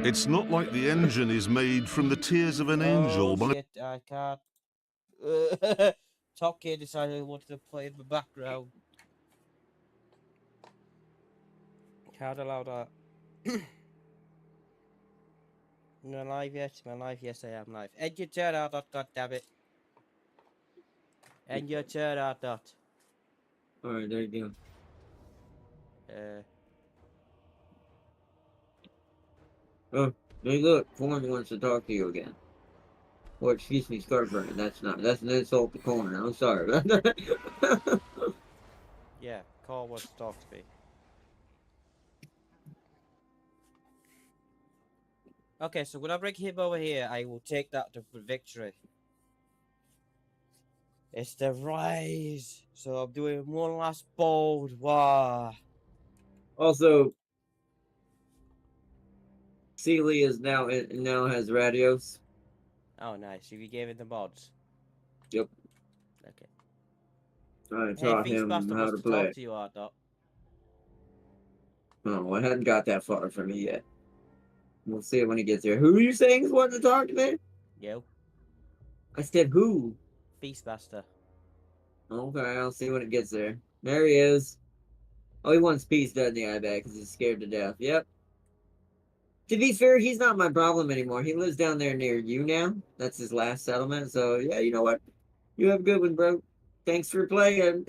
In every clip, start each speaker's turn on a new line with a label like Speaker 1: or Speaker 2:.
Speaker 1: It's not like the engine is made from the tears of an angel.
Speaker 2: Oh shit, I can't. Top Gear decided he wanted to play in the background. Can't allow that. Am I live yet? Am I live? Yes, I am live. End your turn out, God damn it. End your turn out, dot.
Speaker 3: Alright, there you
Speaker 2: Uh,
Speaker 3: go. Oh, hey, look, Corn wants to talk to you again. Or, excuse me, Scarburn. That's an insult to Corn. I'm sorry about that.
Speaker 2: yeah, Cole wants to talk to me. Okay, so when I bring him over here, I will take that to victory. It's the rise. So I'm doing one last bold. Wow.
Speaker 3: Also, Sealy is now has radios.
Speaker 2: Oh, nice. You gave it the mods.
Speaker 3: Yep.
Speaker 2: Okay.
Speaker 3: I
Speaker 2: Hey,
Speaker 3: taught him
Speaker 2: Feastmaster
Speaker 3: how
Speaker 2: wants
Speaker 3: to
Speaker 2: to
Speaker 3: play.
Speaker 2: talk to you, Art.
Speaker 3: Oh, I hadn't got that far from me yet. We'll see it when he gets here. Who are you saying is wanting to talk to me?
Speaker 2: You.
Speaker 3: I said who?
Speaker 2: Feastmaster.
Speaker 3: Okay, I'll see when it gets there. There he is. Oh, he wants peace, doesn't he, I bet, because he's scared to death. Yep. To be fair, he's not my problem anymore. He lives down there near you now. That's his last settlement. So, yeah, you know what? You have a good one, bro. Thanks for playing.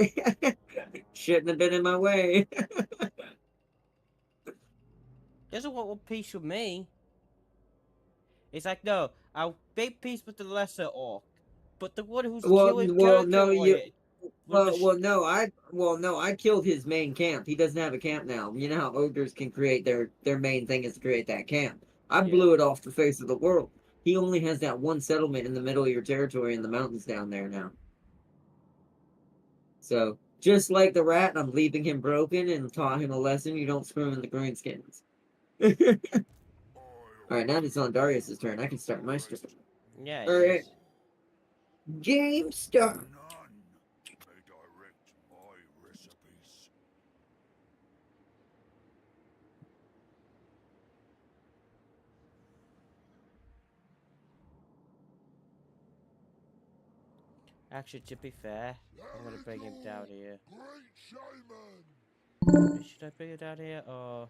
Speaker 3: Shouldn't have been in my way.
Speaker 2: Doesn't want peace with me. It's like, no, I'll make peace with the lesser orc. But the one who's killing
Speaker 3: No,
Speaker 2: territory.
Speaker 3: no, I killed his main camp. He doesn't have a camp now. You know how ogres can create their main thing is to create that camp. I blew it off the face of the world. He only has that one settlement in the middle of your territory in the mountains down there now. So, just like the rat, I'm leaving him broken and taught him a lesson. You don't screw in the greenskins. Alright, now it's on Darius's turn. I can start my stream.
Speaker 2: Yeah,
Speaker 3: Alright. Game start.
Speaker 2: Actually, to be fair, I'm gonna bring him down here. Should I bring him down here or?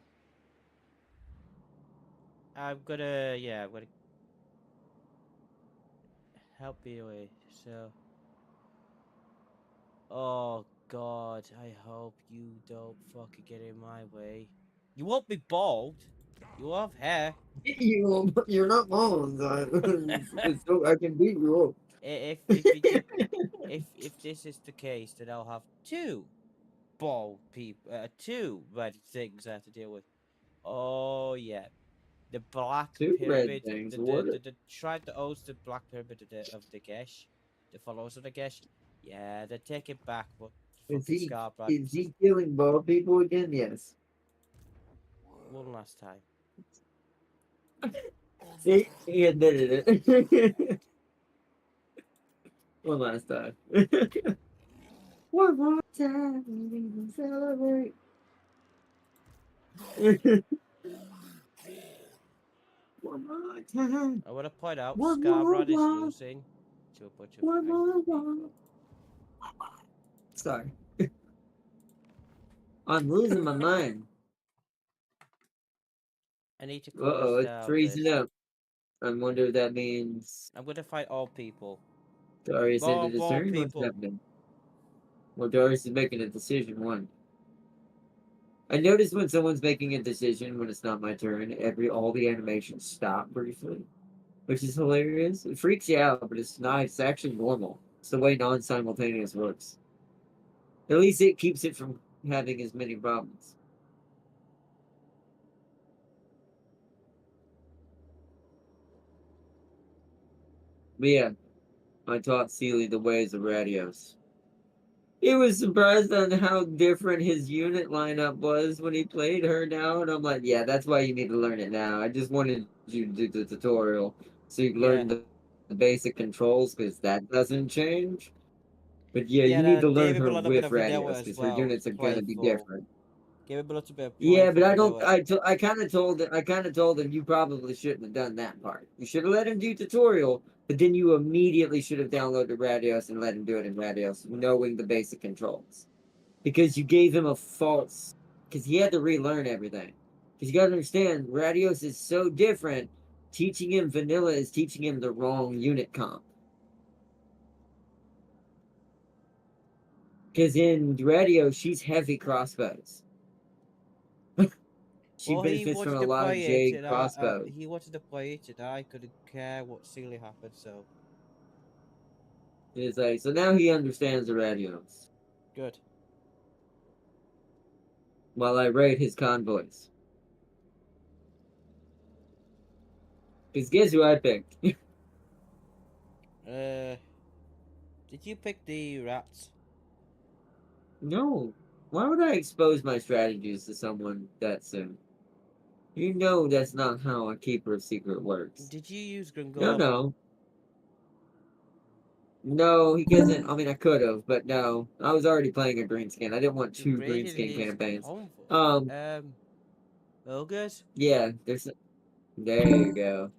Speaker 2: I'm gonna help you away. So. Oh God, I hope you don't fucking get in my way. You won't be bald. You have hair.
Speaker 3: You're not bald. I can beat you up.
Speaker 2: If this is the case, then I'll have two bald people, two red things I have to deal with. Oh yeah, the black
Speaker 3: Two
Speaker 2: pyramid.
Speaker 3: red things.
Speaker 2: The tried to host the black pyramid of the Gesh, the followers of the Gesh. Yeah, they take it back, but
Speaker 3: Is he
Speaker 2: Scarborough.
Speaker 3: killing bald people again? Yes.
Speaker 2: One last time.
Speaker 3: See, he admitted it. One last time. One more time, we can celebrate. One more time.
Speaker 2: I want to point out
Speaker 3: One
Speaker 2: Scarborough is
Speaker 3: more
Speaker 2: losing to a bunch of
Speaker 3: one more
Speaker 2: people.
Speaker 3: Sorry. I'm losing my mind.
Speaker 2: I need to
Speaker 3: Uh-oh, it's freezing up. I wonder if that means
Speaker 2: I'm gonna fight all people.
Speaker 3: Darius ended his
Speaker 2: More
Speaker 3: turn. What's
Speaker 2: people.
Speaker 3: happening? Well, Darius is making a decision. One. I notice when someone's making a decision when it's not my turn, all the animations stop briefly, which is hilarious. It freaks you out, but it's not. It's actually normal. It's the way non-simultaneous works. At least it keeps it from having as many problems. But yeah, I taught Sealy the ways of radios. He was surprised on how different his unit lineup was when he played her now, and I'm like, yeah, that's why you need to learn it now. I just wanted you to do the tutorial so you learn the basic controls, because that doesn't change. But yeah, you need to learn her with radios, because her units are going to be different.
Speaker 2: Give him a little bit of
Speaker 3: Yeah,
Speaker 2: point
Speaker 3: but
Speaker 2: for
Speaker 3: I don't.
Speaker 2: doing it.
Speaker 3: I kind of told him you probably shouldn't have done that part. You should have let him do tutorial, but then you immediately should have downloaded Radios and let him do it in Radios, knowing the basic controls. Because you gave him a false. Because he had to relearn everything. Because you got to understand, Radios is so different. Teaching him vanilla is teaching him the wrong unit comp. Because in Radio, she's heavy crossbows. She
Speaker 2: Well, he
Speaker 3: benefits from
Speaker 2: wanted
Speaker 3: a
Speaker 2: to
Speaker 3: lot of
Speaker 2: play it,
Speaker 3: Jade
Speaker 2: and
Speaker 3: crossbows.
Speaker 2: he wanted to play it, and I couldn't care what silly happened. So
Speaker 3: It's like, so now he understands the Radios.
Speaker 2: good.
Speaker 3: While I raid his convoys. Because guess who I picked?
Speaker 2: Did you pick the rats?
Speaker 3: No. Why would I expose my strategies to someone that soon? You know that's not how a keeper of secret works.
Speaker 2: Did you use
Speaker 3: No,
Speaker 2: Gringor?
Speaker 3: no. No, he doesn't. I mean, I could have, but no. I was already playing a green skin. I didn't want
Speaker 2: You
Speaker 3: two green
Speaker 2: raided
Speaker 3: skin
Speaker 2: his
Speaker 3: campaigns.
Speaker 2: convoy. Ogres?
Speaker 3: Yeah, there's. There you go.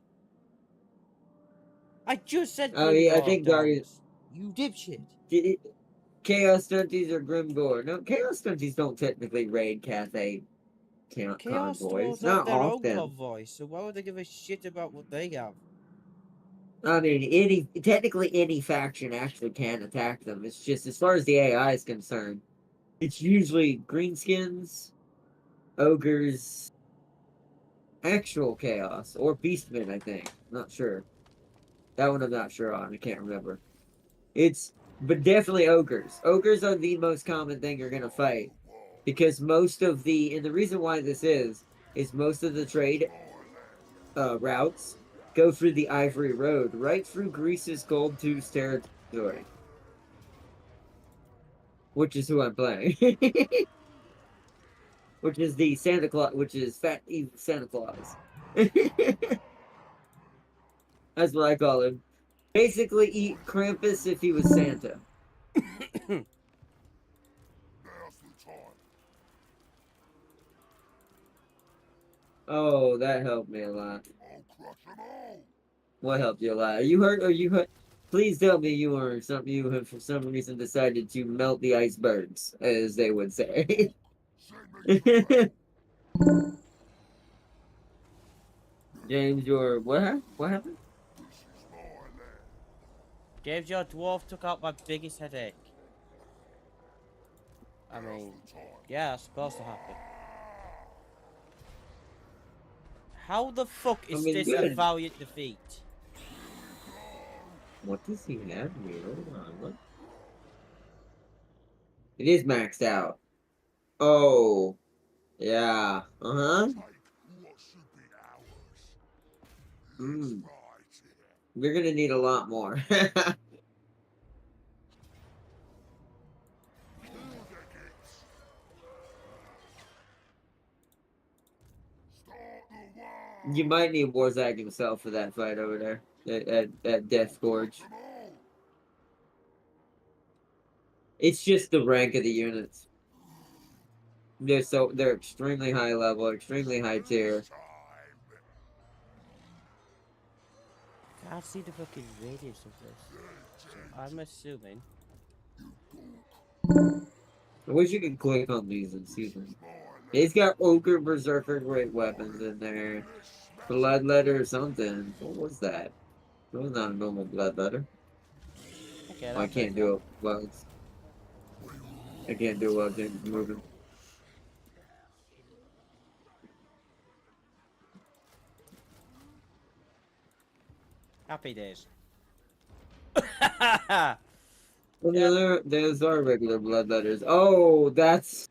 Speaker 2: I just said
Speaker 3: Oh, yeah, I
Speaker 2: Gringor
Speaker 3: think Guardian.
Speaker 2: dance. You dipshit.
Speaker 3: Did it, Chaos Stunties or Grimgore? No, Chaos Stunties don't technically raid Cathay
Speaker 2: Chaos
Speaker 3: convoys.
Speaker 2: Dwarves have
Speaker 3: Not
Speaker 2: their own
Speaker 3: often.
Speaker 2: convoy, so why would they give a shit about what they have?
Speaker 3: I mean, technically any faction actually can attack them. It's just as far as the AI is concerned, it's usually greenskins, ogres, actual chaos, or beastmen. I think. Not sure. That one I'm not sure on. I can't remember. But definitely ogres. Ogres are the most common thing you're gonna fight because most of and the reason why this is most of the trade routes go through the Ivory Road, right through Greece's Gold Tooth territory. Which is who I'm playing. Which is the Santa Claus, which is Fat Evil Santa Claus. That's what I call him. Basically, eat Krampus if he was Santa. Oh, that helped me a lot. What helped you a lot? Are you hurt? Are you hurt? Please tell me you have for some reason decided to melt the icebergs, as they would say. James, what happened?
Speaker 2: James, your dwarf took out my biggest headache. I mean, yeah, that's supposed to happen. How the fuck is this a
Speaker 3: good.
Speaker 2: valiant defeat?
Speaker 3: What does he have here? Hold on, what? It is maxed out. Oh, yeah. We're gonna need a lot more. You might need Warzag himself for that fight over there at Death Gorge. It's just the rank of the units. They're extremely high level, extremely high tier.
Speaker 2: I can't see the fucking radius of this. So I'm assuming.
Speaker 3: I wish you could click on these and see them. He's got Ogre Berserker great weapons in there. Bloodletter or something. What was that? That was not a normal bloodletter.
Speaker 2: Okay,
Speaker 3: I can't do it well. I can't do it while James is moving.
Speaker 2: Happy days.
Speaker 3: Well, yeah, there's our regular bloodletters. Oh, that's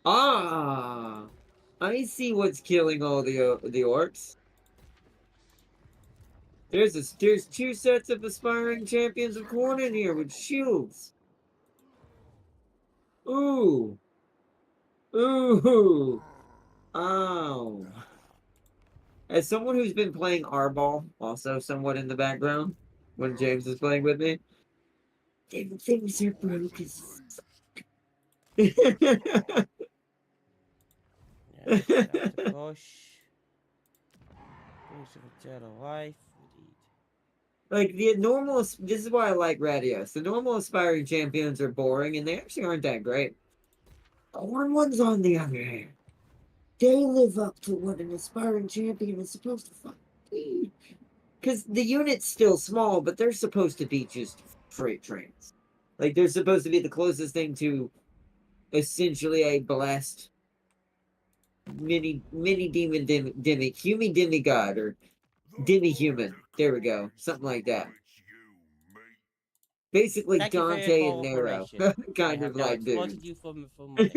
Speaker 3: I see what's killing all the orcs. There's two sets of aspiring champions of corn in here with shields. Ooh. Ooh. Ow. As someone who's been playing Arball, also somewhat in the background, when James is playing with me, things are broken.
Speaker 2: Yeah, start the push. Boost of eternal life. Indeed.
Speaker 3: Like the normal, this is why I like Radios. The normal aspiring champions are boring, and they actually aren't that great. Corn ones, on the other hand, they live up to what an aspiring champion is supposed to fucking be. Because the unit's still small, but they're supposed to be just freight trains. Like they're supposed to be the closest thing to essentially a blessed mini human demigod or demi human. There we go, something like that. Basically,
Speaker 2: Thank you for your
Speaker 3: Dante and Nero,
Speaker 2: cooperation. I
Speaker 3: kind
Speaker 2: have
Speaker 3: of
Speaker 2: now
Speaker 3: like dude.
Speaker 2: exploited you for money.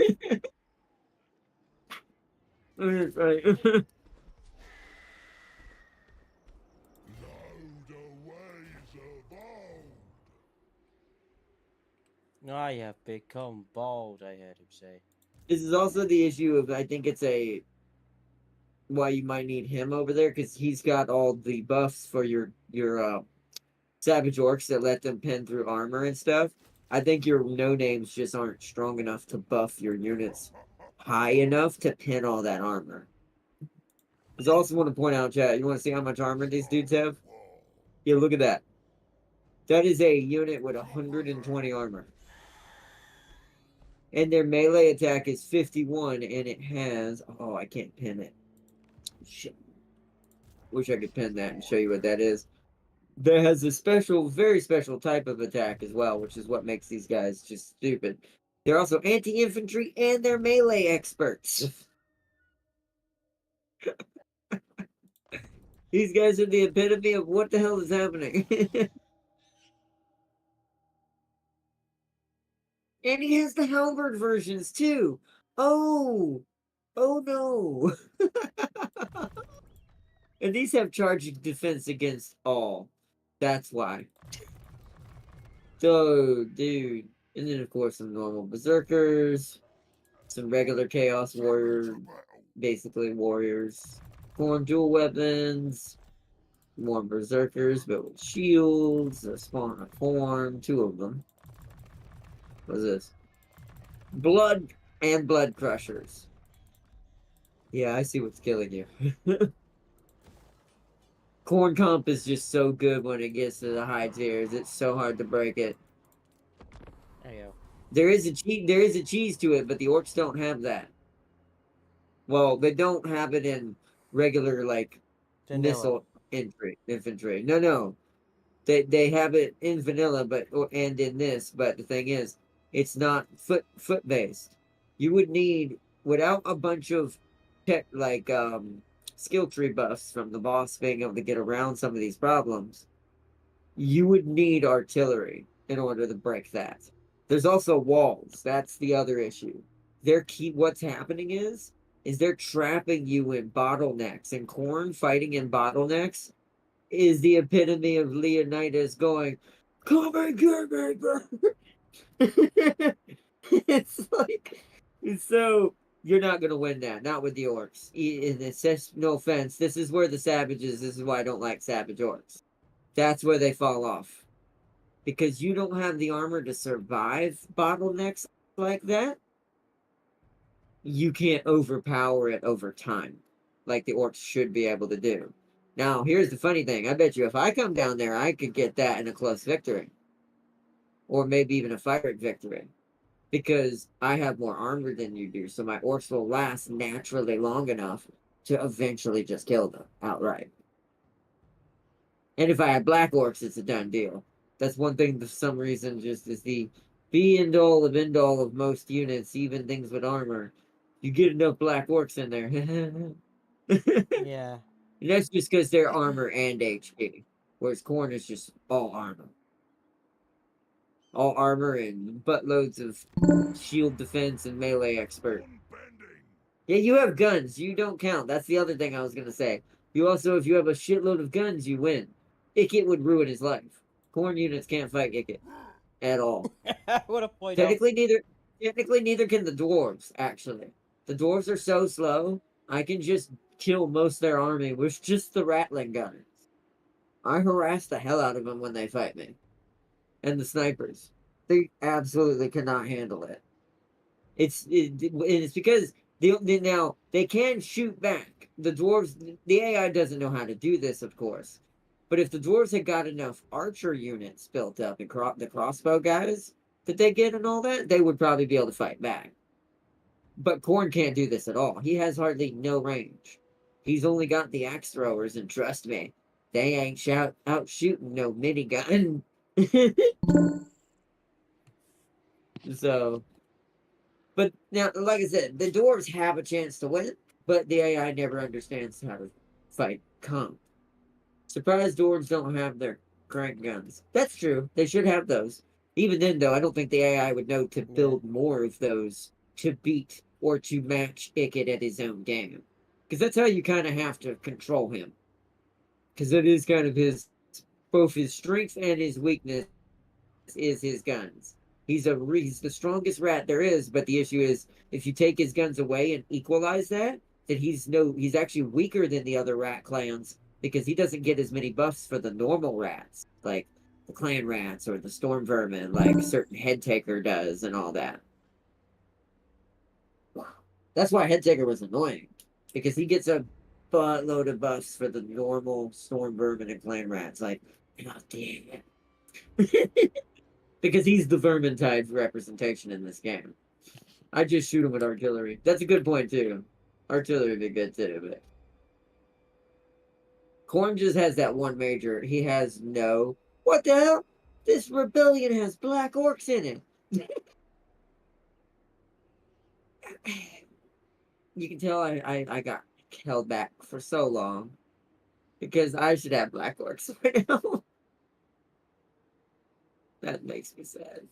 Speaker 3: Right.
Speaker 2: I have become bald, I heard him say.
Speaker 3: This is also the issue of, I think it's a why you might need him over there, because he's got all the buffs for your savage orcs that let them pen through armor and stuff. I think your no names just aren't strong enough to buff your units high enough to pin all that armor. I also want to point out, chat, you want to see how much armor these dudes have? Yeah, look at that. That is a unit with 120 armor. And their melee attack is 51, and it has... Oh, I can't pin it. Shit. Wish I could pin that and show you what that is. That has a special, very special type of attack as well, which is what makes these guys just stupid. They're also anti-infantry, and they're melee experts. These guys are the epitome of what the hell is happening. And he has the halberd versions too. Oh, oh no. And these have charging defense against all. That's why. So, dude. And then, of course, some normal berserkers. Some regular chaos warrior. Basically, warriors. Form dual weapons. More berserkers, but with shields. A spawn a form. Two of them. What is this? Blood and blood crushers. Yeah, I see what's killing you. Corn comp is just so good when it gets to the high tiers. It's so hard to break it.
Speaker 2: There you go.
Speaker 3: There is a cheese to it, but the orcs don't have that. Well, they don't have it in regular like missile infantry. No. They have it in vanilla, and in this. But the thing is, it's not foot based. You would need, without a bunch of tech like skill tree buffs from the boss being able to get around some of these problems, you would need artillery in order to break that. There's also walls. That's the other issue. What's happening is they're trapping you in bottlenecks, and Corn fighting in bottlenecks is the epitome of Leonidas going, "Come and get me, bro." It's like, so you're not gonna win that. Not with the orcs. And it says, no offense, this is where the savages. This is why I don't like savage orcs. That's where they fall off, because you don't have the armor to survive bottlenecks like that. You can't overpower it over time, like the orcs should be able to do. Now, here's the funny thing. I bet you if I come down there, I could get that in a close victory. Or maybe even a fight victory. Because I have more armor than you do, so my orcs will last naturally long enough to eventually just kill them outright. And if I have black orcs, it's a done deal. That's one thing for some reason just is the be-end all of end-all of most units, even things with armor. You get enough black orcs in there.
Speaker 2: Yeah.
Speaker 3: And that's just because they're armor and HP. Whereas Corn is just all armor. All armor and buttloads of shield defense and melee expert. Yeah, you have guns. You don't count. That's the other thing I was going to say. You also, if you have a shitload of guns, you win. Ikit would ruin his life. Corn units can't fight Ikit. At all.
Speaker 2: What a point.
Speaker 3: Technically, neither can the dwarves, actually. The dwarves are so slow, I can just kill most of their army with just the rattling gunners. I harass the hell out of them when they fight me. And the snipers. They absolutely cannot handle it. It's because Now, they can shoot back. The dwarves, the AI doesn't know how to do this, of course. But if the dwarves had got enough archer units built up and the crossbow guys that they get and all that, they would probably be able to fight back. But Korn can't do this at all. He has hardly no range. He's only got the axe throwers, and trust me, they ain't out shooting no minigun. So, but now, like I said, the dwarves have a chance to win, but the AI never understands how to fight comp. Surprised dwarves don't have their crank guns. That's true. They should have those. Even then, though, I don't think the AI would know to build more of those to beat or to match Ickett at his own game. Because that's how you kind of have to control him. Because it is kind of both his strength and his weakness is his guns. He's the strongest rat there is, but the issue is if you take his guns away and equalize that, then he's actually weaker than the other rat clans because he doesn't get as many buffs for the normal rats, like the clan rats or the storm vermin, like certain head taker does and all that. That's why head taker was annoying, because he gets a buttload of buffs for the normal storm vermin and clan rats. Like, god damn it. Because he's the Vermintide representation in this game. I just shoot him with artillery. That's a good point, too. Artillery would be good, too, but... Korn just has that one major. He has no... What the hell? This rebellion has black orcs in it. You can tell I got held back for so long. Because I should have black orcs right now. That makes me sad.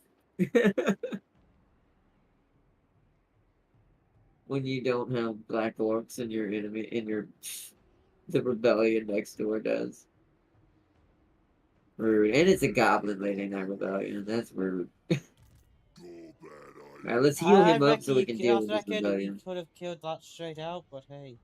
Speaker 3: When you don't have black orcs in your enemy, the rebellion next door does. Rude. And it's a goblin leading that rebellion. That's rude. Alright, let's heal him up so we can deal with this rebellion.
Speaker 2: Could have killed that straight out, but hey.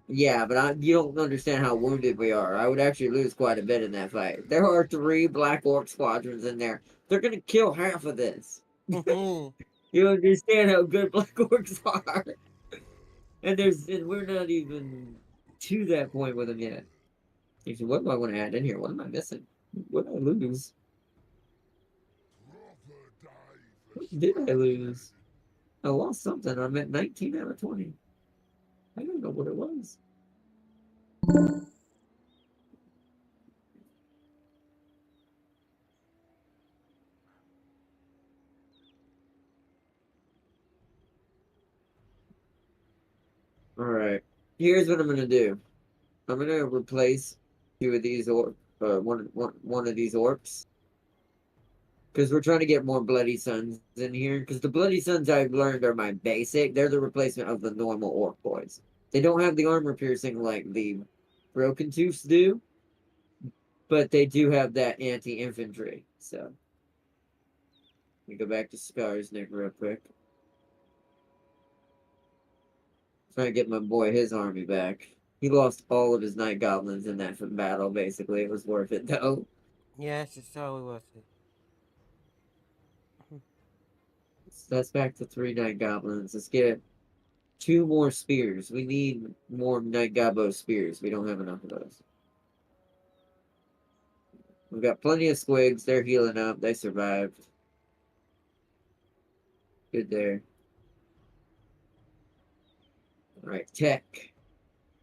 Speaker 3: Yeah, but you don't understand how wounded we are. I would actually lose quite a bit in that fight. There are 3 black orc squadrons in there. They're gonna kill half of this. You understand how good black orcs are. And we're not even to that point with them yet. Actually, what do I want to add in here? What am I missing? What did I lose? What did I lose? I lost something. I'm at 19 out of 20. I don't know what it was. Alright. Here's what I'm gonna do. I'm gonna replace 2 of these one of these orcs. Because we're trying to get more Bloody Suns in here. Because the Bloody Suns I've learned are my basic. They're the replacement of the normal orc boys. They don't have the armor piercing like the Broken Tooths do. But they do have that anti-infantry. So. Let me go back to Skarsnik real quick. Trying to get my boy his army back. He lost all of his night goblins in that battle, basically. It was worth it, though.
Speaker 2: Yes, it's totally worth it.
Speaker 3: So that's back to 3 night goblins. Let's get 2 more spears. We need more night gobbo spears. We don't have enough of those. We've got plenty of squigs. They're healing up. They survived. Good there. Alright, tech.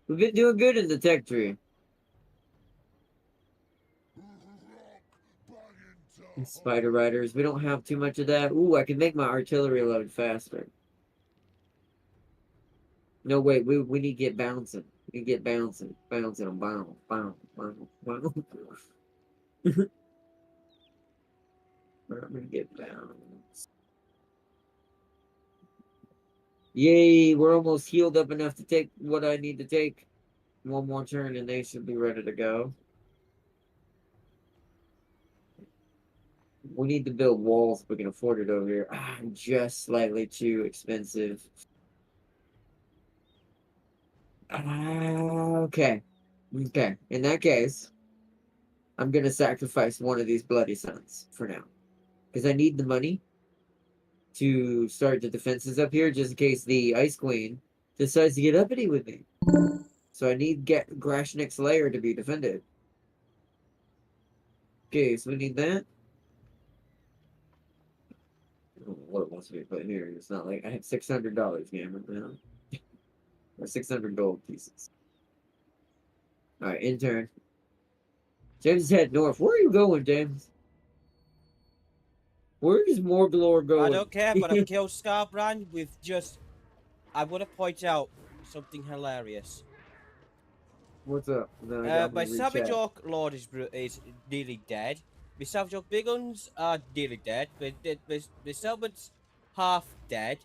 Speaker 3: We've been doing good in the tech tree. And spider riders. We don't have too much of that. Ooh, I can make my artillery load faster. No, wait. We need to get bouncing. We need to get bouncing. Bouncing on bounce. Bounce. Bounce. Bounce. I'm gonna get bounce. Yay, we're almost healed up enough to take what I need to take. One more turn and they should be ready to go. We need to build walls if we can afford it over here. Just slightly too expensive. Okay. Okay. In that case, I'm going to sacrifice one of these Bloody Suns for now. Because I need the money. to start the defenses up here, just in case the Ice Queen decides to get uppity with me. So I need Grashnik's lair to be defended. Okay, so we need that. I don't know what it wants to be put here. It's not like I have $600 gamer now. Or 600 gold pieces. Alright, in turn. James is heading north. Where are you going, James? Where is Morglor going?
Speaker 2: I don't care, but I've killed Scarbrand with just... I want to point out something hilarious.
Speaker 3: What's up? No, I
Speaker 2: My Savage Orc Lord is nearly dead. My Savage Orc Big Guns are nearly dead. My Settlement's half dead.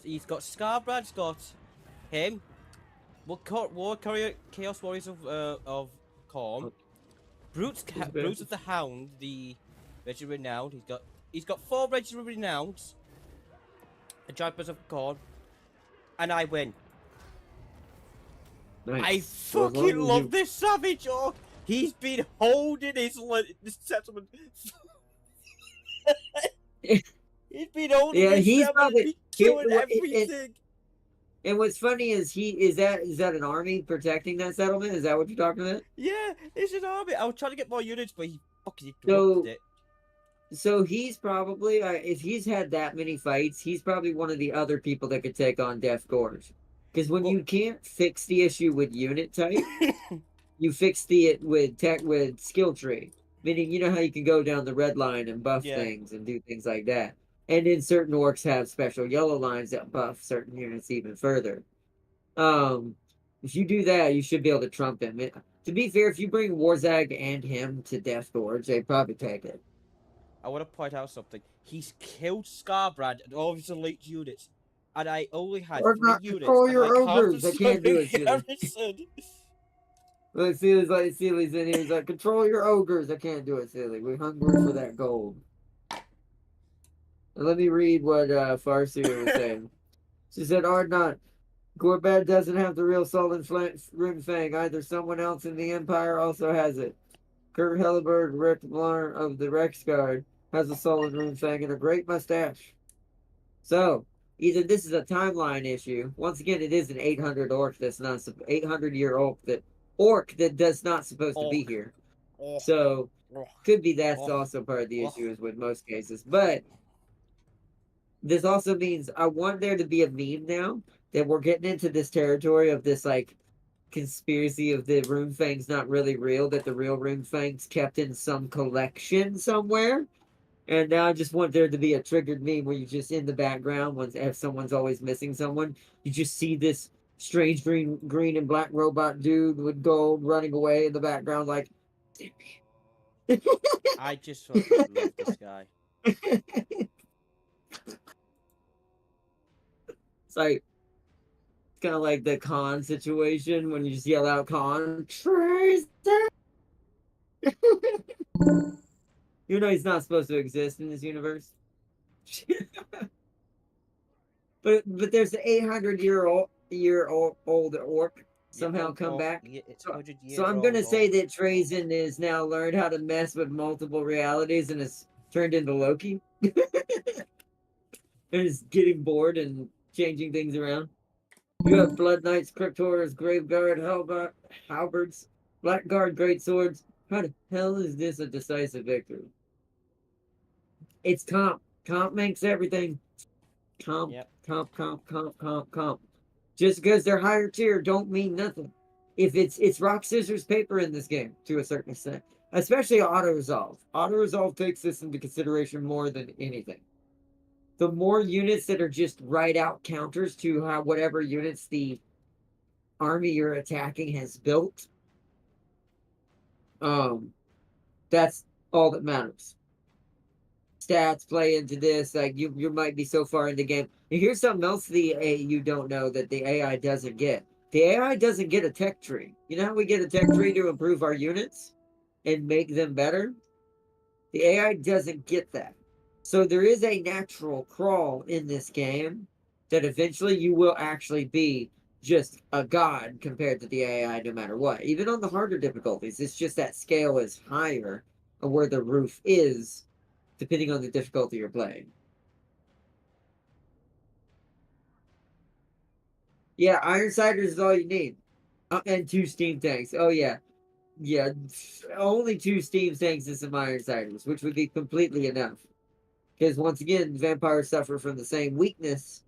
Speaker 2: He's got Scarbrand's got him. Chaos Warriors of Khorne. Brutes of the Hound, the Regiment Renowned. He's got 4 Regiment Renowns. A Giant of Khorne. And I win.
Speaker 3: Nice.
Speaker 2: I fucking love this Savage Orc. He's been holding his settlement. He's been holding his
Speaker 3: he's
Speaker 2: settlement.
Speaker 3: probably
Speaker 2: Killing everything.
Speaker 3: And what's funny is is that an army protecting that settlement? Is that what you're talking about?
Speaker 2: Yeah, it's an army. I was trying to get more units, but he fucking interrupted it.
Speaker 3: So he's probably, if he's had that many fights, he's probably one of the other people that could take on Death Gorge. Because when you can't fix the issue with unit type, you fix it with skill tree. Meaning, you know how you can go down the red line and buff things and do things like that. And then certain orcs have special yellow lines that buff certain units even further. If you do that, you should be able to trump him. To be fair, if you bring Warzag and him to Death Gorge, they'd probably take it.
Speaker 2: I want to point out something. He's killed Scarbrand and all of his elite units. And I only had 3 units.
Speaker 3: Control your ogres. I can't do it, Look, Sealy's in here. He's like, control your ogres. I can't do it, Sealy. We're hungry for that gold. And let me read what Farseer was saying. She said, Ardnot, Gorbad doesn't have the real solid Rune Fang. Either someone else in the Empire also has it. Kurt Helleberg, Rick Blar of the Rex Guard, has a solid Rune Fang and a great mustache. So, either this is a timeline issue. Once again, it is an 800 orc that's not 800-year orc that does not supposed to be here. So, could be that's also part of the issue is with most cases. But this also means I want there to be a meme now that we're getting into this territory of this like conspiracy of the Rune Fang's not really real, that the real Rune Fang's kept in some collection somewhere. And now I just want there to be a triggered meme where you just in the background, if someone's always missing someone, you just see this strange green and black robot dude with gold running away in the background like
Speaker 2: I just fucking love this guy.
Speaker 3: It's like kind of like the Khan situation when you just yell out Khan. Tracer! You know he's not supposed to exist in this universe. but there's an 800-year-old orc somehow come back. So I'm gonna say that Trazen is now learned how to mess with multiple realities and is turned into Loki. And is getting bored and changing things around. You have Blood Knights, Cryptors, Graveguard, Halberds, Blackguard, Great Swords. How the hell is this a decisive victory? It's comp. Comp makes everything. Comp. Just because they're higher tier don't mean nothing. If it's rock, scissors, paper in this game to a certain extent. Especially auto-resolve. Auto-resolve takes this into consideration more than anything. The more units that are just right-out counters to whatever units the army you're attacking has built, that's all that matters. Stats play into this. Like you might be so far in the game. And here's something else you don't know that the AI doesn't get. The AI doesn't get a tech tree. You know how we get a tech tree to improve our units and make them better? The AI doesn't get that. So there is a natural crawl in this game that eventually you will actually be just a god compared to the AI no matter what. Even on the harder difficulties, it's just that scale is higher of where the roof is depending on the difficulty you're playing. Yeah, iron ciders is all you need. And 2 steam tanks. Oh yeah. Yeah, only 2 steam tanks and some iron ciders, which would be completely enough. Because once again, vampires suffer from the same weakness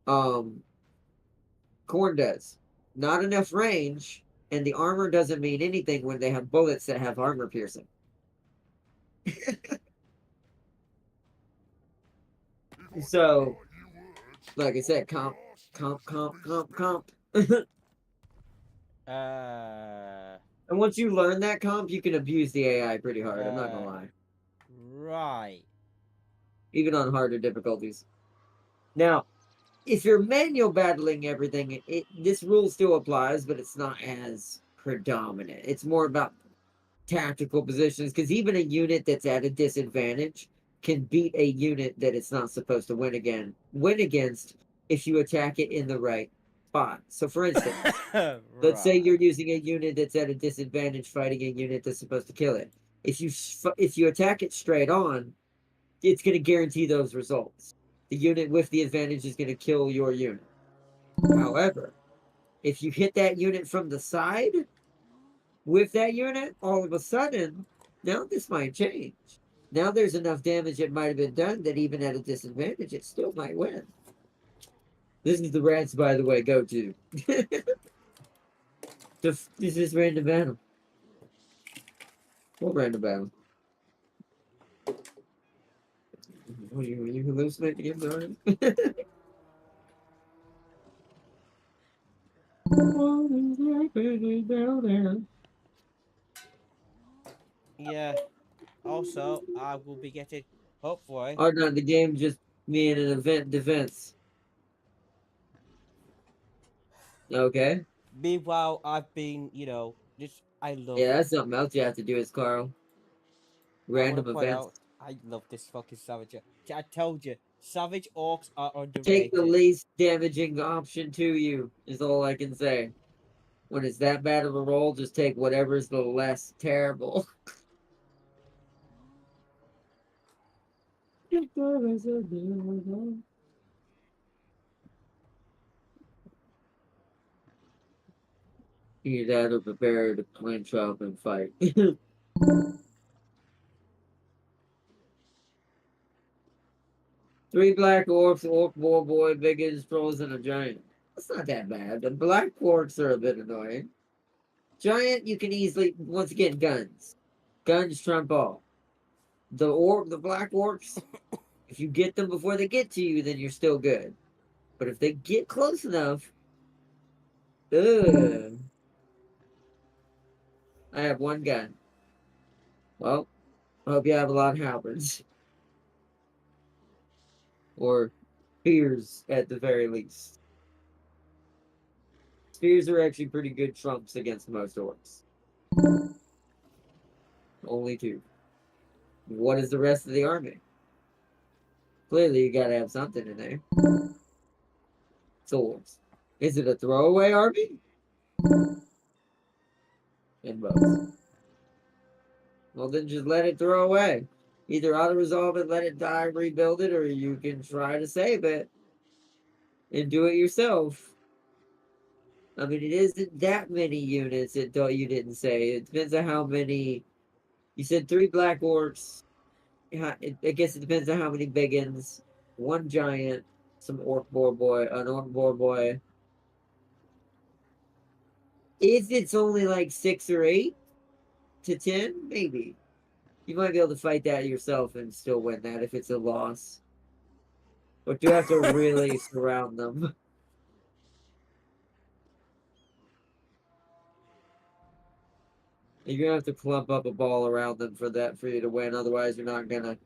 Speaker 3: um corn does. Not enough range, and the armor doesn't mean anything when they have bullets that have armor piercing. So, like I said, comp.
Speaker 2: Uh,
Speaker 3: And once you learn that comp, you can abuse the AI pretty hard. I'm not gonna
Speaker 2: uh,
Speaker 3: lie.
Speaker 2: right.
Speaker 3: Even on harder difficulties. Now, if you're manual battling everything, this rule still applies, but it's not as predominant. It's more about tactical positions, because even a unit that's at a disadvantage can beat a unit that it's not supposed to win against if you attack it in the right spot. So, for instance, let's say
Speaker 2: Right.
Speaker 3: you're using a unit that's at a disadvantage fighting a unit that's supposed to kill it. If you attack it straight on, it's going to guarantee those results. The unit with the advantage is going to kill your unit. However, if you hit that unit from the side with that unit, all of a sudden, now this might change. Now there's enough damage that might have been done that even at a disadvantage, it still might win. This is the rats, by the way, go to. This is random battle. What random battle? What are you hallucinating again, Brian?
Speaker 2: Yeah. Also, I will be getting, hopefully.
Speaker 3: Or not the game just being an event defense. Okay.
Speaker 2: Meanwhile, I've been, just I love.
Speaker 3: Yeah, that's something else you have to do is Carl.
Speaker 2: I want to
Speaker 3: Random
Speaker 2: point
Speaker 3: events.
Speaker 2: out, I love this fucking Savage. I told you, Savage Orcs are
Speaker 3: Take the
Speaker 2: underrated.
Speaker 3: least damaging option to you, is all I can say. When it's that bad of a roll, just take whatever's the less terrible. Either that or prepare to clinch up and fight. 3 black orcs, orc boy, biggest trolls, and a giant. That's not that bad. The black orcs are a bit annoying. Giant, you can easily, once again, guns. Guns trump all. The black orcs, if you get them before they get to you, then you're still good. But if they get close enough, ugh, I have 1 gun. Well, I hope you have a lot of halberds. Or spears at the very least. Spears are actually pretty good trumps against most orcs. Only 2. What is the rest of the army? Clearly, you gotta have something in there. Swords. Is it a throwaway army? And both. Well, then just let it throw away. Either auto-resolve it, let it die, rebuild it, or you can try to save it and do it yourself. I mean, it isn't that many units. You didn't say. It depends on how many. You said 3 black orcs. I guess it depends on how many biggins. 1 giant, some orc boar boy, an orc boar boy. If it's only like 6 or 8 to 10, maybe you might be able to fight that yourself and still win that if it's a loss. But you have to really surround them. You're gonna have to clump up a ball around them for you to win. Otherwise, you're not gonna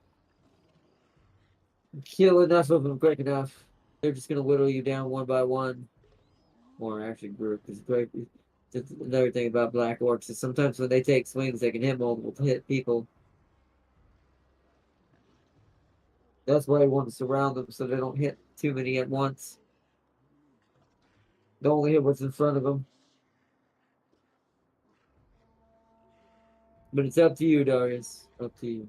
Speaker 3: kill enough of them quick enough. They're just gonna whittle you down one by one, or actually group. Because another thing about black orcs is sometimes when they take swings, they can hit multiple hit people. That's why you want to surround them so they don't hit too many at once. They only hit what's in front of them. But it's up to you, Darius. Up to you.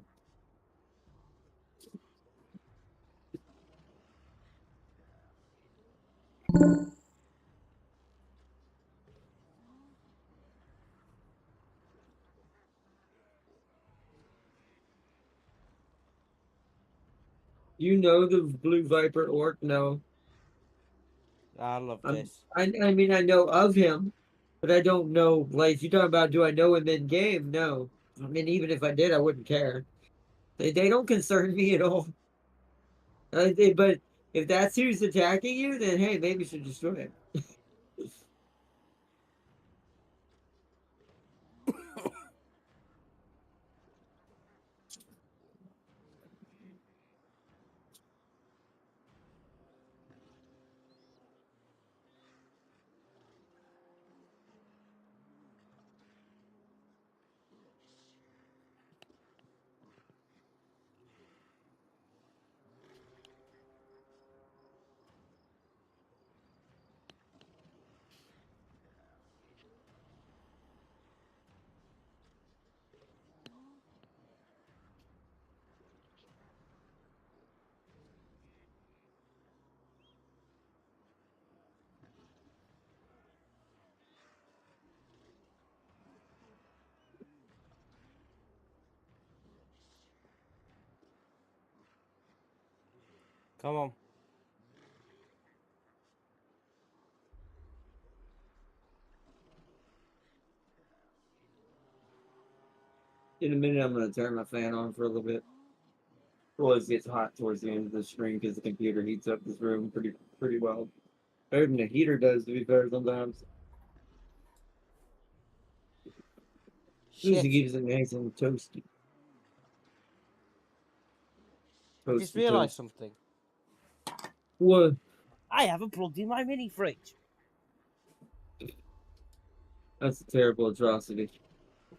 Speaker 3: You know the Blue Viper orc? No.
Speaker 2: I love
Speaker 3: I'm,
Speaker 2: this.
Speaker 3: I mean, I know of him, but I don't know. Like, you talking about, do I know him in game? No. I mean, even if I did, I wouldn't care. They don't concern me at all. But if that's who's attacking you, then hey, maybe you should destroy him.
Speaker 2: Come on.
Speaker 3: In a minute, I'm gonna turn my fan on for a little bit. Well, it gets hot towards the end of the stream because the computer heats up this room pretty well. Better than the heater does, to be fair, sometimes. At least it
Speaker 2: Shit.
Speaker 3: keeps it nice and toasty.
Speaker 2: I just
Speaker 3: Toasty
Speaker 2: realised
Speaker 3: toast.
Speaker 2: something.
Speaker 3: What?
Speaker 2: I haven't plugged in my mini fridge.
Speaker 3: That's a terrible atrocity.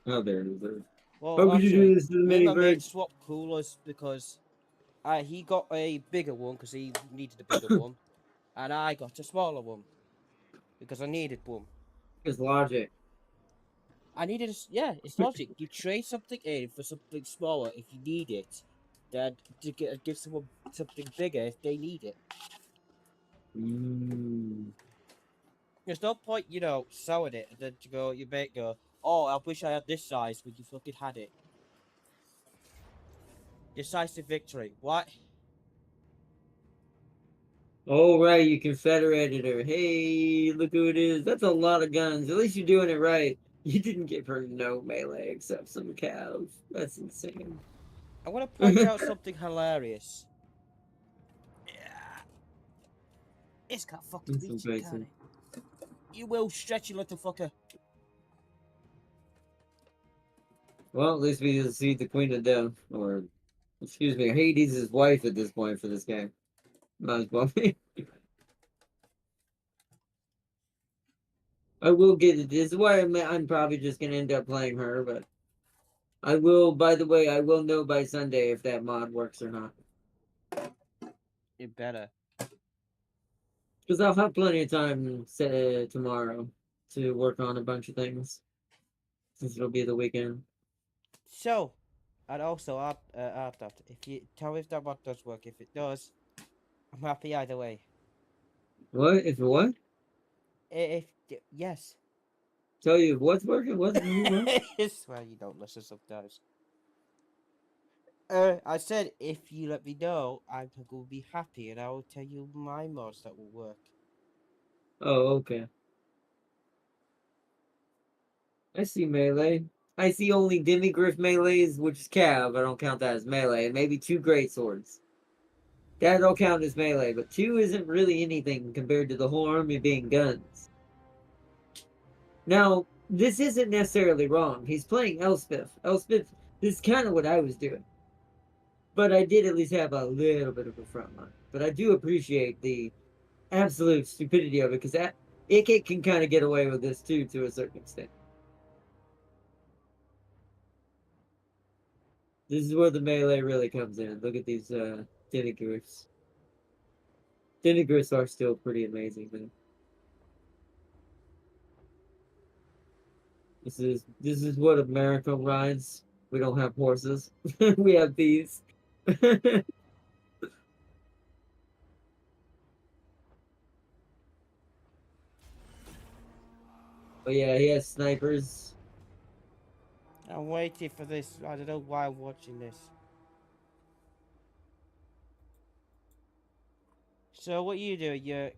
Speaker 3: How dare you, sir? How
Speaker 2: Well,
Speaker 3: could you do
Speaker 2: actually,
Speaker 3: this to the
Speaker 2: me and
Speaker 3: mini
Speaker 2: my mate
Speaker 3: fridge?
Speaker 2: swapped coolers because he got a bigger one because he needed a bigger one, and I got a smaller one because I needed one.
Speaker 3: It's logic.
Speaker 2: I needed, yeah, it's logic. You trade something in for something smaller if you need it, then to give someone something bigger if they need it.
Speaker 3: Mm.
Speaker 2: There's no point, selling it and then your mate go, oh, I wish I had this size when you fucking had it. Decisive victory. What?
Speaker 3: Oh, right, you confederated her. Hey, look who it is. That's a lot of guns. At least you're doing it right. You didn't give her no melee except some cav. That's insane.
Speaker 2: I want to point out something hilarious. Yeah. It's got fucking
Speaker 3: That's
Speaker 2: reaching, can't
Speaker 3: amazing.
Speaker 2: it? You will stretch, you little fucker.
Speaker 3: Well, at least we get to see the Queen of Death, or excuse me, Hades' wife at this point for this game. Might as well be. I will get it. This is why I'm probably just gonna end up playing her, but I will. By the way, I will know by Sunday if that mod works or not,
Speaker 2: You better.
Speaker 3: because I'll have plenty of time tomorrow to work on a bunch of things since it'll be the weekend.
Speaker 2: So, and also, after, if you tell me if that mod does work, if it does, I'm happy either way.
Speaker 3: What? If what?
Speaker 2: Yes.
Speaker 3: Tell you what's working? What?
Speaker 2: I swear you don't listen sometimes. I said if you let me know, I'm going to be happy, and I will tell you my mods that will work.
Speaker 3: Oh, okay. I see melee. I see only demigriff melees, which is cav. I don't count that as melee. And maybe two great swords. That don't count as melee, but two isn't really anything compared to the whole army being guns. Now, this isn't necessarily wrong. He's playing Elspeth. Elspeth, this is kind of what I was doing. But I did at least have a little bit of a front line. But I do appreciate the absolute stupidity of it, because it can kind of get away with this too, to a certain extent. This is where the melee really comes in. Look at these Denigriffs. Denigriffs are still pretty amazing, man. This is what America rides. We don't have horses. We have these. But yeah, he has snipers.
Speaker 2: I'm waiting for this. I don't know why I'm watching this. So what you do, you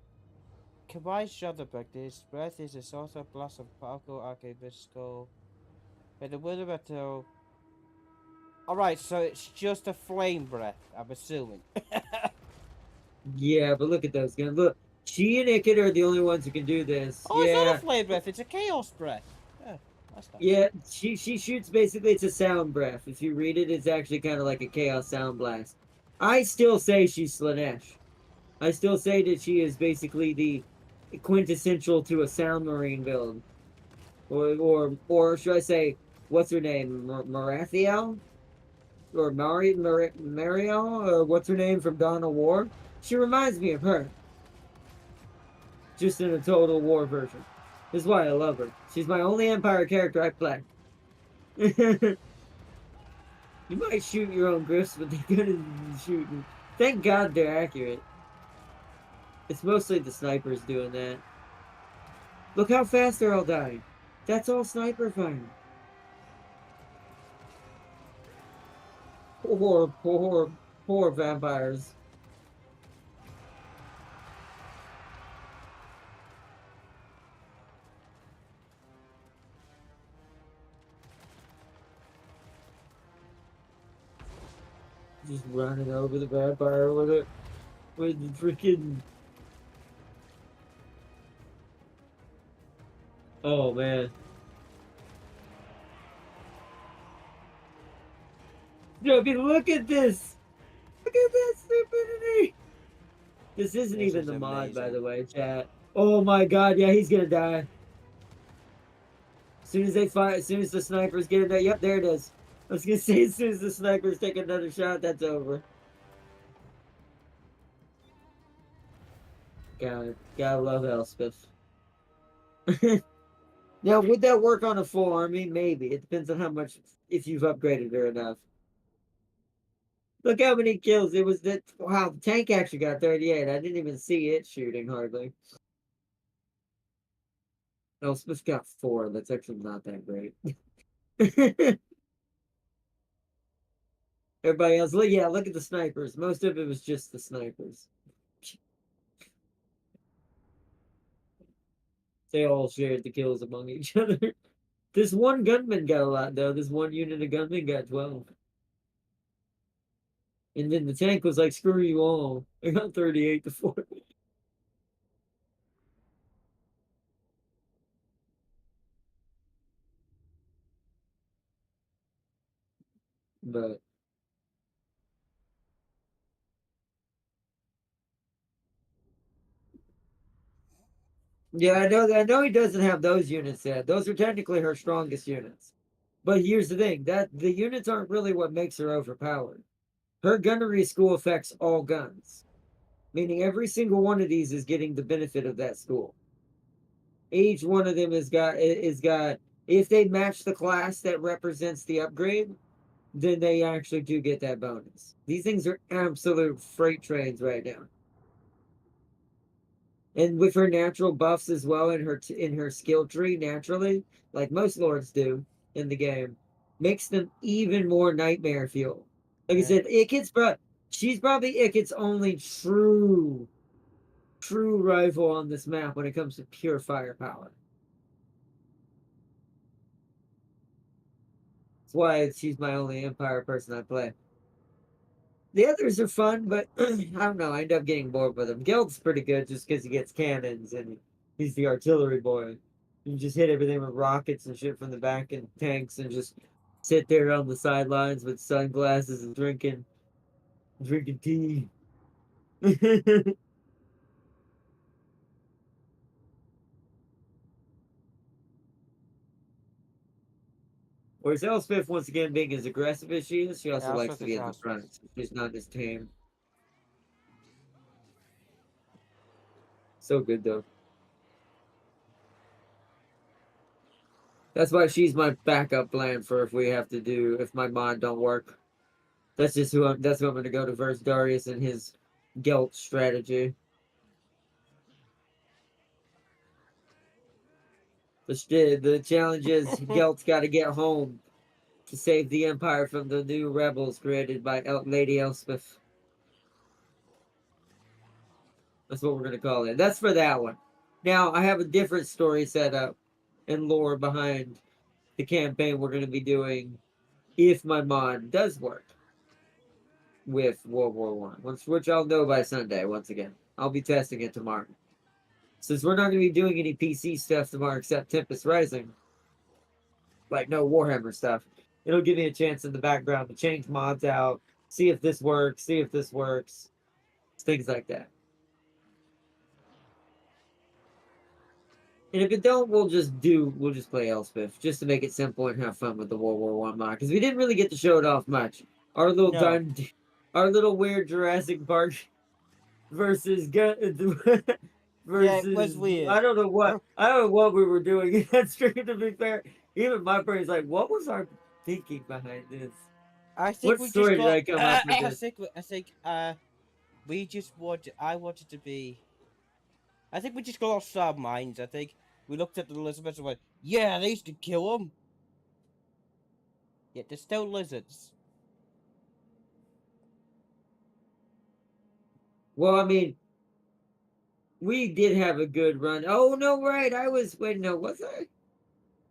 Speaker 2: combine shudder practice. Breath is a sort of blast of particle archivist. By the word of metal. Alright, so it's just a flame breath, I'm assuming.
Speaker 3: Yeah, but look at those guns. Look, she and Ikit are the only ones who can do this.
Speaker 2: Oh, it's not a
Speaker 3: Yeah.
Speaker 2: flame breath, it's a chaos breath. Yeah, that's nice.
Speaker 3: Yeah, she shoots basically, it's a sound breath. If you read it, it's actually kind of like a chaos sound blast. I still say she's Slanesh. I still say that she is basically the quintessential to a sound marine build. Or should I say, what's her name? Marathiel? Or Mariel? Or what's her name from Dawn of War? She reminds me of her. Just in a Total War version. This is why I love her. She's my only Empire character I play. You might shoot your own griffs, but they're good at shooting. Thank God they're accurate. It's mostly the snipers doing that. Look how fast they're all dying. That's all sniper fire. Poor vampires. Just running over the vampire with it. With the freaking... Oh, man. Yo, look at this! Look at that stupidity! This isn't
Speaker 2: This
Speaker 3: even
Speaker 2: is
Speaker 3: the mod, by
Speaker 2: amazing.
Speaker 3: the way, chat. Oh my god, yeah, he's gonna die. As soon as they fire, as soon as the snipers get it there, yep, there it is. I was gonna say, as soon as the snipers take another shot, that's over. Gotta love Elspeth. Now, would that work on a full army? Maybe. It depends on how much, if you've upgraded her enough. Look how many kills. It was that, wow, the tank actually got 38. I didn't even see it shooting, hardly. Elspeth got 4. That's actually not that great. Everybody else, look, yeah, look at the snipers. Most of it was just the snipers. They all shared the kills among each other. This one gunman got a lot, though. This one unit of gunmen got 12. And then the tank was like, screw you all. I got 38 to 4. But yeah, I know he doesn't have those units yet. Those are technically her strongest units. But here's the thing, that the units aren't really what makes her overpowered. Her gunnery school affects all guns. Meaning every single one of these is getting the benefit of that school. Each one of them is got if they match the class that represents the upgrade, then they actually do get that bonus. These things are absolute freight trains right now. And with her natural buffs as well in her skill tree naturally, like most lords do in the game, makes them even more nightmare fuel. Like I said, she's probably Ikit's only true rival on this map when it comes to pure firepower. That's why she's my only Empire person I play. The others are fun, but I don't know. I end up getting bored with him. Gelt's pretty good just because he gets cannons and he's the artillery boy. You just hit everything with rockets and shit from the back and tanks and just sit there on the sidelines with sunglasses and drinking tea. Whereas Elspeth, once again, being as aggressive as she is, she also
Speaker 2: Yeah,
Speaker 3: likes
Speaker 2: Elspeth
Speaker 3: to
Speaker 2: is
Speaker 3: be in the
Speaker 2: Elspeth.
Speaker 3: front. She's not as tame. So good, though. That's why she's my backup plan for if my mod don't work. That's who I'm gonna go to versus Darius and his Gelt strategy. The challenge is Gelt's gotta get home to save the Empire from the new rebels created by Lady Elspeth. That's what we're gonna call it. That's for that one. Now I have a different story set up and lore behind the campaign we're gonna be doing if my mod does work with World War One. Which I'll know by Sunday. Once again, I'll be testing it tomorrow. Since we're not gonna be doing any PC stuff tomorrow except Tempest Rising, like no Warhammer stuff, it'll give me a chance in the background to change mods out, see if this works, things like that. And if it don't, we'll just play Elspeth, just to make it simple and have fun with the World War One mod, because we didn't really get to show it off much. Our little
Speaker 2: No.
Speaker 3: our little weird Jurassic Park versus
Speaker 2: Yeah, it was
Speaker 3: versus
Speaker 2: weird.
Speaker 3: I don't know what we were doing in that stream. To be fair, even my brain's like, what was our thinking behind this?
Speaker 2: I think
Speaker 3: What
Speaker 2: we just
Speaker 3: story did
Speaker 2: got.
Speaker 3: I come up with
Speaker 2: I
Speaker 3: this?
Speaker 2: think. We just wanted. I wanted to be. I think we just got off our minds. I think we looked at the Elizabeth and went, "Yeah, they used to kill them." Yet they're still lizards.
Speaker 3: Well, I mean, we did have a good run. Oh no, right? I was wait, no, was I?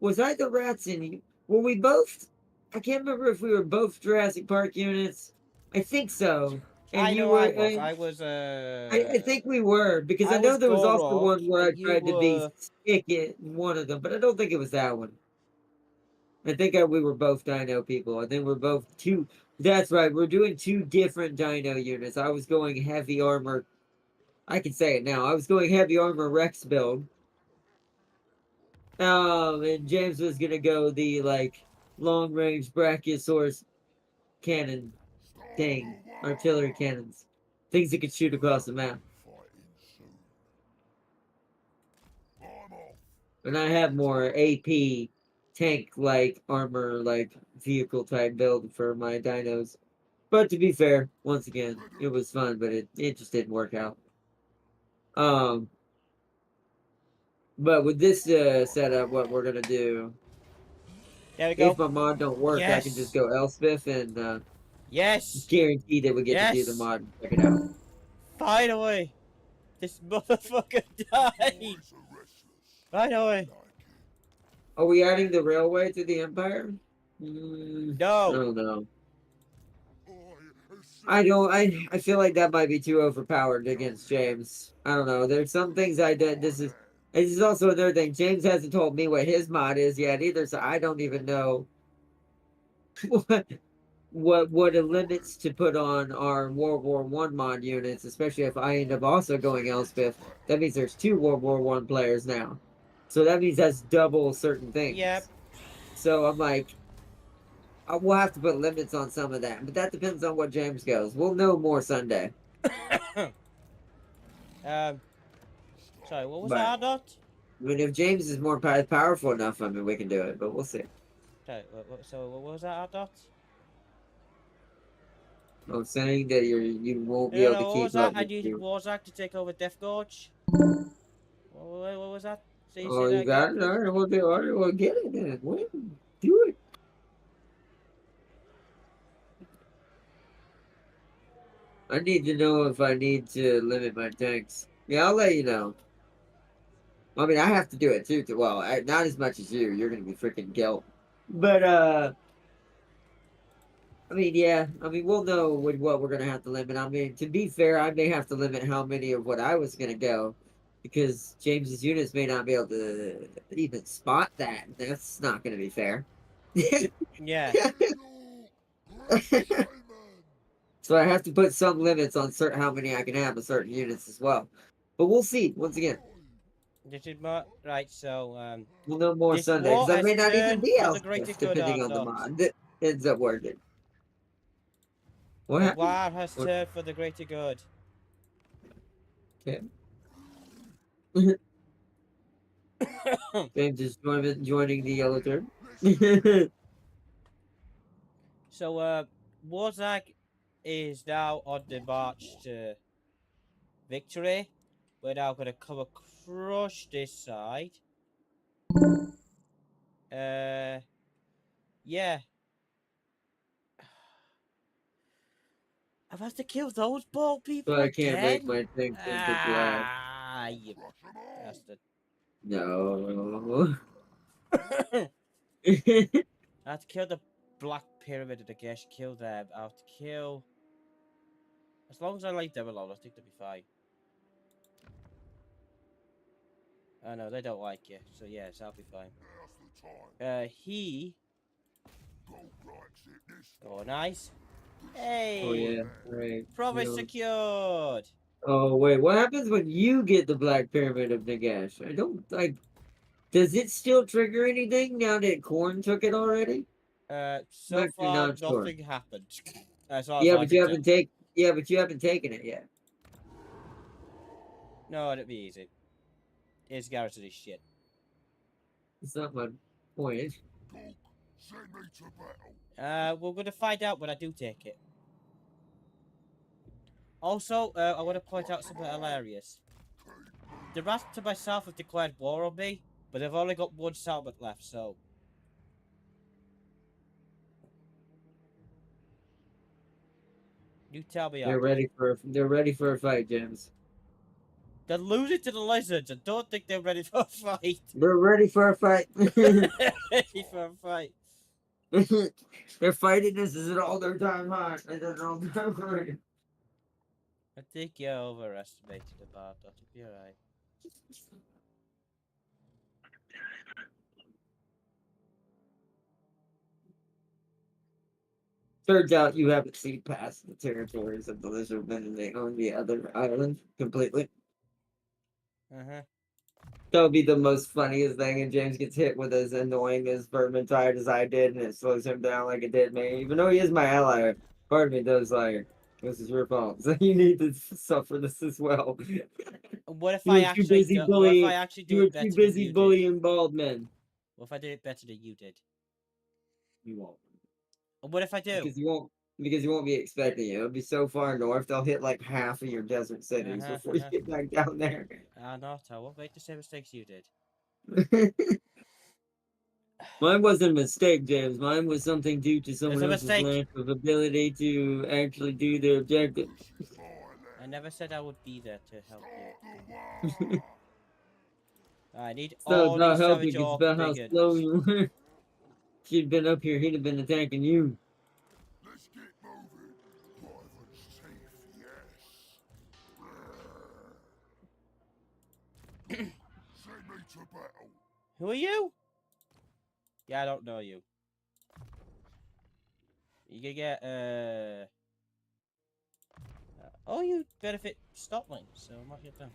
Speaker 3: Was I the rats in you? Were we both? I can't remember if we were both Jurassic Park units. I think so. And
Speaker 2: I
Speaker 3: you
Speaker 2: know
Speaker 3: were.
Speaker 2: I was. I was.
Speaker 3: I think we were because I
Speaker 2: I
Speaker 3: know
Speaker 2: was
Speaker 3: there was also
Speaker 2: Gorok,
Speaker 3: one where I
Speaker 2: and you
Speaker 3: tried to be
Speaker 2: were.
Speaker 3: stick it in one of them, but I don't think it was that one. I think we were both Dino people. I think we're both two. That's right. We're doing two different Dino units. I was going heavy armor. I can say it now. I was going heavy armor Rex build. And James was gonna go the like long range Brachiosaurus cannon thing, artillery cannons, things that could shoot across the map. And I have more AP tank like armor like vehicle type build for my dinos. But to be fair, once again, it was fun, but it just didn't work out. Um, but with this setup, what we're gonna do,
Speaker 2: There we
Speaker 3: if
Speaker 2: go.
Speaker 3: my mod don't work, I can just
Speaker 2: Yes.
Speaker 3: go Elspeth and
Speaker 2: Yes.
Speaker 3: guarantee that we get to do the
Speaker 2: Yes.
Speaker 3: mod and check it out.
Speaker 2: Finally, this motherfucker died. Finally.
Speaker 3: Are we adding the railway to the Empire? I
Speaker 2: No.
Speaker 3: don't know. I don't. I feel like that might be too overpowered against James. I don't know. There's some things I did. This is also another thing. James hasn't told me what his mod is yet either, so I don't even know what it limits to put on our World War One mod units. Especially if I end up also going Elspeth, that means there's two World War One players now. So that means that's double certain things.
Speaker 2: Yep.
Speaker 3: So I'm like, we'll have to put limits on some of that, but that depends on what James goes. We'll know more Sunday.
Speaker 2: Sorry, what was
Speaker 3: But
Speaker 2: that, Dot?
Speaker 3: I mean, if James is more powerful enough, I mean, we can do it. But we'll see.
Speaker 2: Sorry, so what was that, Dot?
Speaker 3: I'm saying that you won't be
Speaker 2: No,
Speaker 3: able
Speaker 2: no,
Speaker 3: to
Speaker 2: what was
Speaker 3: keep up
Speaker 2: that? I
Speaker 3: with
Speaker 2: needed
Speaker 3: you.
Speaker 2: Warzak to take over Death Gorge. What was that? Say
Speaker 3: Oh,
Speaker 2: that
Speaker 3: you got
Speaker 2: again,
Speaker 3: it. All
Speaker 2: please.
Speaker 3: right, we'll do. All right, we'll get it then. Win. Do it. I need to know if I need to limit my tanks. Yeah, I'll let you know. I mean, I have to do it too. Well, not as much as you. You're gonna be freaking guilt. But I mean, yeah. I mean, we'll know what we're gonna have to limit. I mean, to be fair, I may have to limit how many of what I was gonna go, because James's units may not be able to even spot that. That's not gonna be fair.
Speaker 2: Yeah.
Speaker 3: So I have to put some limits on certain how many I can have of certain units as well. But we'll see. Once again,
Speaker 2: This is more right. So
Speaker 3: we'll know more
Speaker 2: this
Speaker 3: Sunday because
Speaker 2: war
Speaker 3: I
Speaker 2: has
Speaker 3: may not even
Speaker 2: turned
Speaker 3: be
Speaker 2: for the greater
Speaker 3: Elspeth
Speaker 2: good,
Speaker 3: depending
Speaker 2: Art
Speaker 3: on the
Speaker 2: Dot.
Speaker 3: mod that ends up working. What
Speaker 2: The
Speaker 3: happened?
Speaker 2: war has turned for the greater good.
Speaker 3: Okay. James is joining the yellow turn.
Speaker 2: So Warzak is now on the march to victory. We're now gonna come across this side. Yeah. I've had to kill those bald people
Speaker 3: But I can't make
Speaker 2: again.
Speaker 3: my thing into black.
Speaker 2: Ah, you bastard.
Speaker 3: No.
Speaker 2: I have to kill the Black Pyramid and I guess kill them. I have to kill. As long as I leave them alone, I think they'll be fine. Oh no, they don't like you. So yes, I'll be fine. He. Oh, nice. Hey.
Speaker 3: Oh yeah, right.
Speaker 2: Promise
Speaker 3: No.
Speaker 2: secured.
Speaker 3: Oh wait, what happens when you get the Black Pyramid of Nagash? I don't like. Does it still trigger anything now that Corn took it already?
Speaker 2: So
Speaker 3: I'm actually
Speaker 2: far
Speaker 3: not sure.
Speaker 2: nothing happened. As far as
Speaker 3: Yeah,
Speaker 2: I
Speaker 3: but
Speaker 2: can
Speaker 3: you
Speaker 2: tell.
Speaker 3: haven't take. Yeah, but you haven't taken it yet.
Speaker 2: No, it'd be easy. It's guaranteed as shit.
Speaker 3: It's not my point.
Speaker 2: We're gonna find out when I do take it. Also, I want to point out something hilarious. The rats to my south have declared war on me, but they've only got one settlement left, so. You tell me.
Speaker 3: They're ready for a fight, James.
Speaker 2: They're losing to the lizards. I don't think they're ready for a fight.
Speaker 3: They're ready for a fight.
Speaker 2: Ready for a fight.
Speaker 3: They're fighting this is at all their time high.
Speaker 2: I think you overestimated the bar. That'll be alright.
Speaker 3: Turns out you haven't seen past the territories of the lizardmen and they own the other island completely. That would be the most funniest thing, and James gets hit with as annoying as Vermintide as I did, and it slows him down like it did me. Even though he is my ally, part of me does like, this is your fault. So you need to suffer this as well.
Speaker 2: What if
Speaker 3: You
Speaker 2: I
Speaker 3: were too
Speaker 2: actually
Speaker 3: busy
Speaker 2: do? What if I
Speaker 3: bullying.
Speaker 2: actually
Speaker 3: You
Speaker 2: do
Speaker 3: were
Speaker 2: it better
Speaker 3: too
Speaker 2: than
Speaker 3: busy
Speaker 2: you did?
Speaker 3: bullying bald men.
Speaker 2: What if I did it better than you did?
Speaker 3: You won't.
Speaker 2: And what if I do?
Speaker 3: Because you won't. Because you won't be expecting it. It'll be so far north, they'll hit like half of your desert cities before you get back down there.
Speaker 2: No, I won't make the same mistakes you did.
Speaker 3: Mine wasn't a mistake, James. Mine was something due to someone
Speaker 2: a
Speaker 3: else's
Speaker 2: mistake.
Speaker 3: lack of ability to actually do their objective.
Speaker 2: I never said I would be there to help you. I need
Speaker 3: It's not
Speaker 2: all
Speaker 3: about
Speaker 2: these
Speaker 3: helping,
Speaker 2: savage
Speaker 3: it's
Speaker 2: orc
Speaker 3: about how
Speaker 2: bigots.
Speaker 3: slow you were. If you'd been up here, he'd have been attacking you.
Speaker 4: Let's get moving. Wyvern's teeth, yes. Send me to battle.
Speaker 2: Who are you? Yeah, I don't know you. You can get oh, you benefit Stockling, so mark it down.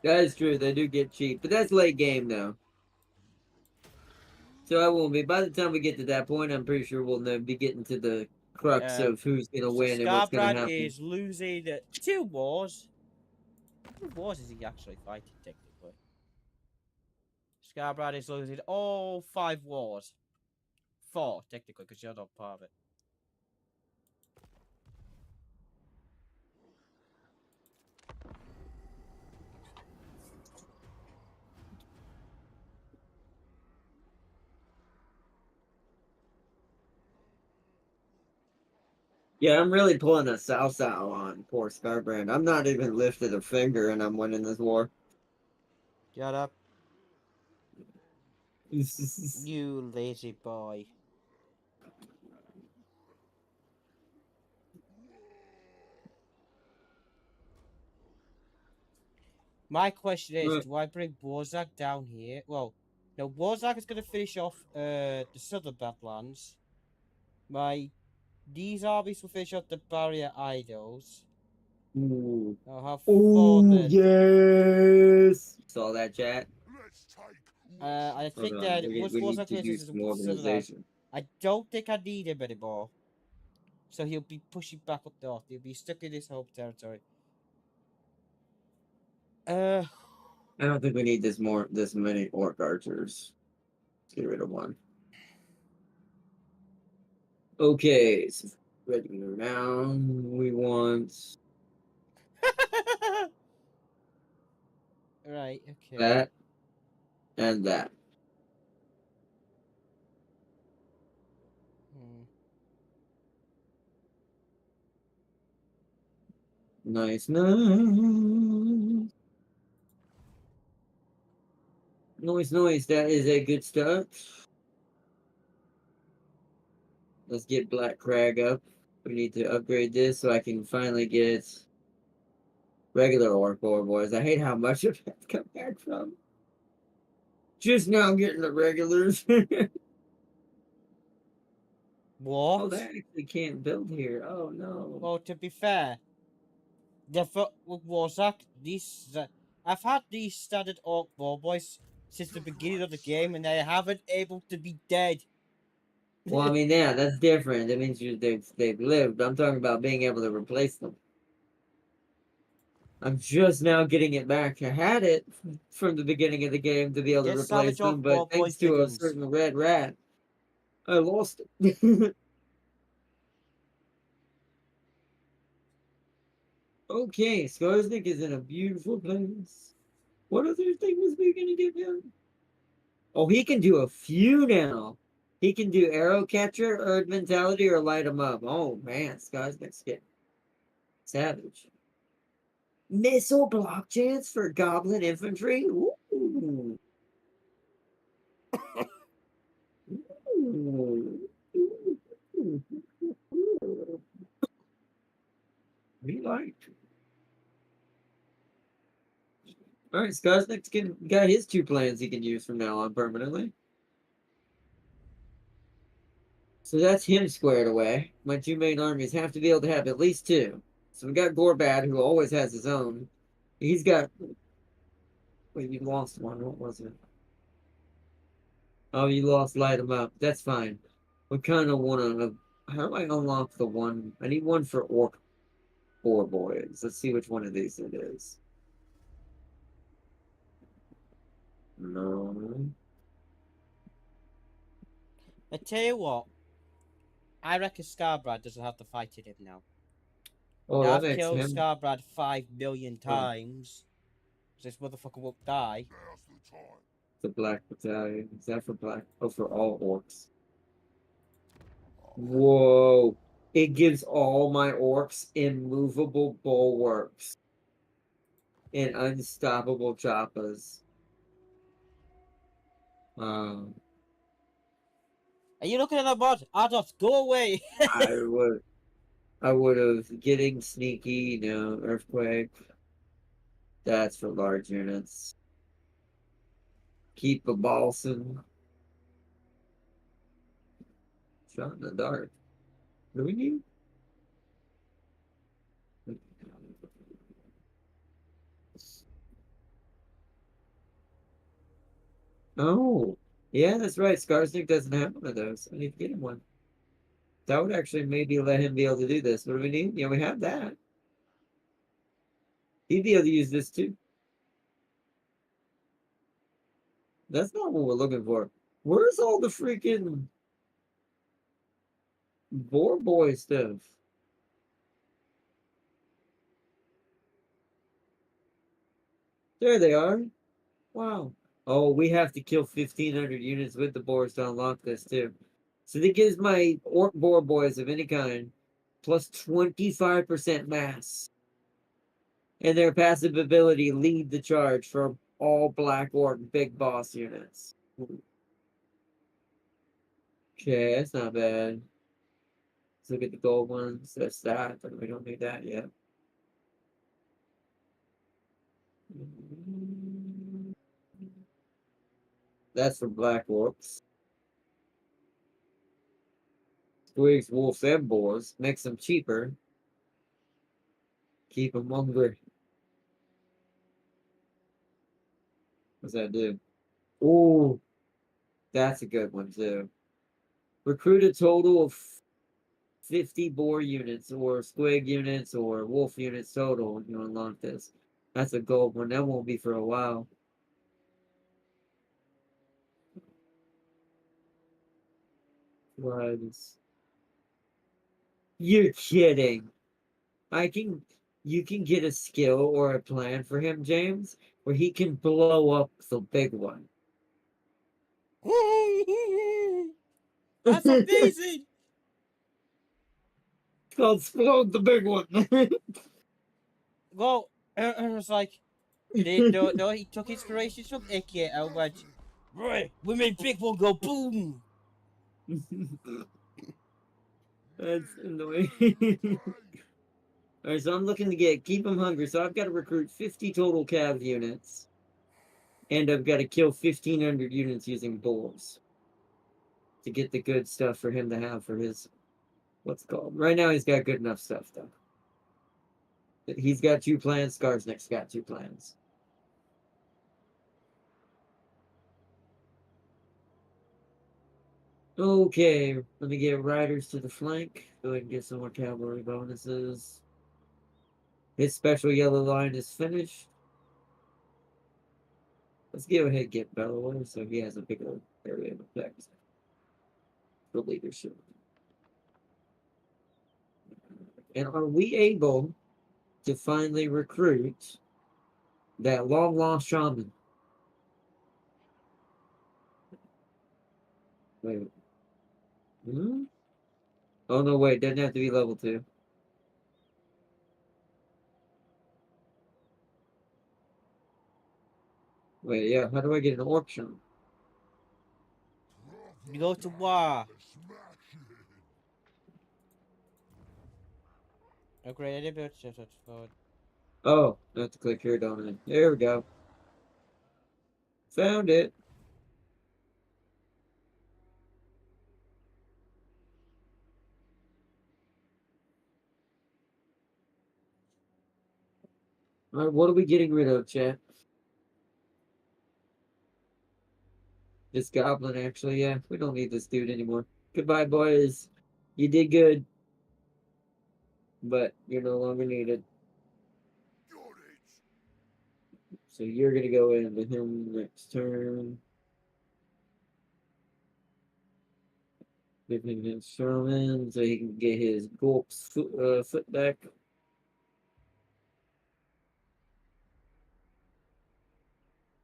Speaker 3: That is true, they do get cheap, but that's late game though. So I won't be. By the time we get to that point, I'm pretty sure we'll be getting to the crux of who's gonna
Speaker 2: So
Speaker 3: win and what's gonna
Speaker 2: Scarbrand
Speaker 3: happen.
Speaker 2: is losing 2 wars. How many wars is he actually fighting technically? Scarbrand is losing all 5 wars. 4 technically, because you're not part of it.
Speaker 3: Yeah, I'm really pulling a Sao on poor Scarbrand. I'm not even lifted a finger and I'm winning this war.
Speaker 2: Shut up, you lazy boy. My question is, do I bring Warzag down here? Well, no, Warzag is going to finish off the southern Badlands. These armies will finish off the Barrier Idols.
Speaker 3: Ooh.
Speaker 2: I'll have 4
Speaker 3: Ooh,
Speaker 2: then.
Speaker 3: yes! Saw that, chat?
Speaker 4: Let's take.
Speaker 2: I think
Speaker 3: Hold on,
Speaker 2: that
Speaker 3: we
Speaker 2: once
Speaker 3: need
Speaker 2: Warzag
Speaker 3: to do
Speaker 2: finishes
Speaker 3: some
Speaker 2: the southern army,
Speaker 3: organization.
Speaker 2: I don't think I need him anymore. So he'll be pushing back up north. He'll be stuck in his home territory.
Speaker 3: I don't think we need this many orc archers. Let's get rid of one. Okay, so regular round. We want
Speaker 2: Right, okay.
Speaker 3: that and that. Nice, nice. Noise, noise. That is a good start. Let's get Black Crag up. We need to upgrade this so I can finally get regular orc boys. I hate how much of that come back from. Just now getting the regulars.
Speaker 2: What?
Speaker 3: Oh, they actually can't build here. Oh no.
Speaker 2: Well, to be fair, with Warzak, I've had these standard orc war boys since the beginning of the game, and they haven't able to be dead.
Speaker 3: Well, I mean, yeah, that's different. That means they've lived. I'm talking about being able to replace them. I'm just now getting it back. I had it from the beginning of the game to be able to
Speaker 2: Get
Speaker 3: replace
Speaker 2: salvage orc
Speaker 3: them,
Speaker 2: war
Speaker 3: but
Speaker 2: boys
Speaker 3: thanks to a
Speaker 2: diggings.
Speaker 3: certain red rat, I lost it. Okay, Skarsnik is in a beautiful place. What other thing was we gonna give him? Oh, he can do a few now. He can do arrow catcher, earth mentality, or light him up. Oh man, Skarsnik's getting savage. Missile block chance for goblin infantry. Ooh. Ooh. We like. All right, Skarsnik's got his 2 plans he can use from now on permanently. So that's him squared away. My 2 main armies have to be able to have at least 2. So we got Gorbad, who always has his own. He's got. Wait, you lost one. What was it? Oh, you lost light him up. That's fine. We kind of want to. How do I unlock the one? I need one for Orc boys. Let's see which one of these it is. No.
Speaker 2: I tell you what, I reckon Scarbrad doesn't have to fight in him now.
Speaker 3: Oh,
Speaker 2: Now
Speaker 3: that
Speaker 2: I've
Speaker 3: makes
Speaker 2: killed
Speaker 3: him.
Speaker 2: Scarbrad 5 million
Speaker 3: Oh,
Speaker 2: times. This motherfucker won't die.
Speaker 4: Now's the time.
Speaker 3: the Black Battalion. Is that for black? Oh, for all orcs. Whoa. It gives all my orcs immovable bulwarks and unstoppable choppas. Um,
Speaker 2: Are you looking at that mod? Adolf, go away!
Speaker 3: I would have getting sneaky, earthquake. That's for large units. Keep a balsam. Shot in the dark. What do we need? Oh, yeah, that's right. Skarsnik doesn't have one of those. I need to get him one. That would actually maybe let him be able to do this. What do we need? Yeah, we have that. He'd be able to use this too. That's not what we're looking for. Where's all the freaking Boar Boy stuff? There they are. Wow. Oh, we have to kill 1,500 units with the boars to unlock this too. So that gives my orc boar boys of any kind plus 25% mass. And their passive ability lead the charge for all black orc big boss units. Okay, that's not bad. Let's look at the gold ones. That's that, but we don't need that yet. That's for black orcs. Squigs, wolves, and boars. Makes them cheaper. Keep them hungry. What's that do? Oh, that's a good one too. Recruit a total of 50 boar units or squig units or wolf units total when you unlock this. That's a gold one. That won't be for a while. Runs. You're kidding. You can get a skill or a plan for him, James, where he can blow up the big one.
Speaker 2: That's amazing!
Speaker 3: It's called explode the big one.
Speaker 2: Well, and it's like, no, he took inspiration from Icky and went, right, we made big one go boom.
Speaker 3: That's annoying. Alright, so I'm looking to keep them hungry. So I've got to recruit 50 total cav units. And I've got to kill 1,500 units using bulls. To get the good stuff for him to have for his... What's it called? Right now he's got good enough stuff, though. He's got 2 plans. Skarsnik's got 2 plans. Okay, let me get riders to the flank so I can get some more cavalry bonuses. His special yellow line is finished. Let's go ahead and get Bellower so he has a bigger area of effect for leadership. And are we able to finally recruit that long lost shaman? Wait. Hmm? Oh no, wait, doesn't have to be level 2. Wait, yeah, how do I get an auction?
Speaker 2: You go to waagh. Upgrade any build shift forward.
Speaker 3: Oh, I have to click here, don't I? There we go. Found it. Alright, what are we getting rid of, chat? This goblin, actually, yeah. We don't need this dude anymore. Goodbye, boys. You did good. But you're no longer needed. So you're gonna go into him next turn. Give him his Sherman so he can get his Gulp's foot back.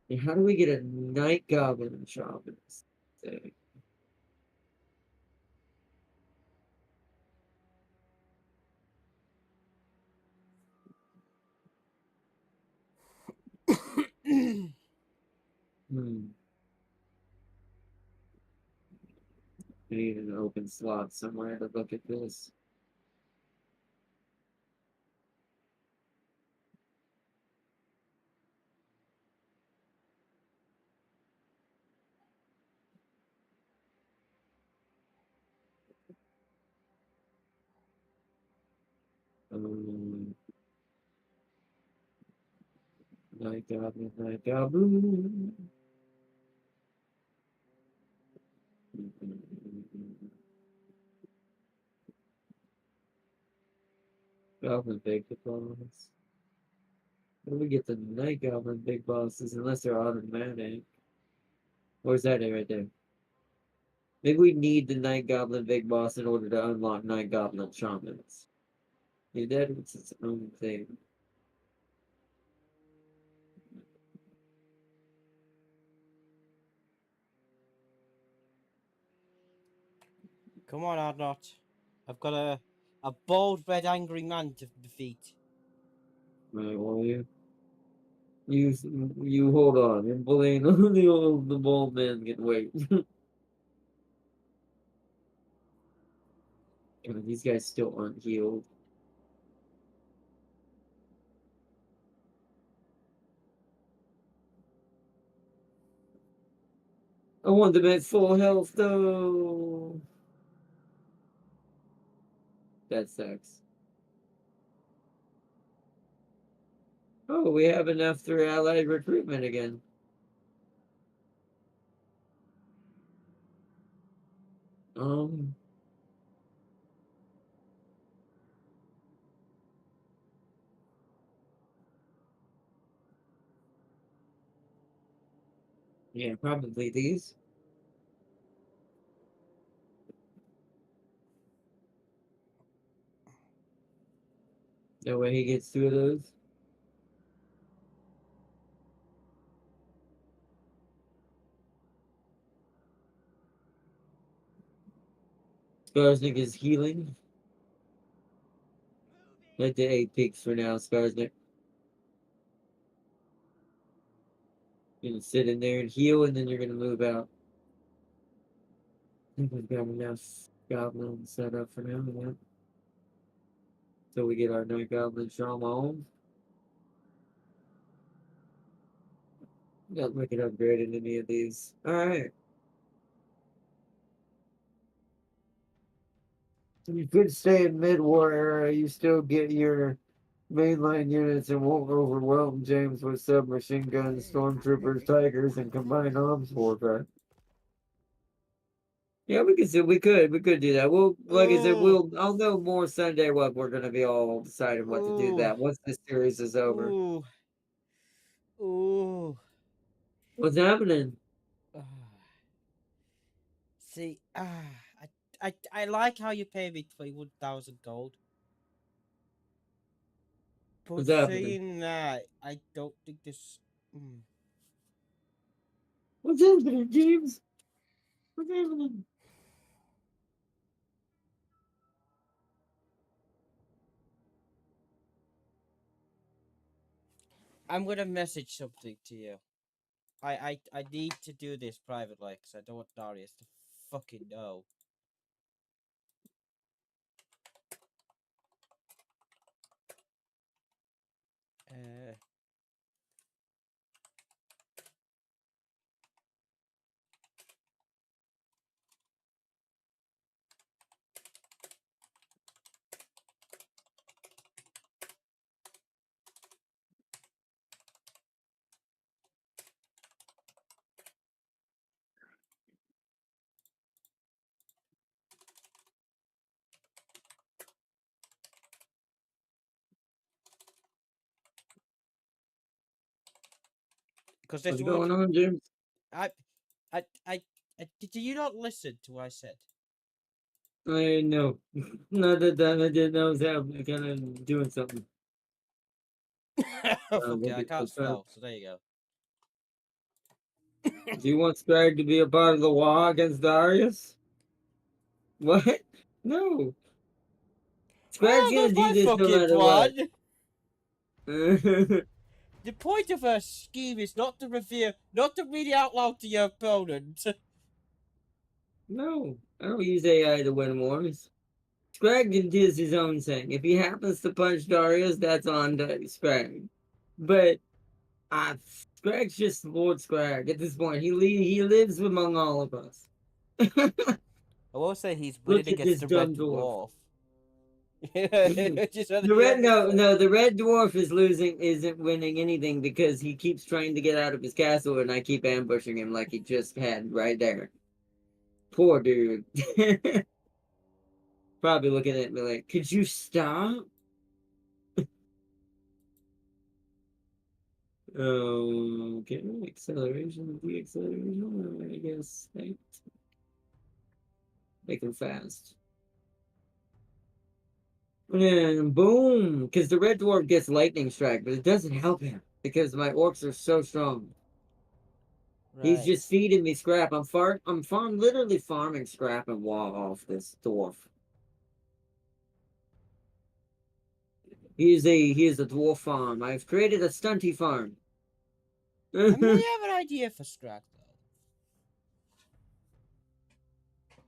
Speaker 3: And how do we get a Night Goblin in Shamans? Hmm. I need an open slot somewhere to look at this. Um, Night Goblin, Night Goblin. Goblin Big Boss. Where do we get the Night Goblin Big Bosses unless they're automatic? Where's that at right there? Maybe we need the Night Goblin Big Boss in order to unlock Night Goblin Shamans. Yeah, that is its own thing.
Speaker 2: Come on, Ardnot. I've got a bold red angry man to defeat.
Speaker 3: Right, well, you hold on. You're bullying the bald man. Get wait. These guys still aren't healed. I want them at full health though. That sucks. Oh, we have enough through allied recruitment again. Um. Yeah, probably these. That way he gets 2 of those. Skarsnik is healing. Let the 8 peaks for now, Skarsnik. You're gonna sit in there and heal, and then you're gonna move out. I think we've got enough goblins set up for now, yeah. So we get our night goblin trauma on. Not looking upgraded any of these. Alright. You could stay in mid-war era, you still get your mainline units and won't overwhelm James with submachine guns, stormtroopers, tigers, and combined arms warfare. Yeah, we could do that. Well, like I said,
Speaker 2: Ooh,
Speaker 3: I'll know more Sunday what we're gonna be all deciding what to do
Speaker 2: ooh,
Speaker 3: that once this series is over.
Speaker 2: ooh, ooh.
Speaker 3: What's happening?
Speaker 2: Ah. See, I like how you pay me 21,000 gold. But
Speaker 3: What's happening?
Speaker 2: saying that, I don't think this. Mm.
Speaker 3: What's happening, James? What's happening?
Speaker 2: I'm gonna message something to you. I need to do this privately because I don't want Darius to fucking know. Uh, because this
Speaker 3: What's
Speaker 2: would
Speaker 3: going on, James?
Speaker 2: I I I, did you not listen to what I said?
Speaker 3: I know. Not that I didn't know I was happening, kind of doing something.
Speaker 2: Oh, fuck
Speaker 3: We'll
Speaker 2: it, I
Speaker 3: be
Speaker 2: can't
Speaker 3: prepared.
Speaker 2: spell, so there you go.
Speaker 3: Do you want Scrag to be a part of the war against Darius? What? No. Scrag's
Speaker 2: Well,
Speaker 3: gonna
Speaker 2: that's
Speaker 3: do
Speaker 2: my
Speaker 3: this no
Speaker 2: fucking
Speaker 3: matter what.
Speaker 2: plan. The point of her scheme is not to reveal, not to read it out loud to your opponent.
Speaker 3: No, I don't use AI to win wars. Scrag does his own thing. If he happens to punch Darius, that's on Scrag. But Scrag's just Lord Scrag at this point. He lives among all of us.
Speaker 2: I will say he's winning
Speaker 3: Look at
Speaker 2: against
Speaker 3: this
Speaker 2: the Red
Speaker 3: dumb dwarf.
Speaker 2: Dwarf. Just on
Speaker 3: The
Speaker 2: the
Speaker 3: red
Speaker 2: other side.
Speaker 3: no, the red dwarf is losing isn't winning anything because he keeps trying to get out of his castle and I keep ambushing him like he just had right there. Poor dude. Probably looking at me like, could you stop? Okay, acceleration, de-acceleration, I guess. Make him fast. And boom! Because the red dwarf gets lightning strike, but it doesn't help him because my orcs are so strong. He's
Speaker 2: Right.
Speaker 3: just feeding me scrap. I'm literally farming scrap and wall off this dwarf. He is a dwarf farm. I've created a stunty farm.
Speaker 2: I may have an idea for Scrag, though.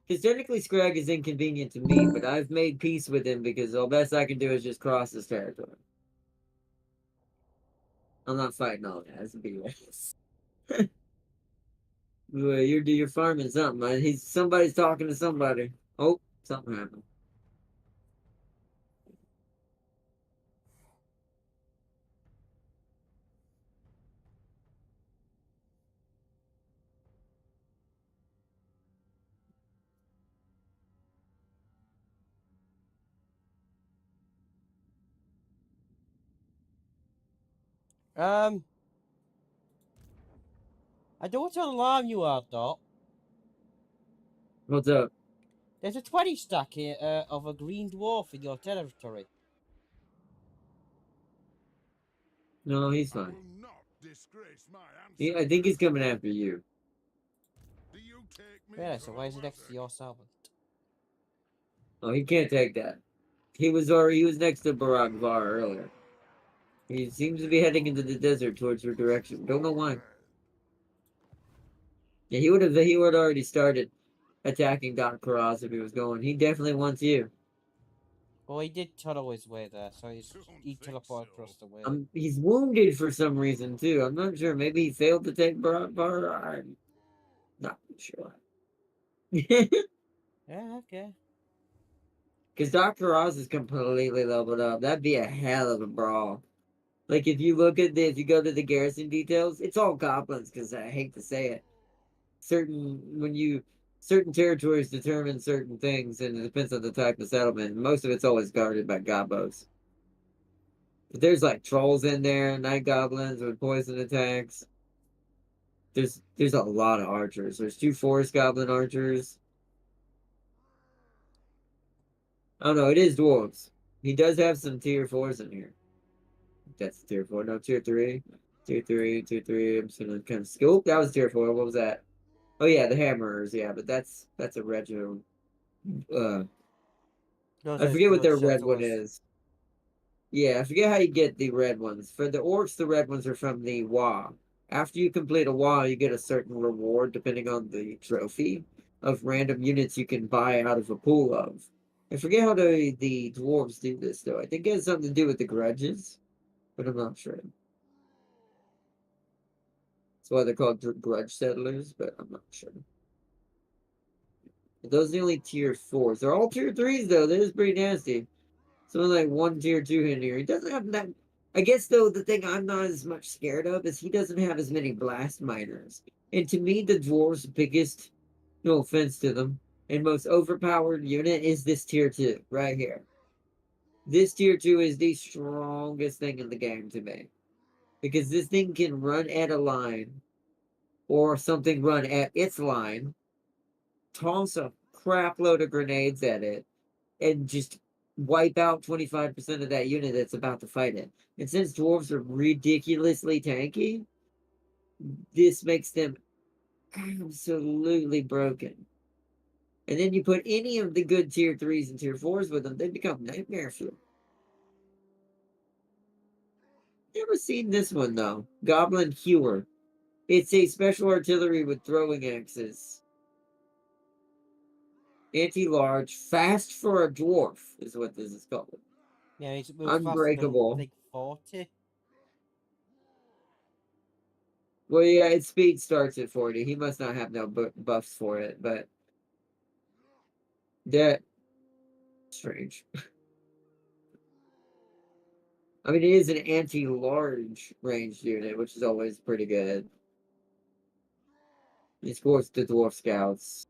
Speaker 3: Because technically Scrag is inconvenient to me, but I've made peace with him because all best I can do is just cross his territory. I'm not fighting all guys. Be honest. You're farming something, man. Somebody's talking to somebody. Oh, something happened.
Speaker 2: Um, I don't want to alarm you out, Doc.
Speaker 3: What's up?
Speaker 2: There's a 20 stack here of a green dwarf in your territory.
Speaker 3: No, he's
Speaker 4: I
Speaker 3: fine.
Speaker 4: will not disgrace my
Speaker 3: I think he's
Speaker 4: ancestors.
Speaker 3: coming after you.
Speaker 4: Do you take me
Speaker 2: Yeah,
Speaker 4: for
Speaker 2: so
Speaker 4: a
Speaker 2: why is he next to
Speaker 4: wizard?
Speaker 2: your servant?
Speaker 3: Oh, he can't take that. He was next to Barack Var earlier. He seems to be heading into the desert towards your direction. Don't know why.
Speaker 4: Well,
Speaker 3: Yeah, he would already started attacking Doc Karaz if he was going. He definitely wants you.
Speaker 2: Well, he did tunnel his way there, so he
Speaker 4: Don't think
Speaker 2: teleported
Speaker 4: so.
Speaker 2: across the way.
Speaker 3: He's wounded for some reason too. I'm not sure. Maybe he failed to take bar. I'm not sure.
Speaker 2: Yeah, okay.
Speaker 3: Because Dr. Oz is completely leveled up. That'd be a hell of a brawl. Like if you look at if you go to the garrison details, it's all goblins. Because I hate to say it, certain territories determine certain things, and it depends on the type of settlement. Most of it's always guarded by gobos. But there's like trolls in there, night goblins with poison attacks. There's a lot of archers. There's 2 forest goblin archers. Oh no, it is dwarves. He does have some tier 4s in here. That's tier 4. No, tier 3. Tier 3. I'm just gonna kind of scope. That was tier 4. What was that? Oh yeah, the hammerers. Yeah, but that's a rego. Uh,
Speaker 2: Those
Speaker 3: I
Speaker 2: are
Speaker 3: forget what
Speaker 2: blood
Speaker 3: their red one
Speaker 2: settlers.
Speaker 3: is. Yeah, I forget how you get the red ones. For the orcs, the red ones are from the waagh. After you complete a waagh, you get a certain reward depending on the trophy of random units you can buy out of a pool of. I forget how the dwarves do this though. I think it has something to do with the grudges, but I'm not sure. That's why they're called grudge settlers, but I'm not sure. But those are the only tier 4s. They're all tier 3s though. That is pretty nasty. Something like 1 tier 2 in here. He doesn't have that. I guess though the thing I'm not as much scared of is he doesn't have as many blast miners. And to me, the dwarves' biggest, no offense to them, and most overpowered unit is this tier 2 right here. This tier 2 is the strongest thing in the game to me. Because this thing can run at a line, or something run at its line, toss a crap load of grenades at it, and just wipe out 25% of that unit that's about to fight it. And since dwarves are ridiculously tanky, this makes them absolutely broken. And then you put any of the good tier 3s and tier 4s with them, they become nightmare fuel. Never seen this one though. Goblin Hewer. It's a special artillery with throwing axes. Anti-large, fast for a dwarf is what this is called.
Speaker 2: Yeah, he's moved faster than, I
Speaker 3: Unbreakable.
Speaker 2: think, 40.
Speaker 3: Well, yeah, its speed starts at 40. He must not have no buffs for it, but that strange. I mean, it is an anti-large ranged unit, which is always pretty good. He scores the dwarf scouts.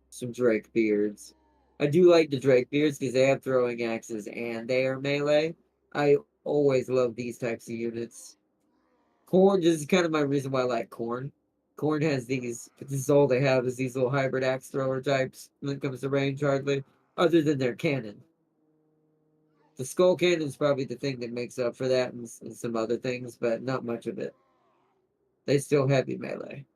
Speaker 3: Some Drake beards. I do like the Drake beards because they have throwing axes and they are melee. I always love these types of units. Corn, this is kind of my reason why I like corn. Corn has these, but this is all they have is these little hybrid axe thrower types when it comes to range, hardly, other than their cannon. The skull cannon is probably the thing that makes up for that and some other things, but not much of it. They still heavy melee.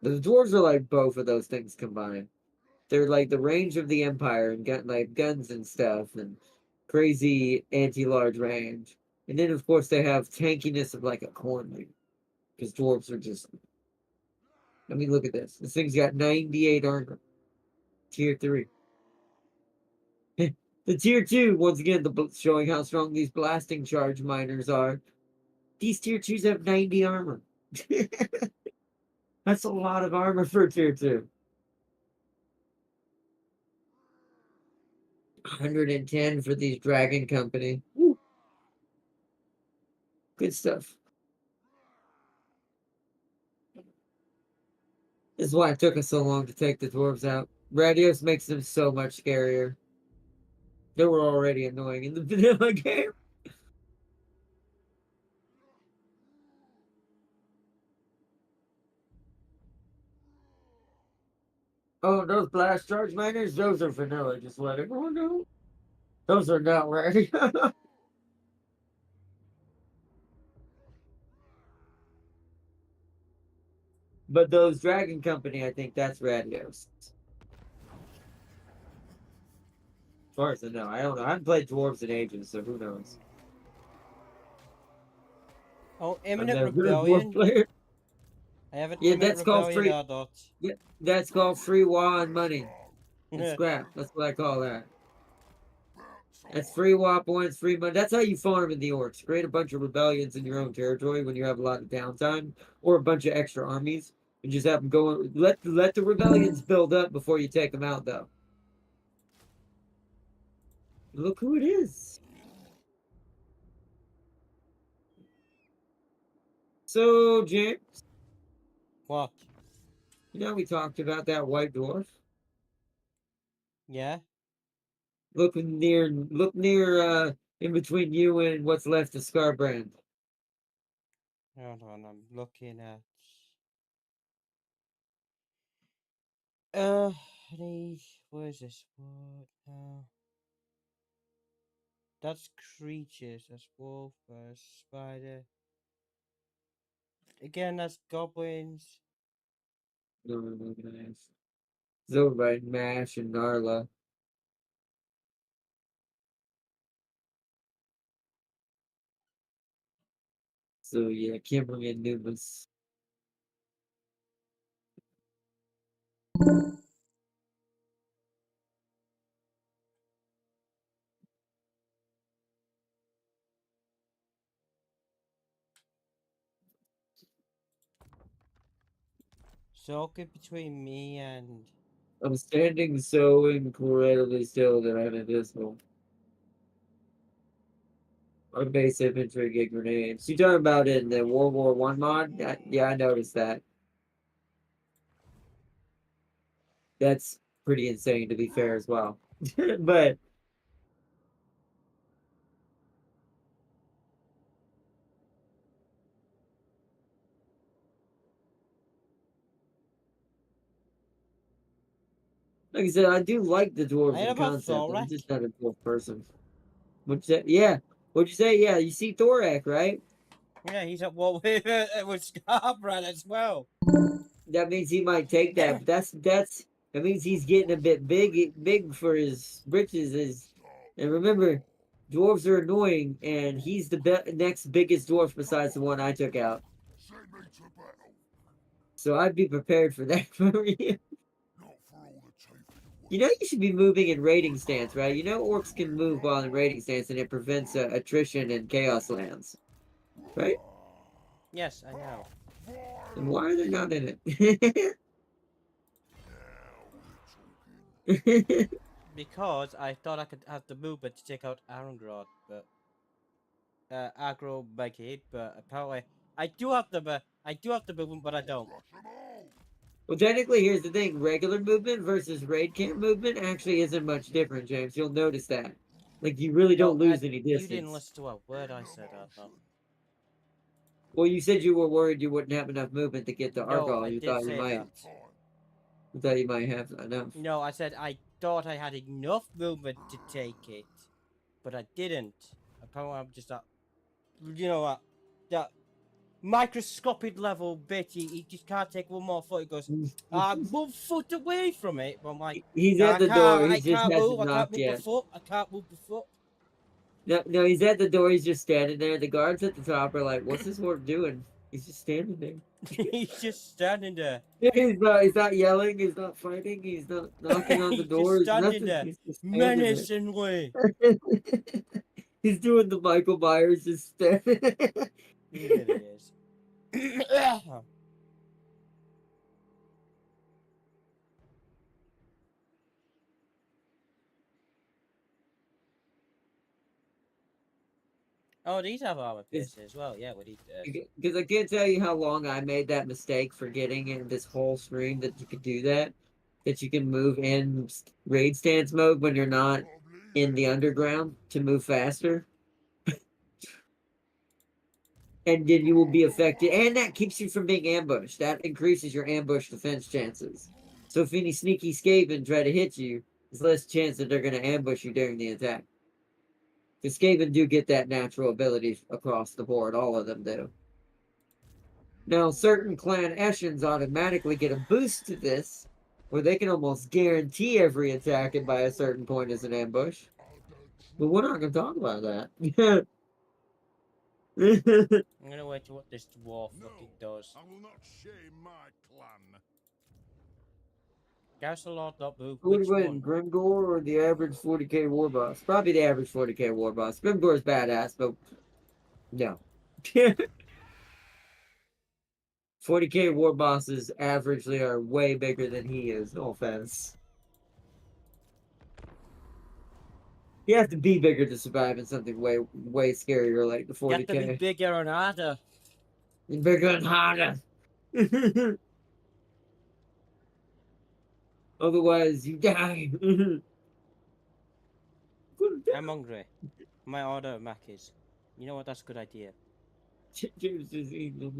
Speaker 3: The dwarves are like both of those things combined. They're like the range of the Empire and got like guns and stuff and crazy anti-large range. And then of course they have tankiness of like a corn because dwarves are just. I mean, look at this. This thing's got 98 armor. Tier 3. The tier 2, once again, showing how strong these blasting charge miners are. These tier 2s have 90 armor. That's a lot of armor for tier 2. 110 for these Dragon Company. Woo. Good stuff. This is why it took us so long to take the dwarves out. Radios makes them so much scarier. They were already annoying in the vanilla game. Oh, those blast charge miners, those are vanilla, just let everyone know. Those are not ready. But those Dragon Company, I think that's radios. As far as I know. I don't know. I haven't played dwarves in ages, so who knows?
Speaker 2: Oh,
Speaker 3: I'm
Speaker 2: imminent
Speaker 3: never been a dwarf
Speaker 2: rebellion.
Speaker 3: player.
Speaker 2: I have an
Speaker 3: Yeah,
Speaker 2: imminent
Speaker 3: that's called
Speaker 2: rebellion
Speaker 3: free.
Speaker 2: or not.
Speaker 3: Yeah, that's called free WoW and money and scrap. That's what I call that. That's free WoW points, free money. That's how you farm in the orcs. Create a bunch of rebellions in your own territory when you have a lot of downtime, or a bunch of extra armies, and just have them go. Let the rebellions build up before you take them out, though. Look who it is. So, James,
Speaker 2: What?
Speaker 3: you know we talked about that white dwarf.
Speaker 2: Yeah?
Speaker 3: Look near, in between you and what's left of Scarbrand.
Speaker 2: Hold on, I'm looking at. Honey, where is this? What? That's creatures. That's wolf. That's spider. Again, that's goblins.
Speaker 3: No, nice. Zobrite, Mash, and Narla. So yeah, Kimberly and Numas.
Speaker 2: So good between me and.
Speaker 3: I'm standing so incredibly still that I'm invisible. Our base infantry get grenades. You talking about in the World War One mod? Yeah, I noticed that. That's pretty insane to be fair as well. But like I said, I do like the
Speaker 2: I
Speaker 3: dwarves in
Speaker 2: have a
Speaker 3: concept. I'm
Speaker 2: Thorak.
Speaker 3: just not a dwarf person. What'd you say? Yeah. What'd you say? Yeah, you see Thorak, right?
Speaker 2: Yeah, he's at war with Scarborough as well.
Speaker 3: That means he might take that, but that means he's getting a bit big for his britches. And remember, dwarves are annoying, and he's the next biggest dwarf besides the one I took out.
Speaker 4: Send me to battle.
Speaker 3: So I'd be prepared for that for you.
Speaker 4: Not for all the teeth in the
Speaker 3: You know you should be moving in raiding stance, right? You know orcs can move while in raiding stance, and it prevents attrition and chaos lands, right?
Speaker 2: Yes, I know.
Speaker 3: And why are they not in it?
Speaker 2: Because I thought I could have the movement to take out Arangrod, but aggro Megid, but apparently I do have the movement, but I don't.
Speaker 4: Rush 'em all.
Speaker 3: Well, technically, here's the thing: regular movement versus raid camp movement actually isn't much different, James. You'll notice that. Like, you really don't
Speaker 2: No,
Speaker 3: lose any
Speaker 2: you didn't
Speaker 3: distance.
Speaker 2: listen to a word I said, Arthur.
Speaker 3: Well, you said you were worried you wouldn't have enough movement to get to
Speaker 2: No,
Speaker 3: Argyle.
Speaker 2: I
Speaker 3: You
Speaker 2: did
Speaker 3: thought you
Speaker 2: say
Speaker 3: might.
Speaker 2: that.
Speaker 3: You thought you might have enough.
Speaker 2: No, I said I thought I had enough movement to take it, but I didn't. Apparently, I'm just that, that microscopic level bit. He just can't take one more foot. He goes, I'm 1 foot away from it. But I'm like,
Speaker 3: He's
Speaker 2: no,
Speaker 3: at the door. He
Speaker 2: I
Speaker 3: just
Speaker 2: can't
Speaker 3: hasn't
Speaker 2: move. I can't
Speaker 3: knocked
Speaker 2: move the
Speaker 3: yet.
Speaker 2: foot. I can't move the foot.
Speaker 3: No, he's at the door. He's just standing there. The guards at the top are like, "What's this orc doing?" He's just standing there.
Speaker 2: He's just standing there.
Speaker 3: He's not yelling. He's not fighting. He's not knocking on the
Speaker 2: He's just
Speaker 3: doors.
Speaker 2: standing
Speaker 3: Nothing.
Speaker 2: there,
Speaker 3: He's just standing
Speaker 2: menacingly.
Speaker 3: there. He's doing the Michael Myers, just standing.
Speaker 2: He really is. Oh, these have armor piercer as well. Yeah, we need this.
Speaker 3: Because I can't tell you how long I made that mistake forgetting in this whole stream that you could do that. That you can move in raid stance mode when you're not in the underground to move faster. And then you will be affected. And that keeps you from being ambushed. That increases your ambush defense chances. So if any sneaky Skaven try to hit you, there's less chance that they're going to ambush you during the attack. Because Skaven do get that natural ability across the board. All of them do. Now, certain clan Eshens automatically get a boost to this, where they can almost guarantee every attack and by a certain point is an ambush. But we're not going to talk about that.
Speaker 2: I'm gonna wait to what this dwarf fucking does.
Speaker 4: I will not shame my clan.
Speaker 2: Gasolord.boo,
Speaker 3: Who would
Speaker 2: which
Speaker 3: win,
Speaker 2: one?
Speaker 3: Grimgor or the average 40k war boss? Probably the average 40k war boss. Grimgor's badass, but no. 40k war bosses averagely are way bigger than he is. No offense. You have to be bigger to survive in something way scarier like the
Speaker 2: You have to be
Speaker 3: 40k.
Speaker 2: bigger and harder.
Speaker 3: Bigger and harder. Otherwise, you die.
Speaker 2: I'm hungry. My order of Mackies. You know what? That's a good idea.
Speaker 3: James is eating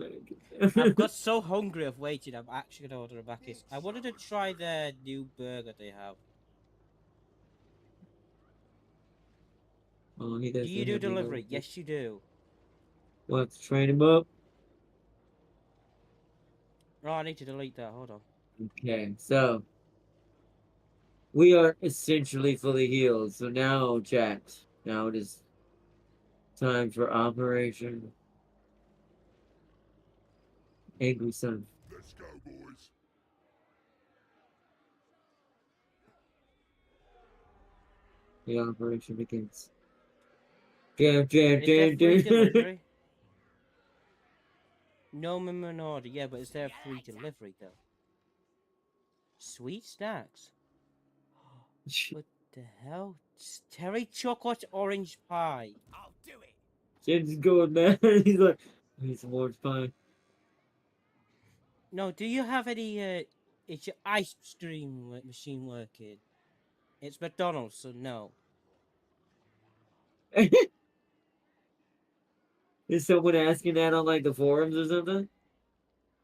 Speaker 2: I've got so hungry I've waited. I'm actually gonna order a Mackies. I wanted to try their new burger they have.
Speaker 3: Oh, he
Speaker 2: Do
Speaker 3: doesn't
Speaker 2: you do
Speaker 3: have any
Speaker 2: delivery?
Speaker 3: more.
Speaker 2: Yes, you do.
Speaker 3: Let's train him up.
Speaker 2: Oh, I need to delete that. Hold on.
Speaker 3: Okay, so we are essentially fully healed. So now, chat. Now it is time for Operation Angry Sun.
Speaker 4: Let's go, boys.
Speaker 3: The operation begins. Jam, jam,
Speaker 2: Is there
Speaker 3: jam,
Speaker 2: free
Speaker 3: jam.
Speaker 2: delivery? No minimum order. Yeah, but is there free delivery though? Sweet snacks. What the hell? Terry chocolate orange pie.
Speaker 3: James is going, man. He's like, I need some orange pie.
Speaker 2: No, do you have any? Is your ice cream machine working? It's McDonald's, so no.
Speaker 3: Is someone asking that on like the forums or something?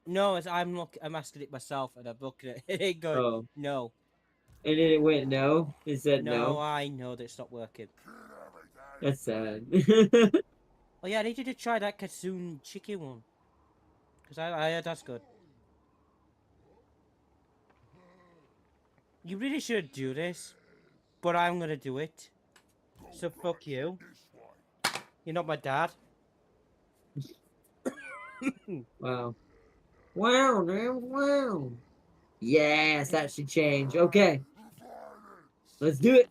Speaker 2: No, I'm asking it myself, and I'm looking at it going,
Speaker 3: Oh.
Speaker 2: no,
Speaker 3: And then it went no. It said
Speaker 2: no,
Speaker 3: no.
Speaker 2: I know that it's not working.
Speaker 3: That's sad.
Speaker 2: Oh yeah, I needed to try that Katsun chicken one, cause I heard that's good. You really should do this, but I'm gonna do it. So fuck you. You're not my dad.
Speaker 3: Wow. Wow, man. Wow. Yes, that should change. Okay. Let's do it.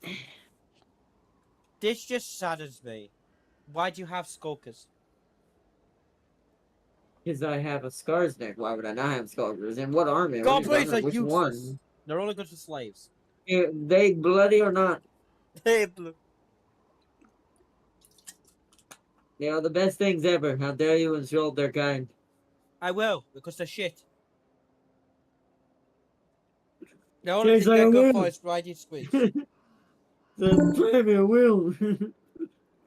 Speaker 2: This just saddens me. Why do you have skulkers?
Speaker 3: Because I have a Scar's neck. Why would I not have Skulkers? And what army?
Speaker 2: Goblins are
Speaker 3: Which
Speaker 2: useless.
Speaker 3: one?
Speaker 2: They're only good for slaves.
Speaker 3: They bloody or not?
Speaker 2: Hey, blue.
Speaker 3: They are the best things ever. How dare you insult their kind?
Speaker 2: I will, because they're shit. The only
Speaker 3: Tastes
Speaker 2: thing
Speaker 3: like
Speaker 2: they're
Speaker 3: a
Speaker 2: good
Speaker 3: will.
Speaker 2: for is riding squeaks.
Speaker 3: The premier will.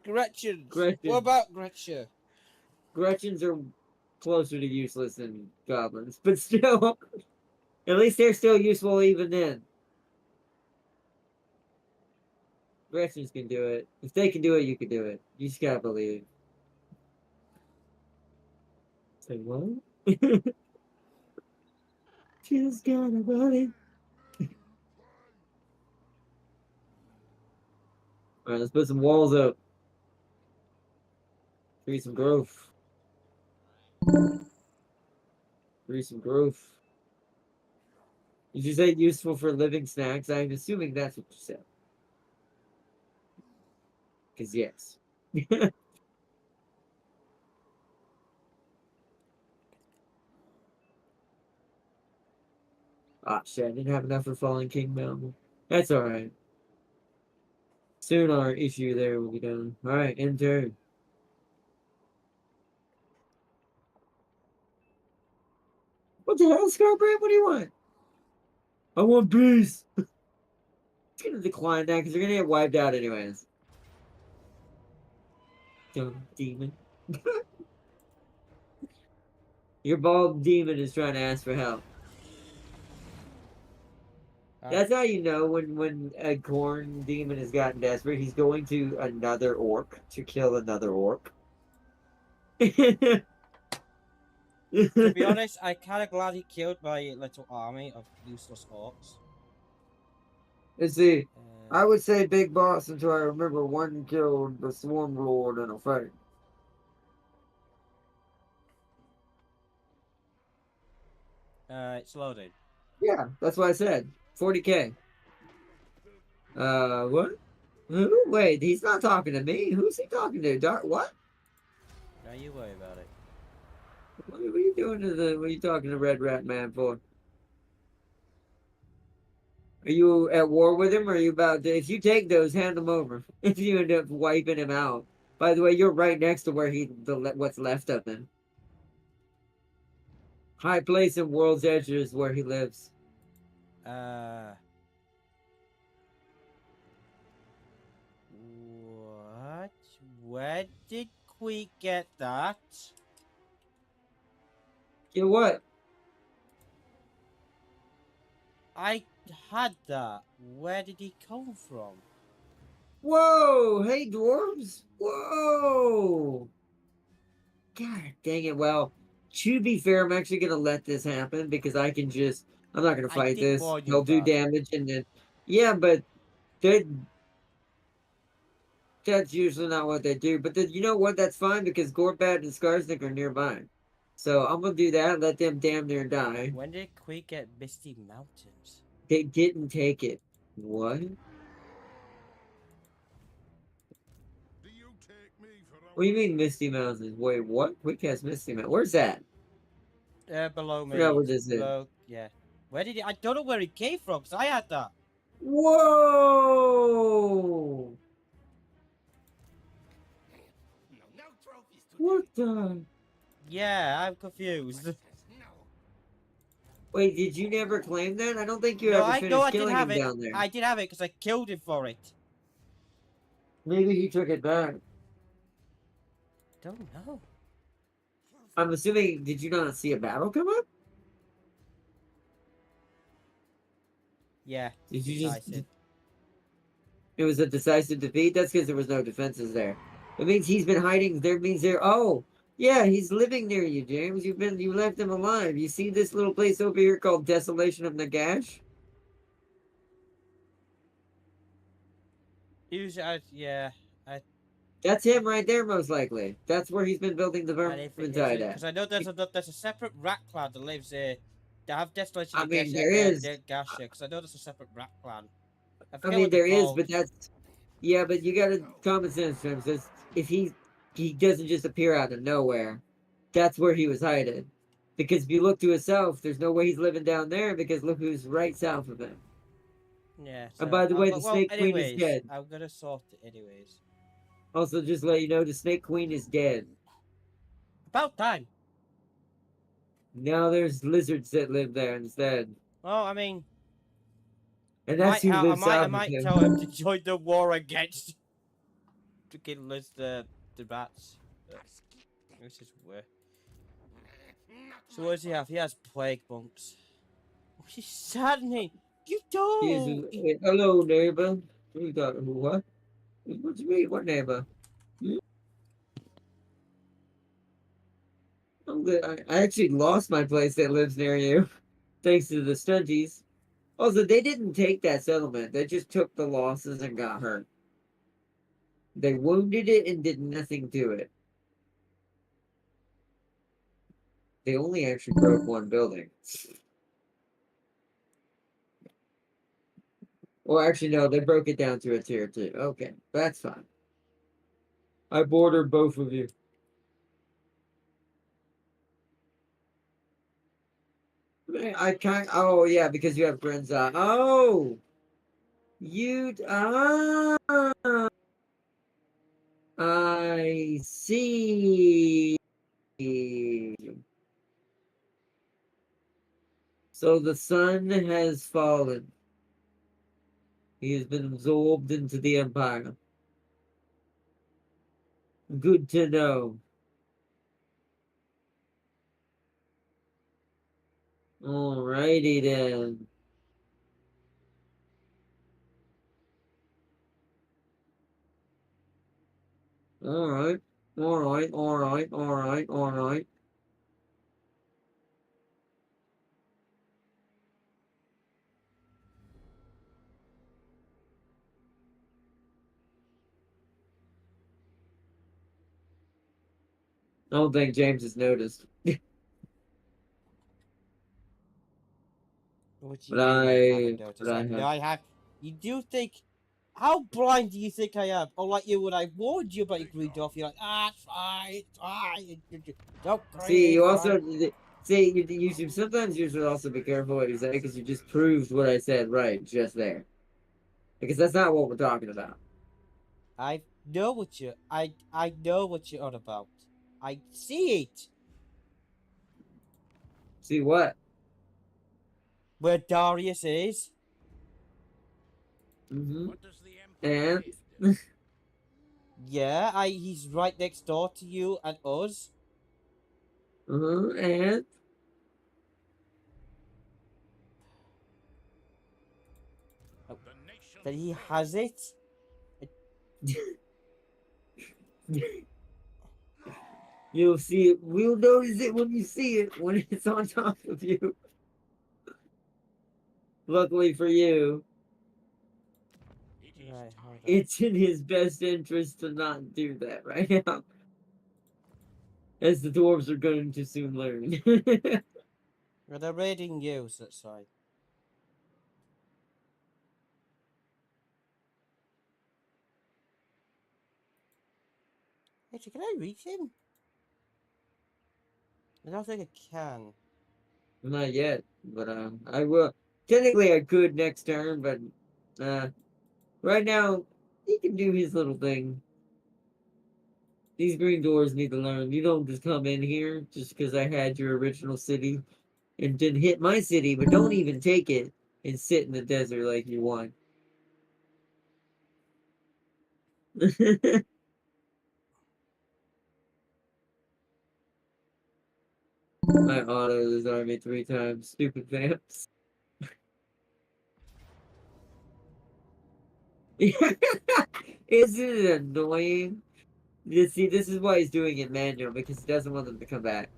Speaker 2: Gretchens.
Speaker 3: Gretchen.
Speaker 2: What about Gretchen?
Speaker 3: Gretchens are closer to useless than goblins, but still, at least they're still useful even then. Gretchens can do it. If they can do it, you can do it. You just gotta believe. Say what? Just gotta believe. Alright, let's put some walls up. Create some growth. Create some growth. Did you say useful for living snacks? I'm assuming that's what you said. Because yes. Ah, shit, I didn't have enough for Fallen King Mountain. That's alright. Soon our issue there will be done. Alright, enter. What the hell, Scarbrand? What do you want? I want peace. It's gonna decline that because you're gonna get wiped out anyways. Dumb demon. Your bald demon is trying to ask for help. That's how you know when a corn demon has gotten desperate. He's going to another orc to kill another orc.
Speaker 2: To be honest, I kind of glad he killed my little army of useless orcs.
Speaker 3: Let's see. I would say big boss until I remember one killed the swarm lord in a fight.
Speaker 2: It's loaded.
Speaker 3: Yeah, that's what I said. 40K. What? Who? Wait, he's not talking to me. Who's he talking to? Dark? What?
Speaker 2: Don't you worry about it.
Speaker 3: What are you doing to the? What are you talking to Red Rat Man for? Are you at war with him, or are you about to? If you take those, hand them over. If you end up wiping him out. By the way, you're right next to where what's left of him. High place in World's Edge is where he lives.
Speaker 2: What? Where did we get that?
Speaker 3: Get what?
Speaker 2: I had that. Where did he come from?
Speaker 3: Whoa! Hey, dwarves! Whoa! God dang it. Well, to be fair, I'm actually going to let this happen because I can just. I'm not going to
Speaker 2: I
Speaker 3: fight
Speaker 2: did
Speaker 3: this.
Speaker 2: warn you
Speaker 3: They'll do
Speaker 2: that.
Speaker 3: damage and then. Yeah, but they that's usually not what they do. But then, you know what? That's fine because Gorbad and Skarsnik are nearby. So I'm going to do that. Let them damn near die.
Speaker 2: When did we get Misty Mountains?
Speaker 3: They didn't take it. What?
Speaker 4: Do you take me for a
Speaker 3: What do you mean Misty Mountains? Wait, what? Quick has Misty Mountains. Where's that?
Speaker 2: Below me.
Speaker 3: Forgot where this is.
Speaker 2: Below, yeah. Where did he? I don't know where he came from because I had that.
Speaker 3: Whoa!
Speaker 5: No trophies today.
Speaker 3: What the?
Speaker 2: Yeah, I'm confused.
Speaker 5: No.
Speaker 3: Wait, did you never claim that? I don't think you
Speaker 2: No,
Speaker 3: ever
Speaker 2: I
Speaker 3: finished
Speaker 2: no, I did
Speaker 3: killing
Speaker 2: have
Speaker 3: him
Speaker 2: it.
Speaker 3: down there.
Speaker 2: I did have it because I killed him for it.
Speaker 3: Maybe he took it back.
Speaker 2: Don't know.
Speaker 3: I'm assuming, did you not see a battle come up?
Speaker 2: Yeah.
Speaker 3: Did you just...
Speaker 2: Decisive.
Speaker 3: It was a decisive defeat? That's because there was no defenses there. It means he's been hiding. There means there... Oh! Yeah, he's living near you, James. You left him alive. You see this little place over here called Desolation of Nagash?
Speaker 2: Usually, yeah.
Speaker 3: That's him right there, most likely. That's where he's been building the
Speaker 2: And if it
Speaker 3: Vermintide
Speaker 2: isn't,
Speaker 3: at.
Speaker 2: because I know there's a separate rat clan that lives here. They have Desolation
Speaker 3: I
Speaker 2: of
Speaker 3: mean, there is.
Speaker 2: Gasha, because I know there's a separate rat clan. I
Speaker 3: I
Speaker 2: forget
Speaker 3: mean,
Speaker 2: what they're
Speaker 3: there is,
Speaker 2: called.
Speaker 3: but that's... Yeah, but you gotta common sense terms. If he doesn't just appear out of nowhere, that's where he was hiding. Because if you look to his south, there's no way he's living down there because look who's right south of him.
Speaker 2: Yeah.
Speaker 3: And
Speaker 2: So,
Speaker 3: by the way, the
Speaker 2: well,
Speaker 3: Snake Queen is
Speaker 2: anyways,
Speaker 3: dead.
Speaker 2: I'm gonna sort it anyways.
Speaker 3: Also, just to let you know, the Snake Queen is dead.
Speaker 2: About time.
Speaker 3: Now there's lizards that live there instead.
Speaker 2: Well, I mean,
Speaker 3: And that's who
Speaker 2: I
Speaker 3: lives
Speaker 2: might,
Speaker 3: south
Speaker 2: I
Speaker 3: of
Speaker 2: might
Speaker 3: him.
Speaker 2: tell him to join the war against to kill the rats. This is where. So what does he have? He has plague monks. He's saddening. You don't.
Speaker 3: Hello, neighbor. Who got who? What? What do you mean? What neighbor? I actually lost my place that lives near you, thanks to the stunties. Also, they didn't take that settlement. They just took the losses and got hurt. They wounded it and did nothing to it. They only actually broke one building. Well, actually, no, they broke it down to a tier 2. Okay, that's fine. I border both of you. I can't. Oh, yeah, because you have Grenza. Oh! You. I see. So the sun has fallen. He has been absorbed into the Empire. Good to know. Alrighty then. Alright. Alright, alright, alright, alright. I don't think James has noticed.
Speaker 2: What do you
Speaker 3: But
Speaker 2: mean I haven't noticed?
Speaker 3: but I
Speaker 2: No,
Speaker 3: have.
Speaker 2: I have. You do think? How blind do you think I am? Or like you when I warned you about your greed off, you're like, it's fine, it's fine. Don't
Speaker 3: See,
Speaker 2: greed,
Speaker 3: you
Speaker 2: fine.
Speaker 3: also see you should sometimes you should also be careful what you say because you just proved what I said right just there. Because that's not what we're talking about.
Speaker 2: I know what you. I know what you're on about. I see it.
Speaker 3: See what?
Speaker 2: Where Darius is.
Speaker 3: Mm-hmm.
Speaker 5: What does the Emperor
Speaker 3: And
Speaker 5: need?
Speaker 2: Yeah, he's right next door to you and us.
Speaker 3: and
Speaker 2: Oh,
Speaker 5: The nation
Speaker 2: that he
Speaker 5: falls.
Speaker 2: has it.
Speaker 3: you'll see it. We'll notice it when you see it when it's on top of you. Luckily for you,
Speaker 5: It is
Speaker 2: Right, hold
Speaker 5: time.
Speaker 2: on.
Speaker 3: it's in his best interest to not do that right now. As the dwarves are going to soon learn.
Speaker 2: Well, they're raiding you, so that's right. Actually, can I reach him? I don't think I can.
Speaker 3: Not yet, but I will. Technically, I could next turn, but right now he can do his little thing. These green doors need to learn. You don't just come in here just because I had your original city and didn't hit my city, but don't even take it and sit in the desert like you want. I auto this army 3 times. Stupid vamps. Isn't it annoying? You see, this is why he's doing it manual because he doesn't want them to come back.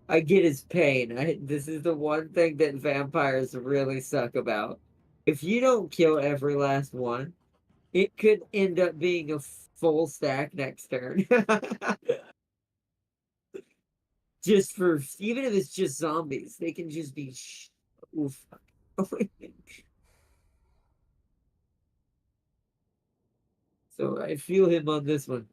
Speaker 3: I get his pain. This is the one thing that vampires really suck about. If you don't kill every last one, it could end up being a full stack next turn. Just for, even if it's just zombies, they can just be oof. So I feel him on this one.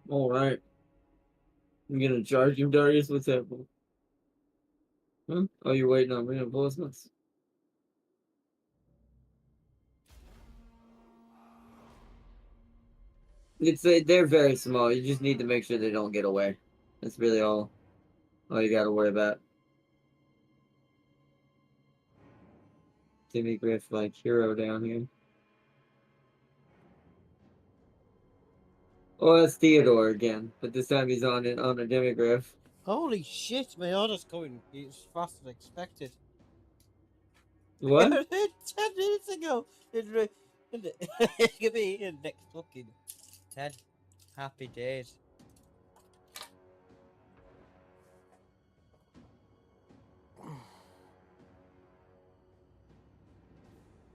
Speaker 3: All right. I'm gonna charge you, Darius. What's happening? Huh? Oh, you're waiting on reinforcements. They're very small. You just need to make sure they don't get away. That's really all you gotta worry about. Timmy Griff like hero down here. Oh, that's Theodore again, but this time he's on it on a demigriff.
Speaker 2: Holy shit, my order's coming. It's faster than expected.
Speaker 3: What?
Speaker 2: 10 minutes ago. It's gonna be here next fucking 10 happy days.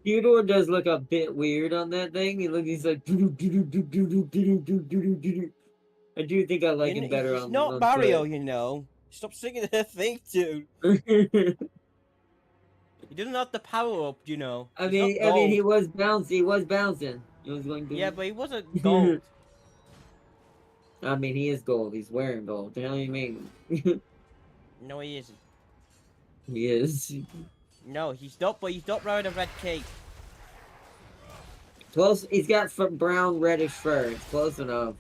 Speaker 3: Theodore does look a bit weird on that thing. He's like. I do think I like him better
Speaker 2: He's
Speaker 3: on
Speaker 2: not Mario,
Speaker 3: Twitch.
Speaker 2: you know. Stop singing the thing, dude. He doesn't have the power up, you know.
Speaker 3: I
Speaker 2: He's not
Speaker 3: mean, he
Speaker 2: gold.
Speaker 3: was bouncing. He was bouncing. He was going
Speaker 2: Yeah, but he wasn't
Speaker 3: to.
Speaker 2: gold.
Speaker 3: I mean, he is gold. He's wearing gold. The hell you mean?
Speaker 2: No, he isn't.
Speaker 3: He is.
Speaker 2: No, he's not. But he's not wearing a red cape.
Speaker 3: Close. He's got brown reddish fur. It's close enough.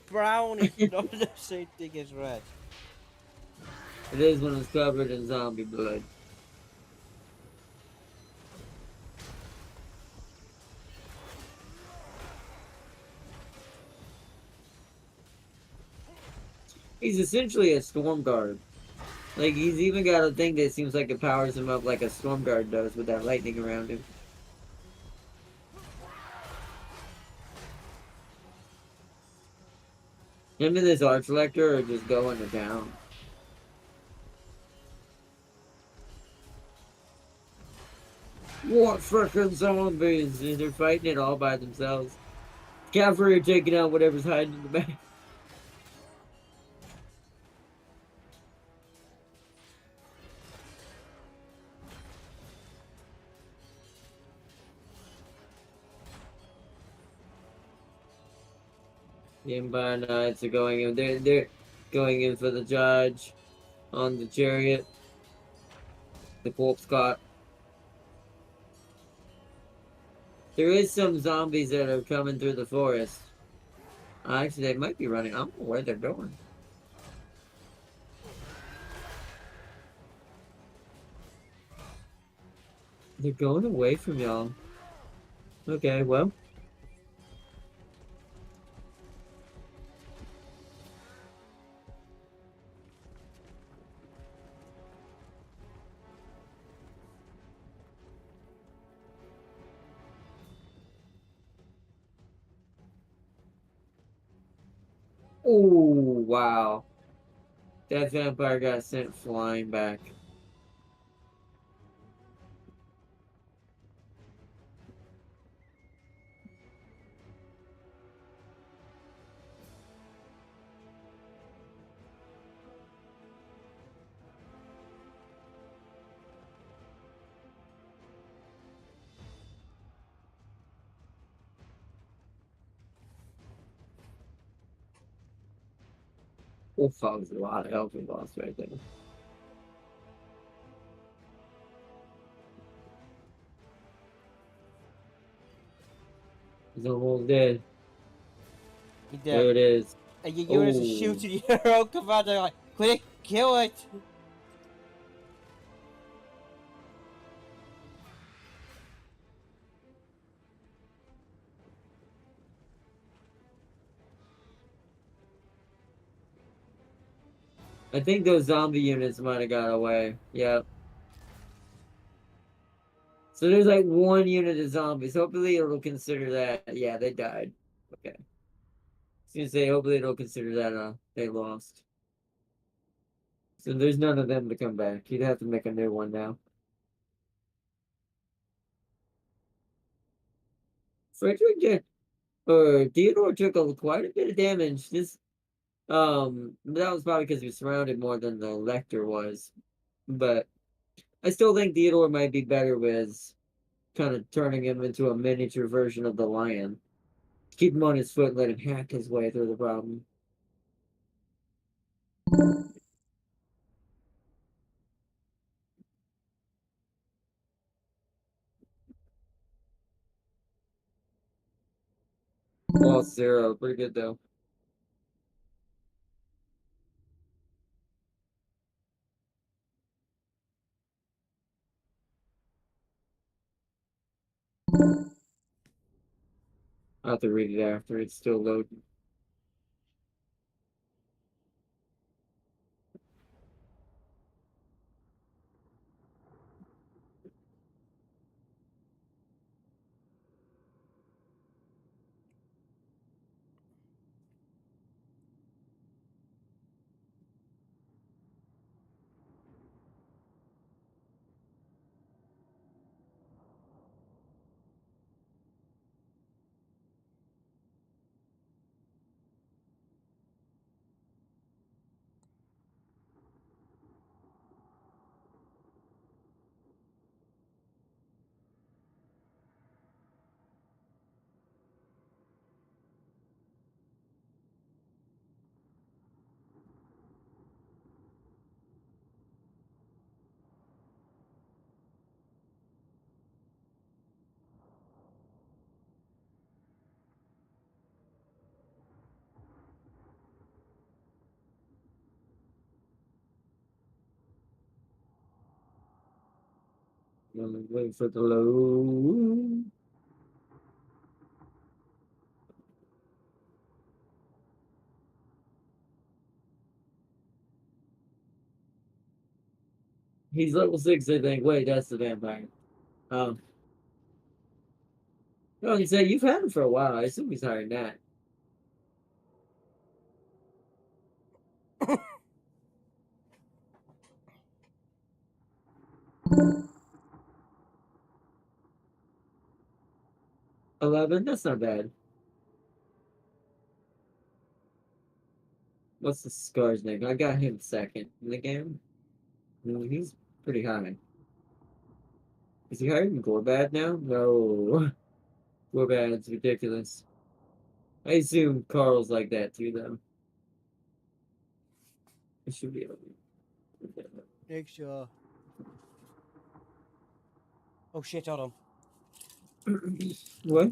Speaker 2: Brown is not the same thing as red.
Speaker 3: It is when it's covered in zombie blood. He's essentially a storm guard. Like, he's even got a thing that seems like it powers him up like a storm guard does with that lightning around him. Him and this arch lector are just going to town. What frickin' zombies? They're fighting it all by themselves. Cavalry are taking out whatever's hiding in the back. The Empire Knights are going in. They're going in for the judge on the chariot. The corpse cart. There is some zombies that are coming through the forest. Actually, they might be running. I don't know where they're going. They're going away from y'all. Okay, well. Oh, wow. That vampire got sent flying back. Oh, that was a lot of health we lost right there. He's almost dead.
Speaker 2: He
Speaker 3: There it
Speaker 2: did.
Speaker 3: is.
Speaker 2: And your units are
Speaker 3: Oh.
Speaker 2: shooting your own commander like, quick, kill it!
Speaker 3: I think those zombie units might have got away. Yep. So there's like one unit of zombies. Hopefully it'll consider that. Yeah, they died. Okay. I was gonna say, hopefully it'll consider that they lost. So there's none of them to come back. You'd have to make a new one now. Frederick did, or Theodore took quite a bit of damage. That was probably because he was surrounded more than the Lector was. But I still think Theodore might be better with kind of turning him into a miniature version of the lion. Keep him on his foot and let him hack his way through the problem. Lost 0. Pretty good though. I'll have to read it after. It's still loading. Wait for the load. He's level 6, I think. Wait, that's the vampire. Um, no, he said you've had him for a while. I assume he's higher than that. $11? That's not bad. What's the Scar's name? I got him second in the game. He's pretty high. Is he higher than Gorbad now? No. Gorbad's ridiculous. I assume Carl's like that too, though. I should be able to.
Speaker 2: Make sure. Oh shit, hold on.
Speaker 3: What?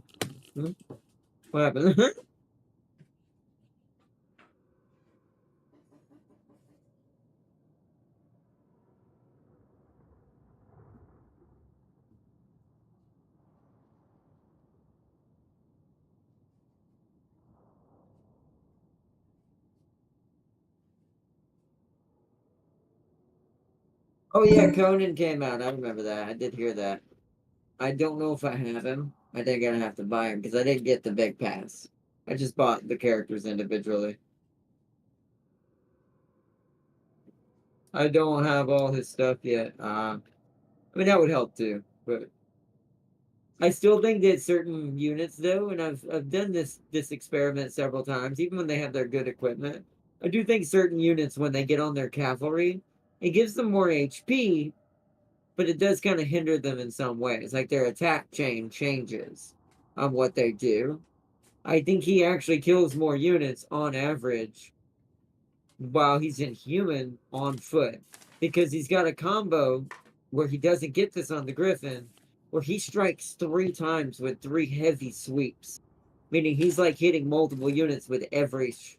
Speaker 3: Hmm? What happened? Oh yeah, Conan came out. I remember that. I did hear that. I don't know if I have him. I think I'm gonna have to buy him because I didn't get the big pass. I just bought the characters individually. I don't have all his stuff yet. I mean that would help too, but I still think that certain units though, and I've done this experiment several times, even when they have their good equipment. I do think certain units when they get on their cavalry, it gives them more HP, but it does kind of hinder them in some ways. Like their attack chain changes on what they do. I think he actually kills more units on average while he's inhuman on foot because he's got a combo where he doesn't get this on the Griffin, where he strikes 3 times with 3 heavy sweeps, meaning he's like hitting multiple units with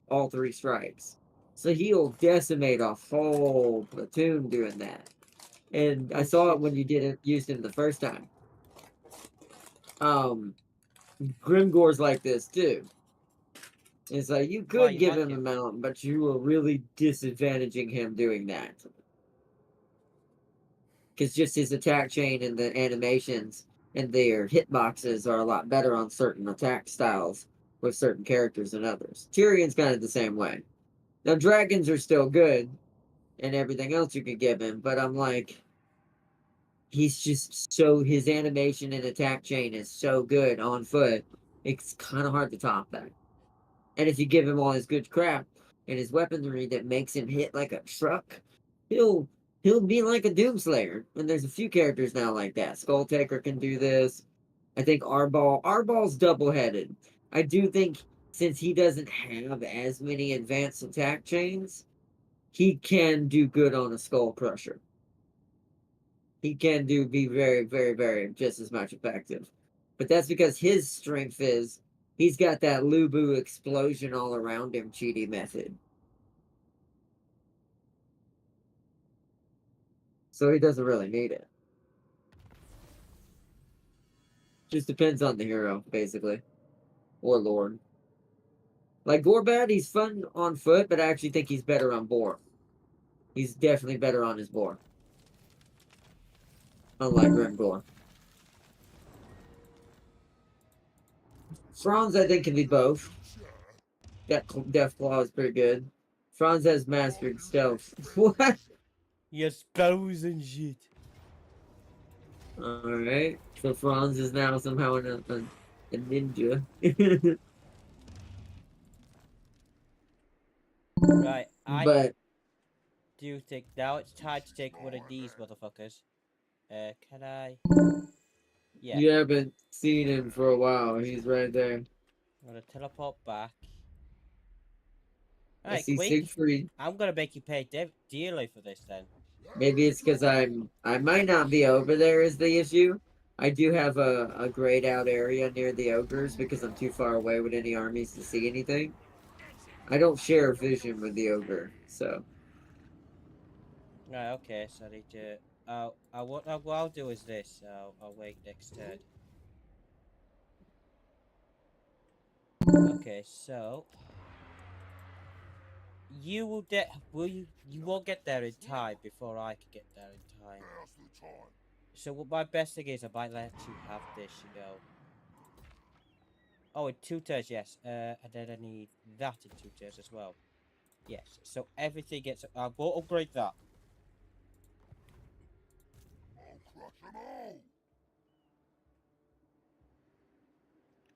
Speaker 3: all 3 strikes. So he'll decimate a whole platoon doing that. And I saw it when you used him the first time. Grimgore's like this too. It's like you
Speaker 2: Why,
Speaker 3: could
Speaker 2: you
Speaker 3: give
Speaker 2: had
Speaker 3: him a
Speaker 2: to.
Speaker 3: mount, but you were really disadvantaging him doing that. Because just his attack chain and the animations and their hitboxes are a lot better on certain attack styles with certain characters than others. Tyrion's kind of the same way. Now dragons are still good and everything else you could give him, but I'm like, he's just so his animation and attack chain is so good on foot. It's kind of hard to top that. And if you give him all his good crap and his weaponry that makes him hit like a truck, he'll he'll be like a Doomslayer. And there's a few characters now like that. Skull Taker can do this. I think Arball's double headed. I do think since he doesn't have as many advanced attack chains, he can do good on a Skull Crusher. He can be very, very, very just as much effective. But that's because his strength is he's got that Lubu explosion all around him cheaty method. So he doesn't really need it. Just depends on the hero, basically. Or Lord. Like Gorbad, he's fun on foot, but I actually think he's better on boar. He's definitely better on his boar. Unlike Grimgore. Franz, I think, can be both. That Deathclaw is pretty good. Franz has mastered stealth. What?
Speaker 2: Yes, spells and shit.
Speaker 3: Alright. So Franz is now somehow a ninja.
Speaker 2: Right, I
Speaker 3: But
Speaker 2: do think now it's time to take one of these motherfuckers. Can I? Yeah,
Speaker 3: you haven't seen him for a while. He's right there.
Speaker 2: I'm gonna teleport back.
Speaker 3: I
Speaker 2: Alright,
Speaker 3: see
Speaker 2: wait.
Speaker 3: Siegfried.
Speaker 2: I'm gonna make you pay dearly for this then.
Speaker 3: Maybe it's because I might not be over there is the issue. I do have a grayed out area near the ogres because I'm too far away with any armies to see anything. I don't share vision with the ogre, so
Speaker 2: Right, okay, so I need to what I'll do is this. I'll wait next turn. Okay, so you will get. Will you? You won't get there in time before I can get there in time.
Speaker 4: Now's the time.
Speaker 2: So what my best thing is, I might let you have this. You know. Oh, in 2 turns, yes. And then I need that in 2 turns as well. Yes. So everything gets. I will upgrade that.
Speaker 4: I'll crush them all.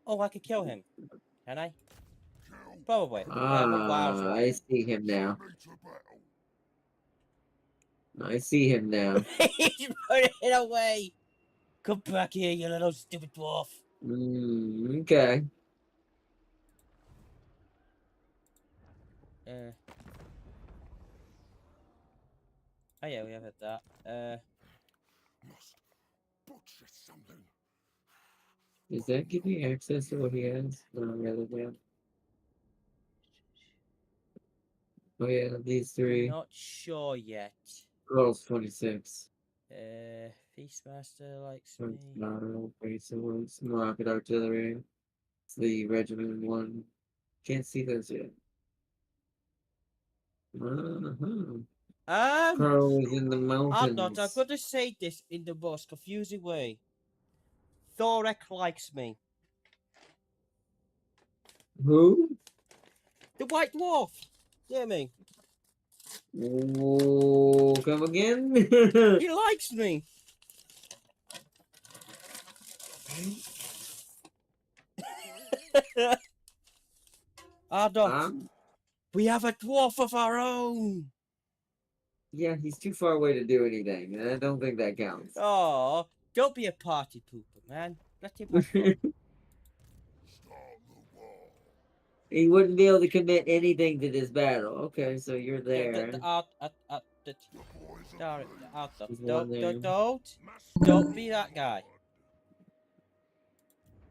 Speaker 2: Oh, I can kill him. Can I?
Speaker 4: Kill.
Speaker 2: Probably.
Speaker 3: Ah, I see him now.
Speaker 4: Me to battle.
Speaker 3: I see him now.
Speaker 2: He's putting it away. Come back here, you little stupid dwarf.
Speaker 3: Okay.
Speaker 2: Oh yeah, we have had that.
Speaker 4: Must butcher something.
Speaker 3: Does that give me access to what he has? No, really, man. Oh yeah, these 3.
Speaker 2: Not sure yet.
Speaker 3: Girls 26.
Speaker 2: Feastmaster likes me.
Speaker 3: Lateral, great swords, rocket artillery. It's the regiment 1. Can't see those yet. Carl is in the
Speaker 2: I'm not. I'm
Speaker 3: mountains.
Speaker 2: going to say this in the most confusing way. Thorek likes me.
Speaker 3: Who?
Speaker 2: The White Dwarf. Hear me?
Speaker 3: Oh, come again?
Speaker 2: He likes me. Ardot, we have a dwarf of our own.
Speaker 3: Yeah, he's too far away to do anything, and I don't think that counts.
Speaker 2: Oh, don't be a party pooper, man. Let him have fun.
Speaker 4: Start the war.
Speaker 3: He wouldn't be able to commit anything to this battle. Okay, so you're there.
Speaker 4: The boys are
Speaker 3: He's one there.
Speaker 2: Don't be that guy.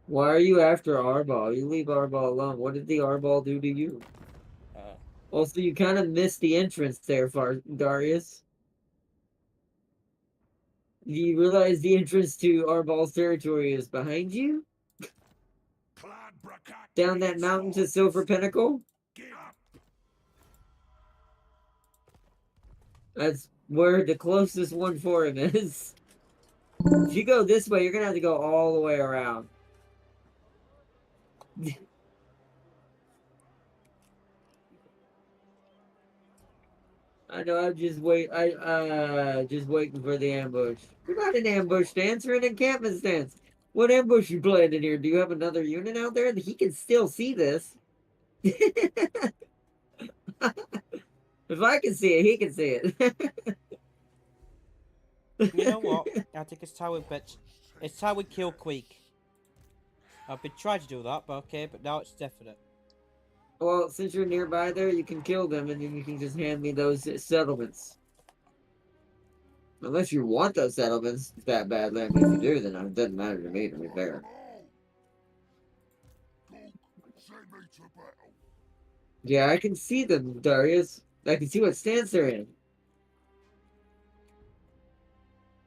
Speaker 3: Why are you after Arball? You leave Arball alone. What did the Arball do to you? Also, you kind of missed the entrance there, Darius. Do you realize the entrance to Arball's territory is behind you? Down that mountain to Silver Pinnacle?
Speaker 4: Get up.
Speaker 3: That's where the closest one for him is. If you go this way, you're gonna have to go all the way around. I know. I'm just just waiting for the ambush. You're not in ambush stance. You're in encampment stance. What ambush you playing in here? Do you have another unit out there? He can still see this. If I can see it, he can see it.
Speaker 2: You know what? I think it's time we kill Queek. I've been trying to do that, but okay, but now it's definite.
Speaker 3: Well, since you're nearby there, you can kill them, and then you can just hand me those settlements. Unless you want those settlements that badly. I mean, if you do, then it doesn't matter to me, to be fair.
Speaker 4: Send me to battle.
Speaker 3: Yeah, I can see them, Darius. I can see what stance they're in.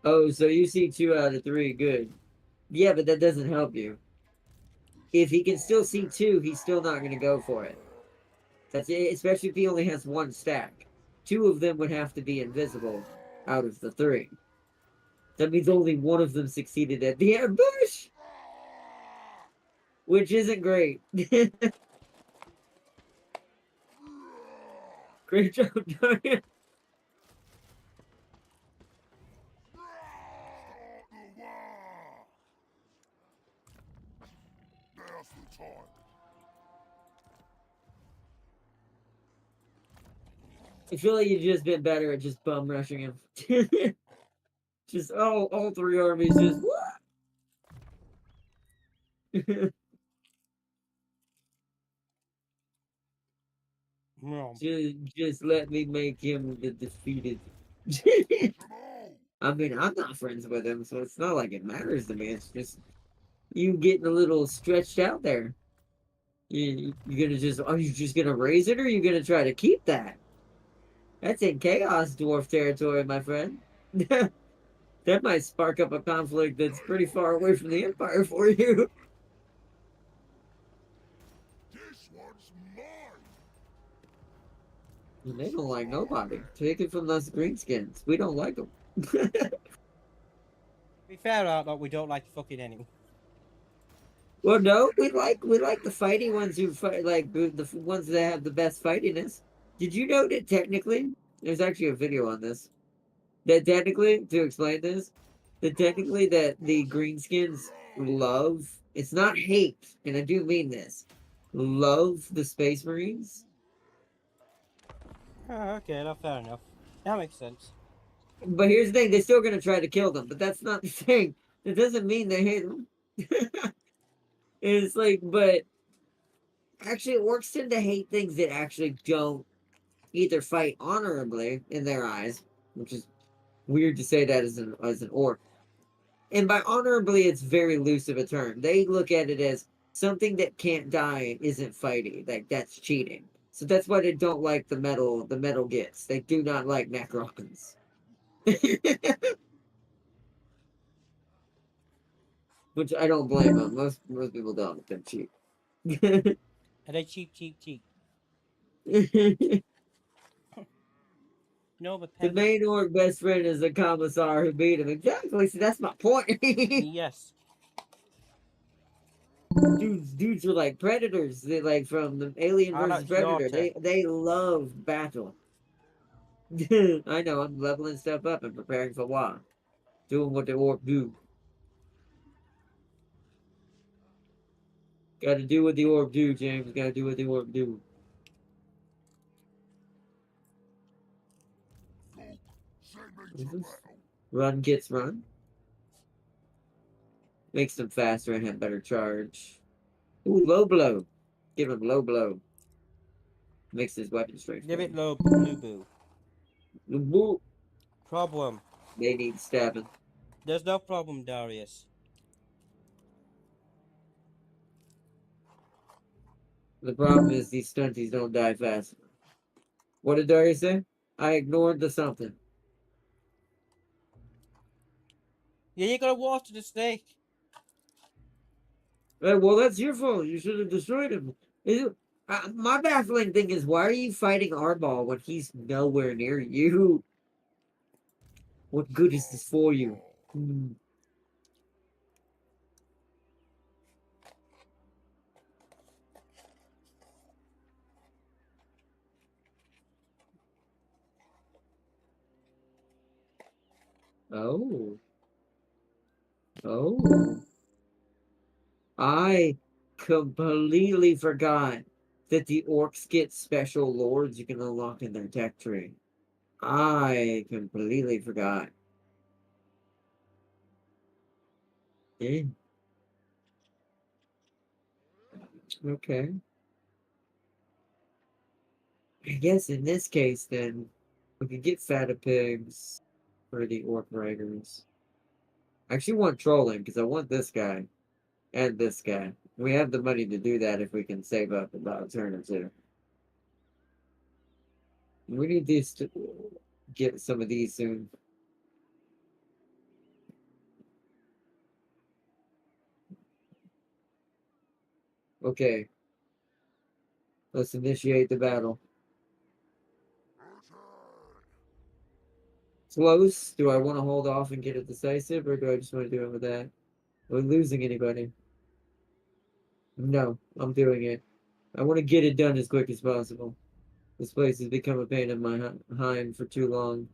Speaker 3: Oh, so you see 2 out of 3. Good. Yeah, but that doesn't help you. If he can still see 2, he's still not going to go for it. That's it, especially if he only has 1 stack. 2 of them would have to be invisible out of the 3. That means only 1 of them succeeded at the ambush! Which isn't great. Great job, Darius.
Speaker 4: Now's the time.
Speaker 3: I feel like you've just been better at just bum rushing him. Just all 3 armies just just let me make him the defeated. I mean, I'm not friends with him, so it's not like it matters to me. It's just you getting a little stretched out there. Are you just gonna raise it, or are you gonna try to keep that? That's in chaos dwarf territory, my friend. That might spark up a conflict that's pretty far away from the Empire for you.
Speaker 4: This one's mine.
Speaker 3: And they don't like nobody. Take it from us greenskins. We don't like them.
Speaker 2: To be fair, Outlook, we don't like fucking anyone.
Speaker 3: Well, no, we like the fighty ones who fight, like the ones that have the best fightiness. Did you know that technically, there's actually a video on this. That technically, to explain this, that technically that the greenskins love, it's not hate, and I do mean this, love the Space Marines.
Speaker 2: Oh, okay, no, fair enough. That makes sense.
Speaker 3: But here's the thing, they're still gonna try to kill them, but that's not the thing. It doesn't mean they hate them. It's like, but actually, orcs tend to hate things that actually don't either fight honorably in their eyes, which is weird to say that as an orc. And by honorably, it's very loose of a term. They look at it as something that can't die isn't fighting. Like that's cheating. So that's why they don't like the metal gets. They do not like Necrons. Which I don't blame them. Most people don't. They're cheap.
Speaker 2: And they cheap. No, but
Speaker 3: The main orc best friend is the commissar who beat him. Exactly. See, that's my point.
Speaker 2: yes.
Speaker 3: Dudes are like predators. They like from the Alien
Speaker 2: I
Speaker 3: versus
Speaker 2: like your
Speaker 3: Predator.
Speaker 2: tech.
Speaker 3: They love battle. I know. I'm leveling stuff up and preparing for war. Doing what the orc do. Got to do what the orc do, James. Got to do what the orc do.
Speaker 4: Go. Send me
Speaker 3: Is
Speaker 4: to
Speaker 3: this-
Speaker 4: battle.
Speaker 3: Run gets run. Makes them faster and have better charge. Ooh, low blow. Give him low blow. Makes his weapon strength.
Speaker 2: Give it low, Lubu.
Speaker 3: Boo.
Speaker 2: Problem.
Speaker 3: They need stabbing.
Speaker 2: There's no problem, Darius.
Speaker 3: The problem is these stunties don't die fast. What did Darius say? I ignored the something.
Speaker 2: Yeah, you gotta water the snake.
Speaker 3: Hey, well, that's your fault. You should have destroyed him. My baffling thing is, why are you fighting Arbol when he's nowhere near you? What good is this for you? Hmm. Oh. Oh. I completely forgot that the orcs get special lords you can unlock in their tech tree. I completely forgot. Eh. Okay. I guess in this case, then, we could get fatter pigs for the orc riders. I actually want trolling because I want this guy and this guy. We have the money to do that if we can save up about a turn or two. We need these to get some of these soon. Okay. Let's initiate the battle. Close. Do I want to hold off and get it decisive, or do I just want to do it with that? Are we losing anybody? No, I'm doing it. I want to get it done as quick as possible. This place has become a pain in my hind for too long.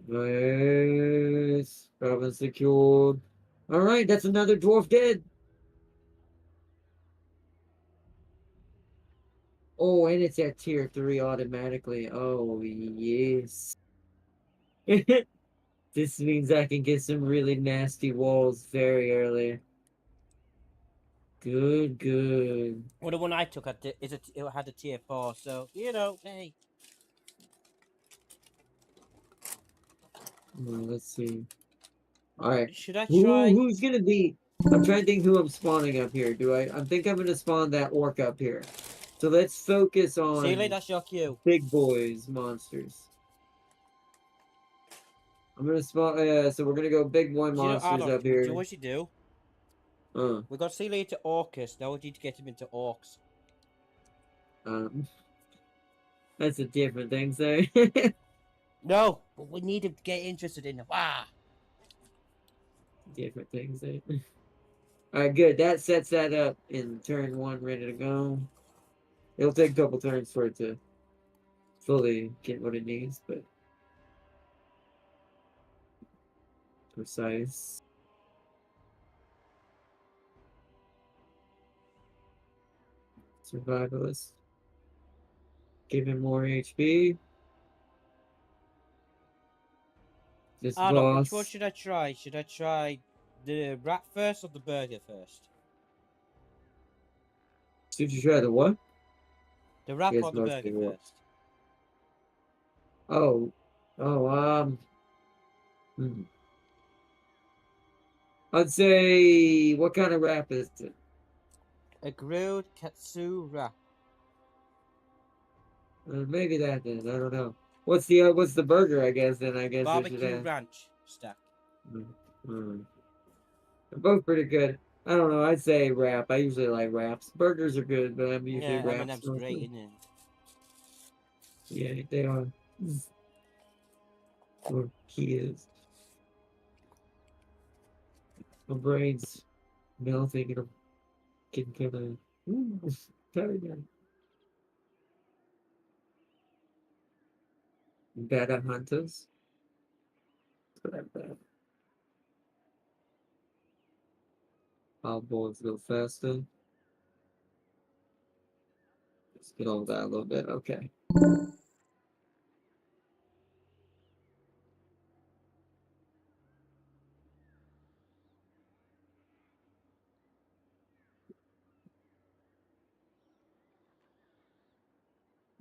Speaker 3: Nice. Province secured. Alright, that's another dwarf dead. Oh, and it's at tier 3 automatically. Oh, yes. This means I can get some really nasty walls very early. Good.
Speaker 2: Well, the one I took it had a tier 4, so you know, hey.
Speaker 3: Well, let's see. Alright.
Speaker 2: Should I try?
Speaker 3: Who's gonna be... I'm trying to think who I'm spawning up here. I think I'm gonna spawn that orc up here. So let's focus on
Speaker 2: See you later, that's your cue.
Speaker 3: big boys monsters. I'm gonna spawn. So we're gonna go big boy
Speaker 2: Do you know,
Speaker 3: monsters
Speaker 2: Arnold,
Speaker 3: up
Speaker 2: do you know
Speaker 3: here.
Speaker 2: what you do?
Speaker 3: Uh,
Speaker 2: We got Celia to Orcus. Now we need to get him into Orcs.
Speaker 3: um, that's a different thing, sir.
Speaker 2: No, but we need him to get interested in the waagh.
Speaker 3: Different things, sir. All right, good. That sets that up in turn 1, ready to go. It'll take a couple turns for it to fully get what it needs, but precise. Survivalist. Give him more HP. This
Speaker 2: Arnold, which one
Speaker 3: boss.
Speaker 2: should I try? Should I try the rat first or the burger first?
Speaker 3: Should you try the what?
Speaker 2: The wrap
Speaker 3: Yes,
Speaker 2: or the burger
Speaker 3: mostly what?
Speaker 2: first?
Speaker 3: Oh, oh, hmm. I'd say, what kind of wrap is it?
Speaker 2: A grilled katsu wrap.
Speaker 3: Maybe that then. I don't know. What's the burger? I guess then. I guess I should
Speaker 2: Barbecue
Speaker 3: ask.
Speaker 2: ranch stack.
Speaker 3: Mm, mm. They're both pretty good. I don't know. I'd say wrap. I usually like wraps. Burgers are good, but I'm usually
Speaker 2: Yeah,
Speaker 3: wraps.
Speaker 2: M&M's great, isn't it?
Speaker 3: Yeah, they are. Or he is. My brain's melting and I'm getting kind of tired now. Better hunters. That's what I've got. Our boards go faster. Let's get over that a little bit. Okay.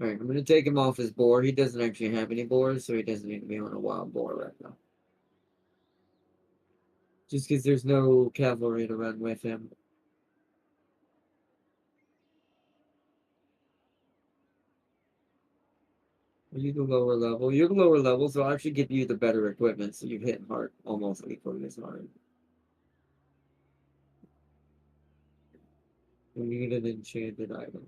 Speaker 3: Alright, I'm gonna take him off his boar. He doesn't actually have any boars, so he doesn't need to be on a wild boar right now. Just because there's no cavalry to run with him. Are you the lower level? You're the lower level, so I'll actually give you the better equipment, so you're hitting hard almost equally as hard. We need an enchanted item.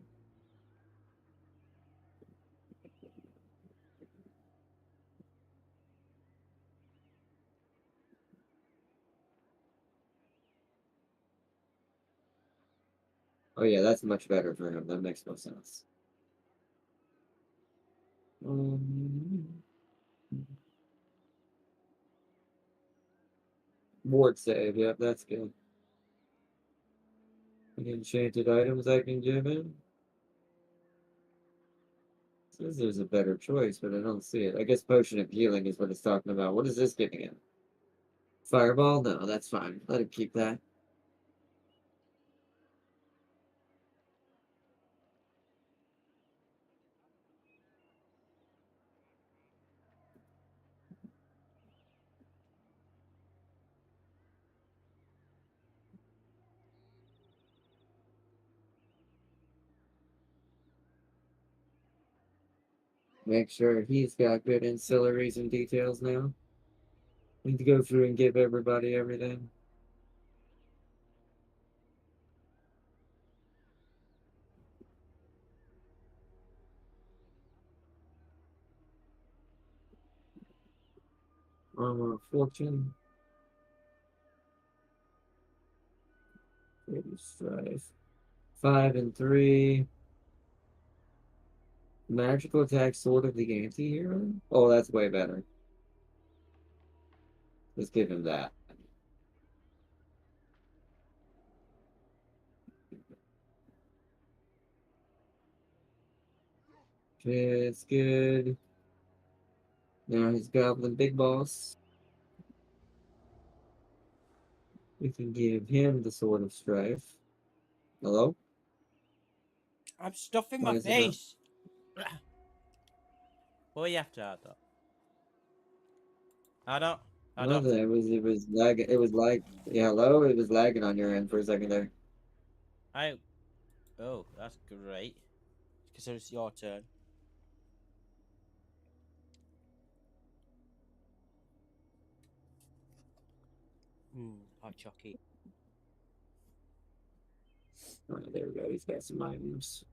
Speaker 3: Oh yeah, that's much better for him. That makes no sense. Um, Ward save, yep, that's good. Any enchanted items I can give him? Says there's a better choice, but I don't see it. I guess potion of healing is what it's talking about. What is this giving him? Fireball? No, that's fine. Let him keep that. Make sure he's got good ancillaries and details now. Need to go through and give everybody everything. Armor of Fortune. Strife. 5 and 3. Magical attack, Sword of the Anti-Hero? Oh, that's way better. Let's give him that. Okay, it's good. Now he's Goblin Big Boss. We can give him the Sword of Strife. Hello?
Speaker 2: I'm stuffing
Speaker 3: Why
Speaker 2: my
Speaker 3: is it not?
Speaker 2: face. What are you after, Arnold? Arnold? Arnold?
Speaker 3: Nothing. It was lagging. It was like, yeah, hello? It was lagging on your end for a second there.
Speaker 2: Oh, that's great. Because it's your turn. Hot chocolate.
Speaker 3: Oh, there we go. He's got some items.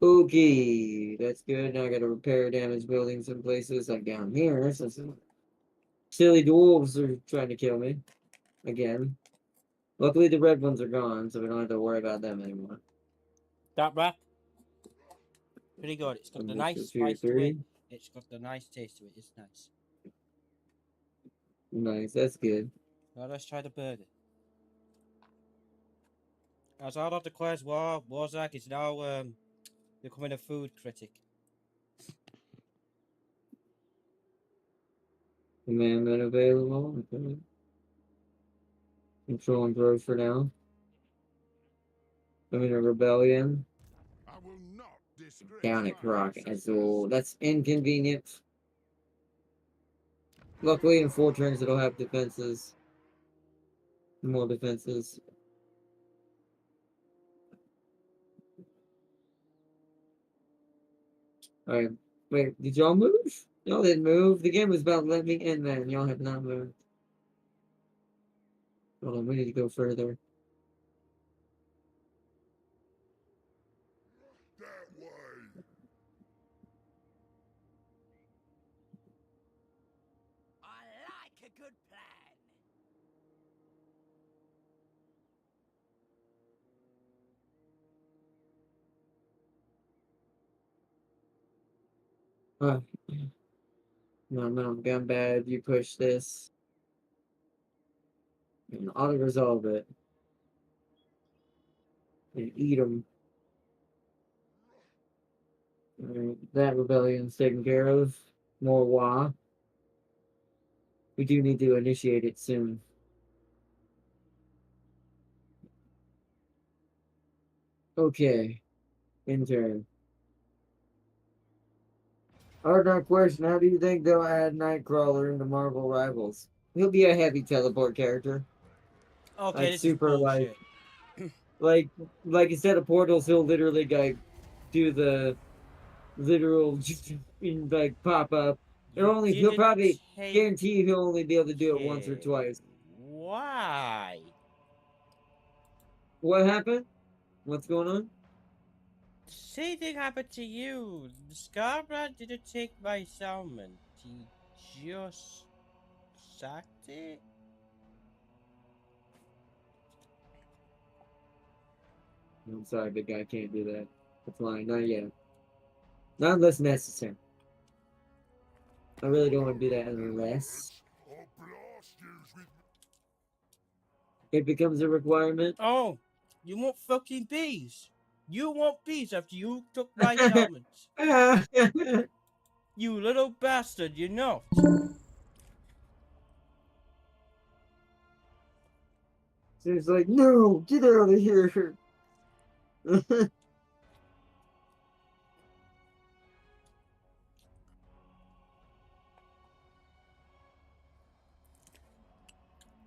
Speaker 3: Okay, that's good. Now I gotta repair damaged buildings in places like down here. So some silly dwarves are trying to kill me again. Luckily, the red ones are gone, so we don't have to worry about them anymore.
Speaker 2: That wrap. Pretty good. It's got the
Speaker 3: And
Speaker 2: nice
Speaker 3: this is tier
Speaker 2: spice to it.
Speaker 3: 3.
Speaker 2: It's got the nice taste to it. It's nice.
Speaker 3: Nice, that's good.
Speaker 2: Now let's try the burger. As Ardor declares war, Warzak is now becoming a food critic.
Speaker 3: Commandment available. Okay. Control and growth for now. I'm in a rebellion.
Speaker 4: I will not disgrace
Speaker 3: Down at
Speaker 4: my
Speaker 3: Rock
Speaker 4: ancestors.
Speaker 3: Azul. That's inconvenient. Luckily, in 4 turns, it'll have defenses. More defenses. Alright. Wait, did y'all move? Y'all didn't move. The game was about to let me in, man. Y'all have not moved. Hold on, we need to go further.
Speaker 4: That way.
Speaker 5: I like a good plan.
Speaker 3: No, gun bad. You push this. And auto resolve it. And eat them. Alright, that rebellion's taken care of. More waagh. We do need to initiate it soon. Okay. Intern. Hard question, how do you think they'll add Nightcrawler into Marvel Rivals? He'll be a heavy teleport character.
Speaker 2: Okay,
Speaker 3: Like
Speaker 2: this
Speaker 3: super
Speaker 2: is bullshit.
Speaker 3: like instead of portals he'll literally like do the literal like pop up. He'll
Speaker 2: Didn't
Speaker 3: probably
Speaker 2: take
Speaker 3: guarantee he'll only be able to do it once or
Speaker 2: it.
Speaker 3: twice.
Speaker 2: Why?
Speaker 3: What happened? What's going on?
Speaker 2: Same thing happened to you. Scarborough didn't take my salmon. He just sacked it.
Speaker 3: I'm sorry, big guy, can't do that. That's fine, not yet. Not unless necessary. I really don't want to do that unless
Speaker 4: I'll blast yous with
Speaker 3: it becomes a requirement.
Speaker 2: Oh, you want fucking bees? You want bees after you took my salmons? You little bastard, you know.
Speaker 3: So it's like, no, get out of here. We're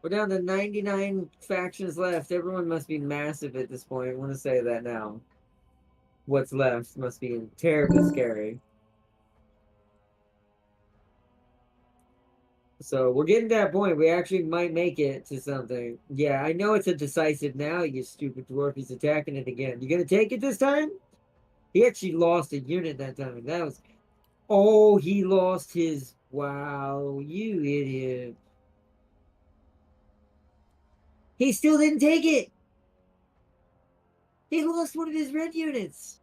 Speaker 3: down to 99 factions left. Everyone must be massive at this point. I want to say that now. What's left must be terribly scary. So we're getting to that point. We actually might make it to something. Yeah, I know it's a decisive now, you stupid dwarf. He's attacking it again. You gonna take it this time? He actually lost a unit that time. That was... Oh, he lost his... Wow, you idiot. He still didn't take it! He lost one of his red units!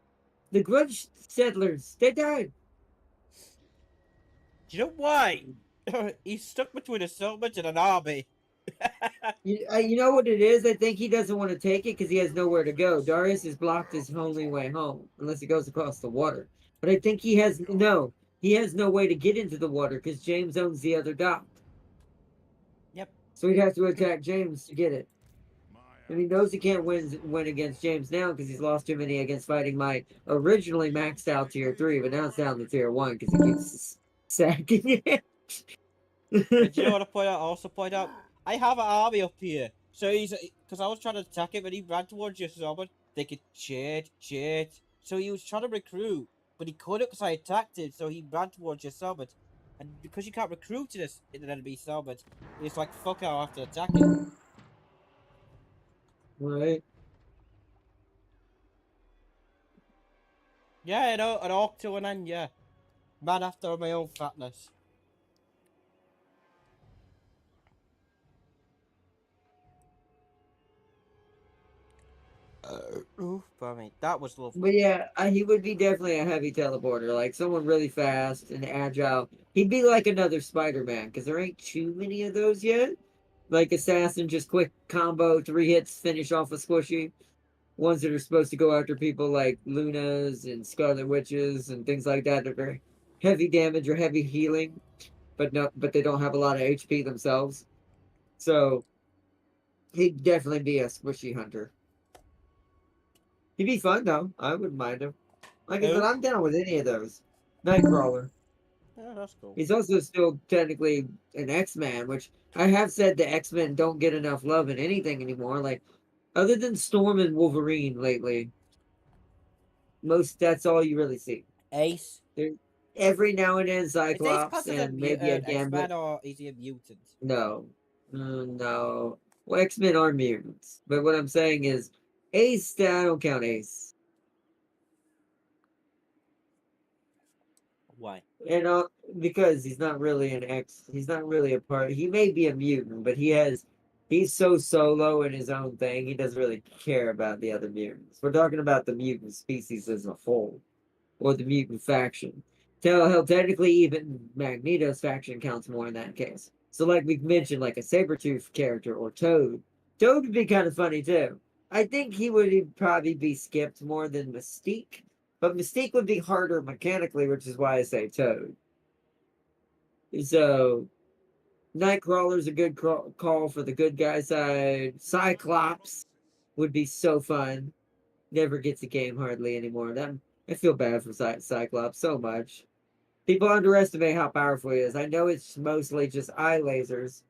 Speaker 3: The grudge settlers, they died!
Speaker 2: Do you know why? He's stuck between a settlement and an army.
Speaker 3: You know what it is? I think he doesn't want to take it because he has nowhere to go. Darius has blocked his only way home, unless he goes across the water. But I think he has no way to get into the water because James owns the other dock.
Speaker 2: Yep.
Speaker 3: So he'd have to attack James to get it.
Speaker 4: my
Speaker 3: And he knows he can't win against James now because he's lost too many against fighting my originally maxed out tier 3, but now it's down to tier 1 because he keeps sacking it.
Speaker 2: And do you know what I also point out? I have an army up here. So he's... Because I was trying to attack him and he ran towards you, so I was thinking, shit. So he was trying to recruit. but he couldn't because I attacked him, so he ran towards your summit. And because you can't recruit in an enemy summit, it's like, fuck, I'll have to attack it.
Speaker 3: Right.
Speaker 2: Yeah, you know, an orc to an end, yeah. Man after my own fatness. Oof, pardon me. That was lovely.
Speaker 3: But yeah, he would be definitely a heavy teleporter, like someone really fast and agile. He'd be like another Spider-Man, because there ain't too many of those yet. Like assassin, just quick combo, 3 hits, finish off a squishy. Ones that are supposed to go after people like Lunas and Scarlet Witches and things like that. They're very heavy damage or heavy healing, but they don't have a lot of HP themselves. So he'd definitely be a squishy hunter. He'd be fun though. I wouldn't mind him. Like I said, I'm down with any of those. Nightcrawler.
Speaker 2: Yeah, that's cool.
Speaker 3: He's also still technically an X-Man, which I have said the X-Men don't get enough love in anything anymore. Like, other than Storm and Wolverine lately, that's all you really see.
Speaker 2: Ace.
Speaker 3: There, every now and then
Speaker 2: Is Ace
Speaker 3: Cyclops
Speaker 2: classed as
Speaker 3: and maybe a
Speaker 2: X-Man
Speaker 3: Gambit.
Speaker 2: or is he a mutant?
Speaker 3: No. No. Well, X-Men are mutants. But what I'm saying is, Ace, I don't count Ace.
Speaker 2: Why?
Speaker 3: And because he's not really he's not really a part. He may be a mutant, but he's so solo in his own thing. He doesn't really care about the other mutants. We're talking about the mutant species as a whole, or the mutant faction. Hell, technically, even Magneto's faction counts more in that case. So, like we've mentioned, like a Sabretooth character or Toad. Toad would be kind of funny too. I think he would probably be skipped more than Mystique. But Mystique would be harder mechanically, which is why I say Toad. So, Nightcrawler's a good call for the good guy side. Cyclops would be so fun. Never gets a game hardly anymore. I feel bad for Cyclops so much. People underestimate how powerful he is. I know it's mostly just eye lasers.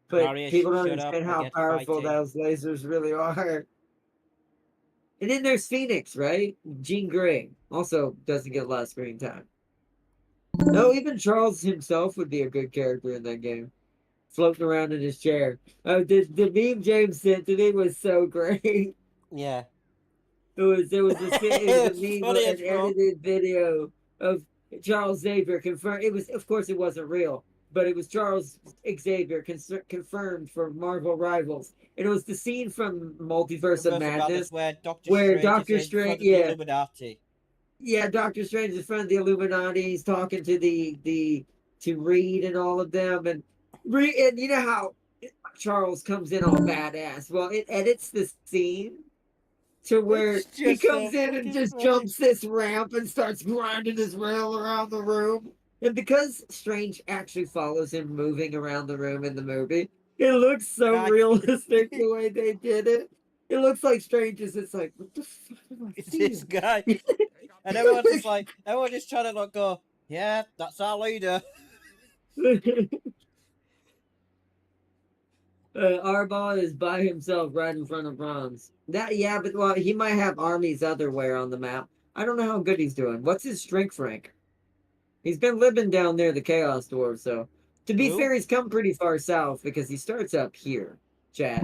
Speaker 3: But
Speaker 2: Marius,
Speaker 3: people don't
Speaker 2: shut up
Speaker 3: understand
Speaker 2: and
Speaker 3: how
Speaker 2: get
Speaker 3: powerful
Speaker 2: fighting.
Speaker 3: those lasers really are. And then there's Phoenix, right? Jean Grey also doesn't get a lot of screen time. No, even Charles himself would be a good character in that game. Floating around in his chair. Oh, the meme James sent to me was so great.
Speaker 2: Yeah.
Speaker 3: It was a
Speaker 2: It's
Speaker 3: meme,
Speaker 2: funny
Speaker 3: an
Speaker 2: as fuck.
Speaker 3: edited video of Charles Xavier confirmed. Of course, it wasn't real, but it was Charles Xavier confirmed for Marvel Rivals. And it was the scene from Multiverse of Madness
Speaker 2: where
Speaker 3: where
Speaker 2: Doctor
Speaker 3: Doctor
Speaker 2: Strange is in front
Speaker 3: Strange,
Speaker 2: of the Illuminati.
Speaker 3: yeah, Doctor Strange is in front of the Illuminati. He's talking to to Reed and all of them, and you know how Charles comes in all badass. Well, it edits the scene to where
Speaker 2: It's
Speaker 3: he
Speaker 2: just so
Speaker 3: comes in and
Speaker 2: fucking
Speaker 3: just
Speaker 2: funny.
Speaker 3: jumps this ramp and starts grinding his rail around the room. And because Strange actually follows him moving around the room in the movie, it looks so
Speaker 2: God.
Speaker 3: realistic the way they did it. It looks like Strange is just like, what the fuck am I
Speaker 2: It's
Speaker 3: seeing?
Speaker 2: this guy. And everyone's just like, everyone's just trying to like go, yeah, that's our leader.
Speaker 3: Arbol is by himself right in front of Bronze. Yeah, but well, he might have armies otherwhere on the map. I don't know how good he's doing. What's his strength rank? He's been living down near the Chaos Dwarf, so to be
Speaker 2: Who?
Speaker 3: fair, he's come pretty far south because he starts up here. Chat.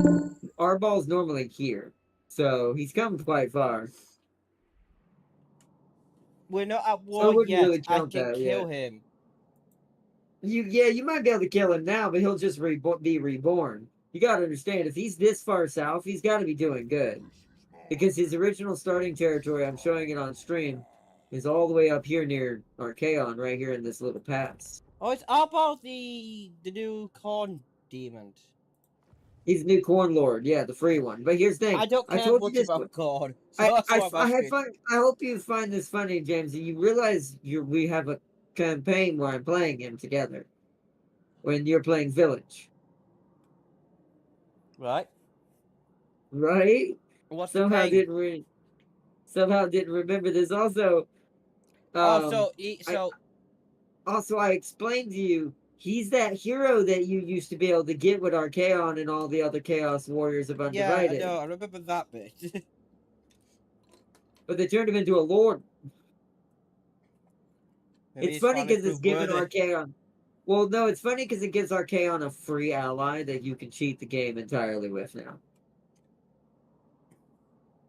Speaker 3: Arbol's normally here, so he's come quite far.
Speaker 2: We're not at
Speaker 3: So I
Speaker 2: war
Speaker 3: wouldn't
Speaker 2: yet.
Speaker 3: really
Speaker 2: I
Speaker 3: count
Speaker 2: can
Speaker 3: that
Speaker 2: kill
Speaker 3: yet.
Speaker 2: him.
Speaker 3: You might be able to kill him now, but he'll just be reborn. You got to understand, if he's this far south, he's got to be doing good. Because his original starting territory, I'm showing it on stream, is all the way up here near Archaon, right here in this little pass.
Speaker 2: Oh, it's about the new corn demon.
Speaker 3: He's the new Corn Lord, yeah, the free one. But here's the thing,
Speaker 2: I don't
Speaker 3: I
Speaker 2: care
Speaker 3: told you
Speaker 2: much
Speaker 3: this.
Speaker 2: about corn. So that's what I'm asking.
Speaker 3: I hope you find this funny, James. And you realize we have a campaign where I'm playing him together. When you're playing Village,
Speaker 2: Right?
Speaker 3: right?
Speaker 2: What's
Speaker 3: Somehow
Speaker 2: the pain?
Speaker 3: didn't remember this. Also,
Speaker 2: Oh,
Speaker 3: I explained to you, he's that hero that you used to be able to get with Archaon and all the other Chaos Warriors of
Speaker 2: yeah,
Speaker 3: Undivided.
Speaker 2: I know. I remember that bit.
Speaker 3: But they turned him into a Lord. It's
Speaker 2: he's
Speaker 3: funny
Speaker 2: trying to
Speaker 3: because it's
Speaker 2: prove
Speaker 3: giving
Speaker 2: worthy.
Speaker 3: Archaon. Well, no, it's funny because it gives Archaon a free ally that you can cheat the game entirely with now.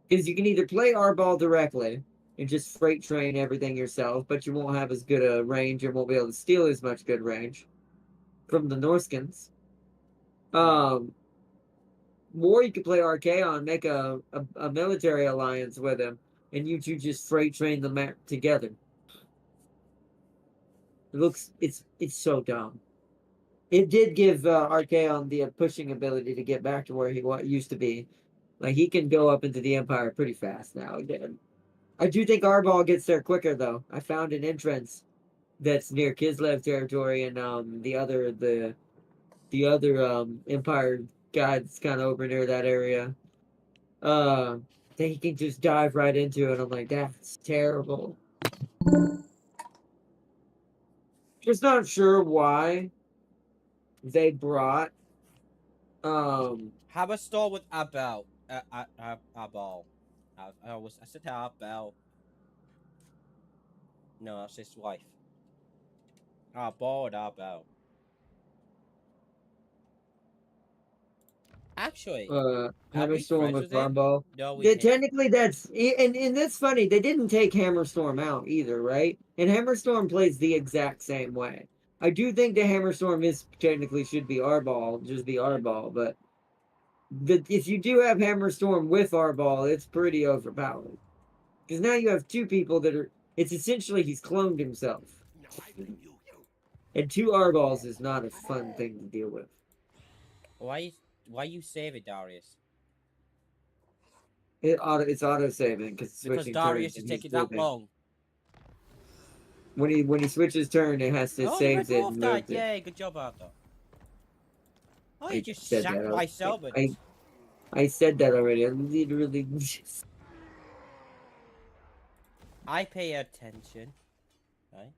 Speaker 3: Because you can either play Arball directly and just freight train everything yourself, but you won't have as good a range and won't be able to steal as much good range from the Norskins. Or you could play Archaon, make a military alliance with him, and you two just freight train the map together. It's so dumb. It did give Archaon the pushing ability to get back to where he used to be. Like, he can go up into the Empire pretty fast now again. I do think Arball gets there quicker, though. I found an entrance that's near Kislev territory, and the other Empire guy that's kind of over near that area. That he can just dive right into it. I'm like, that's terrible. Just not sure why they brought
Speaker 2: Have a store with Abel. Abel. I said Abel. No, that's his wife. Abel and Abel. Actually, are we
Speaker 3: Hammerstorm
Speaker 2: friends
Speaker 3: with
Speaker 2: with him?
Speaker 3: Arball.
Speaker 2: No, we
Speaker 3: Yeah,
Speaker 2: can't.
Speaker 3: technically that's and that's funny. They didn't take Hammerstorm out either, right? And Hammerstorm plays the exact same way. I do think the Hammerstorm is technically should be Arball, just be Arball, but if you do have Hammerstorm with Arball, it's pretty overpowered. Because now you have two people that are. It's essentially he's cloned himself.
Speaker 5: No, I bring you.
Speaker 3: And two Arballs is not a fun thing to deal with.
Speaker 2: Why you save it, Darius?
Speaker 3: It's auto saving because
Speaker 2: Because
Speaker 3: switching
Speaker 2: Darius
Speaker 3: turns
Speaker 2: is
Speaker 3: and he's
Speaker 2: taking that
Speaker 3: flipping.
Speaker 2: long.
Speaker 3: When he switches turn, it has to
Speaker 2: Oh, the
Speaker 3: save
Speaker 2: red
Speaker 3: it
Speaker 2: dwarf
Speaker 3: and
Speaker 2: died.
Speaker 3: moves it.
Speaker 2: Yay, good job, Arthur. Oh, you
Speaker 3: I
Speaker 2: just
Speaker 3: said
Speaker 2: sacked
Speaker 3: that.
Speaker 2: my Selbit.
Speaker 3: I said that already. I literally just.
Speaker 2: I pay attention. Right?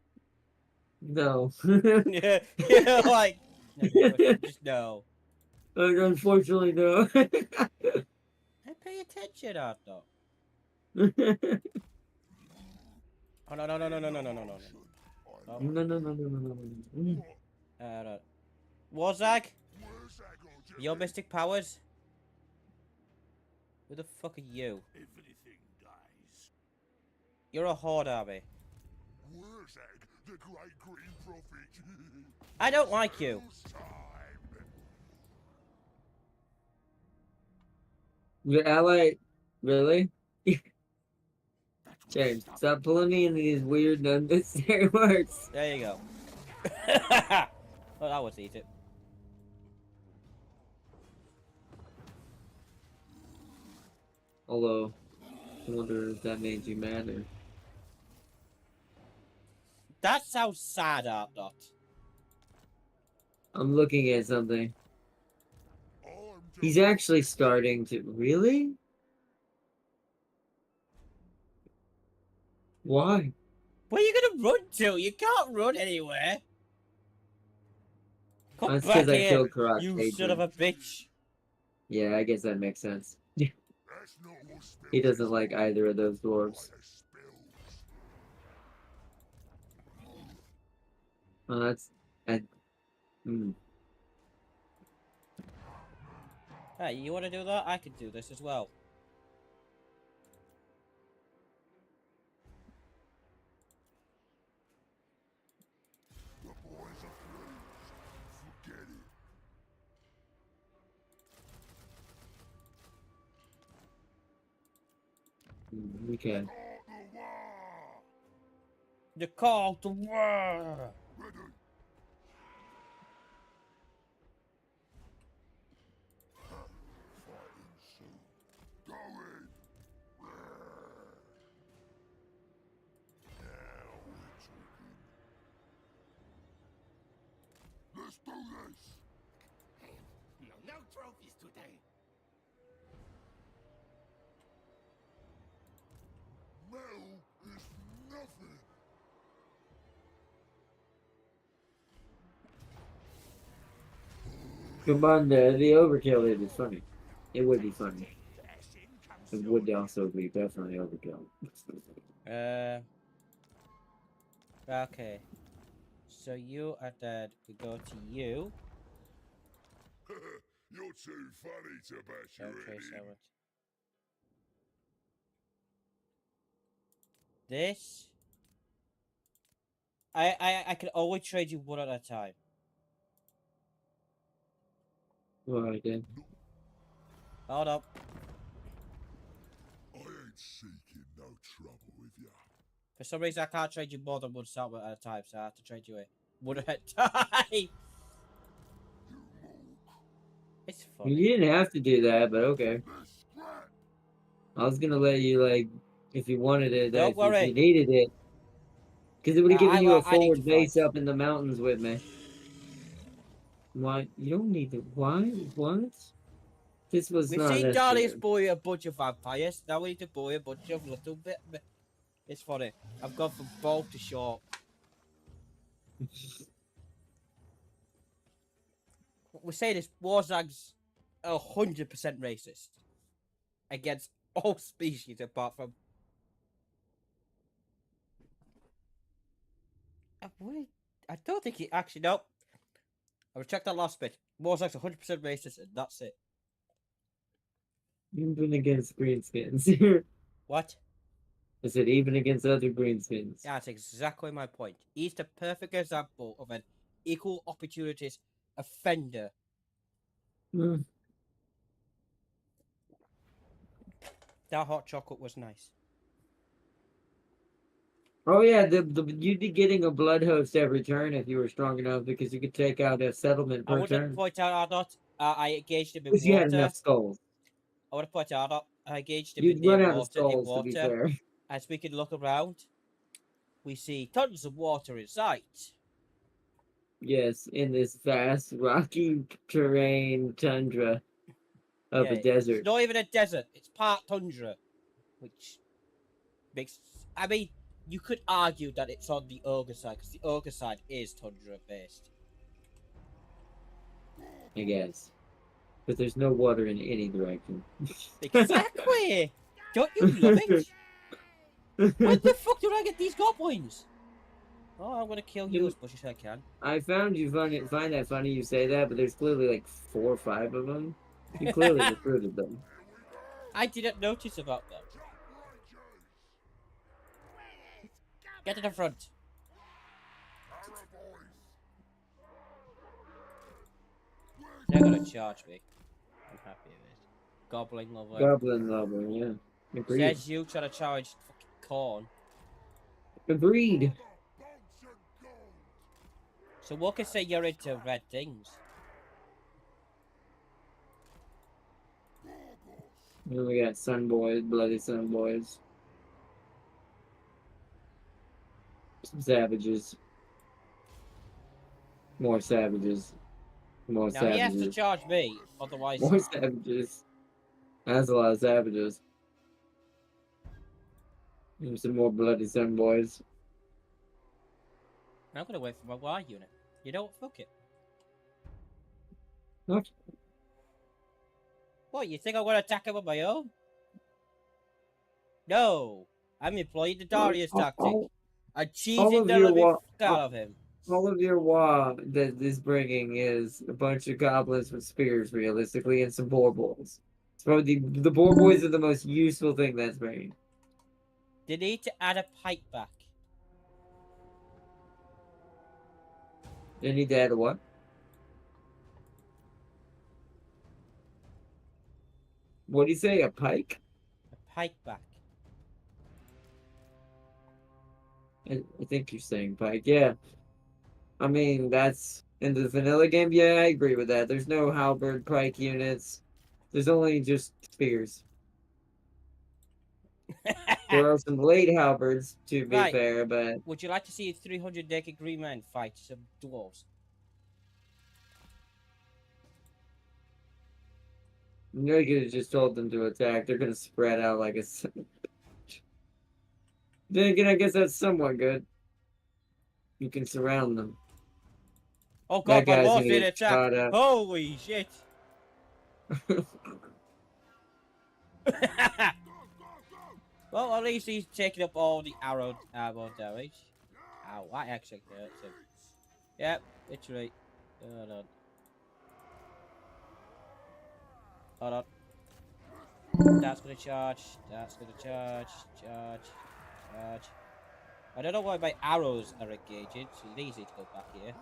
Speaker 3: No.
Speaker 2: Yeah, yeah, like, no, just no.
Speaker 3: Unfortunately, no.
Speaker 2: I pay attention, Arthur. Oh, no, no, no, no, no, no, no, no, no, no. Oh,
Speaker 3: No, no, no, no, no, no, no.
Speaker 2: no. Warzag, your mystic powers? Who the fuck are you?
Speaker 4: Everything dies.
Speaker 2: You're a horde army.
Speaker 4: Where's Egg, the great green prophet?
Speaker 2: I don't like you.
Speaker 4: Whose time?
Speaker 3: Your ally, really? James, stop pulling me into these weird, unnecessary words.
Speaker 2: There you go. Well, that was easy.
Speaker 3: Although, I wonder if that made you mad or.
Speaker 2: That sounds sad, Arthur.
Speaker 3: I'm looking at something.
Speaker 4: I'm
Speaker 3: He's actually starting to. Really? Why?
Speaker 2: Where are you gonna run to? You can't run anywhere. Come
Speaker 3: That's
Speaker 2: back
Speaker 3: because I
Speaker 2: here,
Speaker 3: killed Karak.
Speaker 2: you son of a bitch.
Speaker 3: Yeah, I guess that makes sense.
Speaker 4: That's not what spells
Speaker 3: He doesn't
Speaker 4: is
Speaker 3: like
Speaker 4: for.
Speaker 3: either of those dwarves.
Speaker 4: What a spells.
Speaker 3: Oh, that's. Hmm.
Speaker 2: Hey, you wanna do that? I could do this as well.
Speaker 4: The boys are fools. Forget it.
Speaker 3: Okay.
Speaker 4: Call the war.
Speaker 2: The call to war.
Speaker 4: Ready. Fighting soon. Going. Now we're talking. Let's do this.
Speaker 5: No trophies today.
Speaker 4: Metal is nothing.
Speaker 3: Commander, the overkill is funny. It would be funny.
Speaker 5: As in comes
Speaker 3: It
Speaker 5: the
Speaker 3: would also be definitely overkill.
Speaker 2: Okay. So you are dead. We go to you.
Speaker 4: You're too funny to bash your
Speaker 2: Don't
Speaker 4: head
Speaker 2: trace
Speaker 4: in.
Speaker 2: out. This. I can always trade you one at a time.
Speaker 3: Alright then.
Speaker 2: Hold up.
Speaker 4: I ain't seeking no trouble with ya.
Speaker 2: For some reason, I can't trade you more than one salmon at a time, so I have to trade you it one at a time.
Speaker 4: You mook.
Speaker 2: It's
Speaker 3: You
Speaker 2: funny.
Speaker 3: didn't have to do that, but okay.
Speaker 4: This scrap.
Speaker 3: I was gonna let you, like, if you wanted it,
Speaker 2: Don't
Speaker 3: if
Speaker 2: worry.
Speaker 3: you needed it. Because it would have given you a
Speaker 2: I need to
Speaker 3: forward base
Speaker 2: fight.
Speaker 3: up in the mountains with me. What? You don't need to. Why? What? This was
Speaker 2: We've
Speaker 3: not
Speaker 2: seen Darius
Speaker 3: necessary.
Speaker 2: bully a bunch of vampires. Now we need to bully a bunch of little bit. It's funny. I've gone from bold to short. We say this. Warzag's 100% racist against all species apart from. I don't think he actually. No. I retract that last bit. Warzag's 100% racist, and that's it.
Speaker 3: Even against greenskins.
Speaker 2: What?
Speaker 3: I said even against other greenskins.
Speaker 2: That's exactly my point. He's the perfect example of an equal opportunities offender.
Speaker 3: Hmm.
Speaker 2: That hot chocolate was nice.
Speaker 3: Oh yeah, you'd be getting a blood host every turn if you were strong enough because you could take out a settlement
Speaker 2: I
Speaker 3: per
Speaker 2: would
Speaker 3: turn.
Speaker 2: point out, Ardot, I engaged him in
Speaker 3: Because you had
Speaker 2: water.
Speaker 3: enough skulls.
Speaker 2: I would point out, Ardot, I engaged him in
Speaker 3: You'd
Speaker 2: near
Speaker 3: run out of
Speaker 2: water. In
Speaker 3: skulls, to be
Speaker 2: water,
Speaker 3: fair.
Speaker 2: as we can look around, we see tons of water in sight.
Speaker 3: Yes, in this vast rocky terrain tundra of a
Speaker 2: It's
Speaker 3: desert.
Speaker 2: not even a desert. It's part tundra, which makes. I mean, you could argue that it's on the ogre side because the ogre side is tundra based.
Speaker 3: I guess. But there's no water in any direction.
Speaker 2: Exactly. Don't you love it? Where the fuck did I get these goblins? Oh, I'm gonna kill you as much as I can.
Speaker 3: I find that funny you say that, but there's clearly like 4 or 5 of them. You clearly recruited them.
Speaker 2: I didn't notice about them. Get to the front. They're gonna charge me. I'm happy with it. Goblin lover.
Speaker 3: Goblin lover, yeah. Agreed.
Speaker 2: Says you trying to charge fucking corn.
Speaker 3: Agreed.
Speaker 2: So what can say you're into red things?
Speaker 3: Then we got Sun Boys, Bloody Sun Boys. Some savages. More savages. More
Speaker 2: Now he has to
Speaker 3: savages.
Speaker 2: charge me, otherwise
Speaker 3: More savages. That's a lot of savages. And some more Bloody Sun Boys.
Speaker 2: I'm gonna wait for my Y unit. You know what? Fuck it.
Speaker 3: What?
Speaker 2: What, you think I'm gonna attack him on my own? No! I'm employing the Darius tactic. I'm cheesing the living fuck out of him.
Speaker 3: All of your WoW that is bringing is a bunch of goblins with spears, realistically, and some boar boys. So the boar boys are the most useful thing that's bringing.
Speaker 2: They need to add a pike back.
Speaker 3: They need to add a what? What do you say? A pike?
Speaker 2: A pike back.
Speaker 3: I think you're saying pike. Yeah. I mean, that's in the vanilla game. Yeah, I agree with that. There's no halberd pike units. There's only just spears. There are some late halberds, to be
Speaker 2: Right.
Speaker 3: fair, but
Speaker 2: Would you like to see 300 naked green men fight some dwarves?
Speaker 3: you could have just told them to attack. They're gonna spread out like a. Then again, I guess that's somewhat good. You can surround them.
Speaker 2: Oh
Speaker 3: That
Speaker 2: god, my
Speaker 3: guy's
Speaker 2: war's
Speaker 3: gonna
Speaker 2: being
Speaker 3: get
Speaker 2: attacked!
Speaker 3: shot at.
Speaker 2: Holy shit! Well, at least he's taking up all the arrow damage. Ow, that actually hurts him. Yep, it's right. Hold on. Hold on. That's gonna charge. That's gonna charge. Charge. Charge. I don't know why my arrows are engaging. So it's easy to go back here.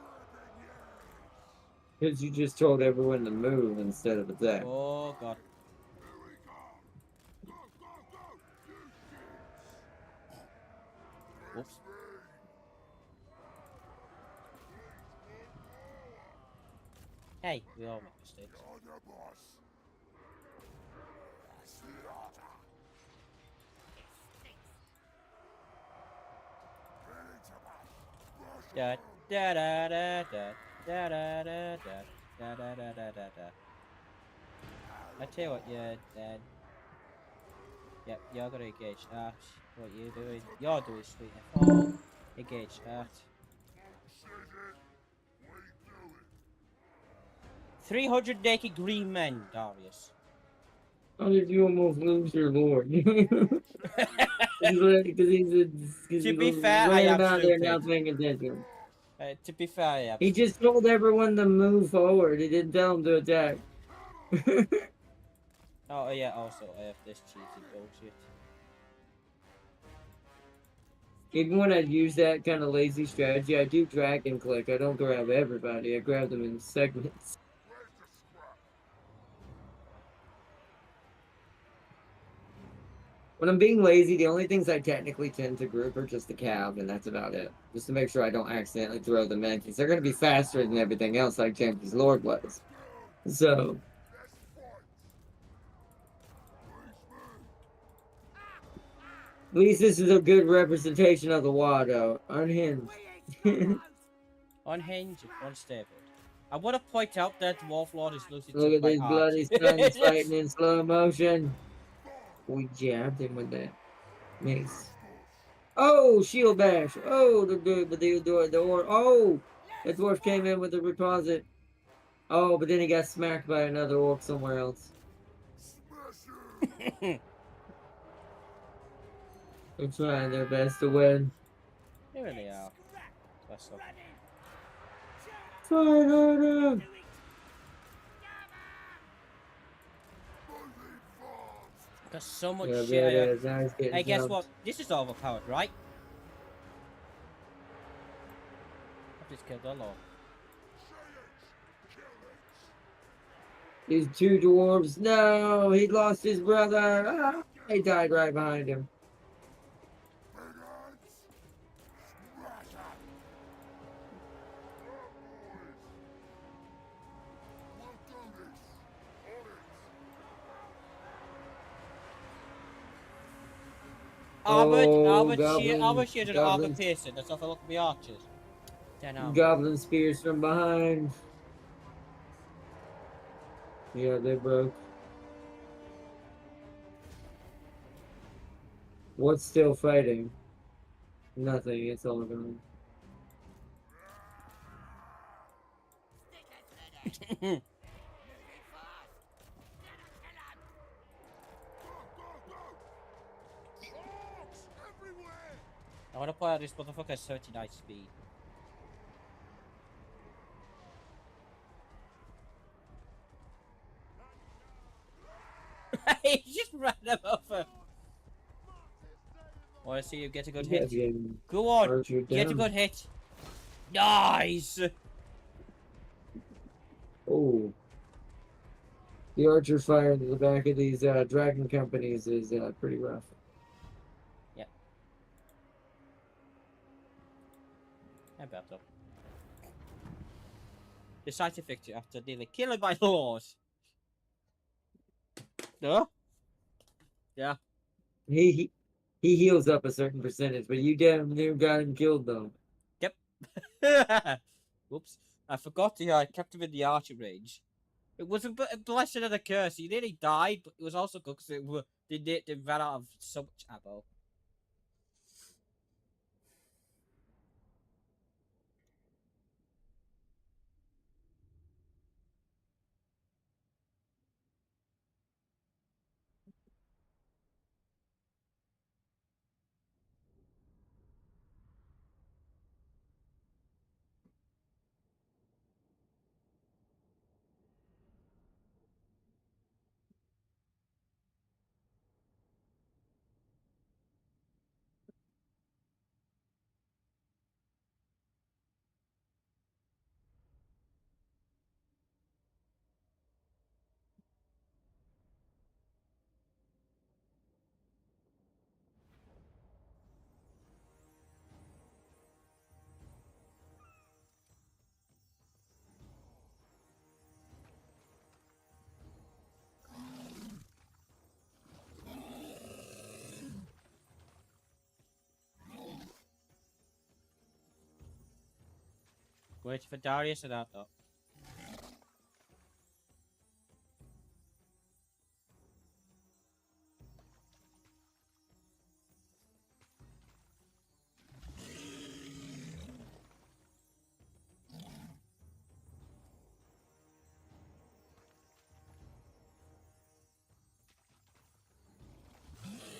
Speaker 3: Because you just told everyone to move instead of attack.
Speaker 2: Oh god. Whoops. Hey, we all make mistakes. Da da da da da da da da da da da da da da. I tell you what, you're dead. Yep, you're gonna engage that. What you doing? You're doing sweet F4. Engage that. 380 green men, Darius.
Speaker 3: How did you almost lose your lord? Because he's
Speaker 2: To be fair, I am
Speaker 3: running out there not
Speaker 2: stupid.
Speaker 3: paying attention.
Speaker 2: To be fair, I am
Speaker 3: He just told everyone to move forward. He didn't tell them to attack.
Speaker 2: Oh yeah, also I have this cheesy bullshit.
Speaker 3: Even when I use that kind of lazy strategy, I do drag and click. I don't grab everybody. I grab them in segments. When I'm being lazy, the only things I technically tend to group are just the cav, and that's about it. Just to make sure I don't accidentally throw them in, because they're going to be faster than everything else like Champions Lord was. So, at least this is a good representation of the waagh, though. Unhinged.
Speaker 2: Unhinged and unstable. I want to point out that Warlord is losing
Speaker 3: Look
Speaker 2: to
Speaker 3: at
Speaker 2: my
Speaker 3: these
Speaker 2: art.
Speaker 3: bloody sons fighting in slow motion. We jabbed him with that mace. Oh, shield bash. Oh, the orc. Oh, that dwarf came in with the reposit. Oh, but then he got smacked by another orc somewhere else. They're trying their best to win.
Speaker 2: They really are. That's all.
Speaker 3: Fight harder!
Speaker 2: Got so much
Speaker 3: Yeah,
Speaker 2: shit.
Speaker 3: there it is. Now he's getting
Speaker 2: Hey, guess
Speaker 3: jumped.
Speaker 2: what? This is overpowered, right? I've just killed a lot.
Speaker 3: These two dwarves. No, he lost his brother. Ah, he died right behind him.
Speaker 2: Armored
Speaker 3: Goblin,
Speaker 2: shield and armor
Speaker 3: goblin,
Speaker 2: piercing. That's off a look at the archers. 10 armor.
Speaker 3: goblin spears from behind. Yeah, they broke. What's still fighting? Nothing. It's all gone.
Speaker 2: I want to point out this motherfucker has 39 speed. He just ran him over. Want to see you get a good hit? Go on, get a good hit. Nice.
Speaker 3: Oh. The archer fire into the back of these dragon companies is pretty rough.
Speaker 2: Yep. I better. Decisive victory after nearly killing my lord. No? Yeah.
Speaker 3: He heals up a certain percentage, but you damn near got him killed though.
Speaker 2: Yep. Whoops. I forgot I kept him in the archer range. It was a blessing and a curse. He nearly died, but it was also good because they ran out of so much ammo. Wait for Darius and that up.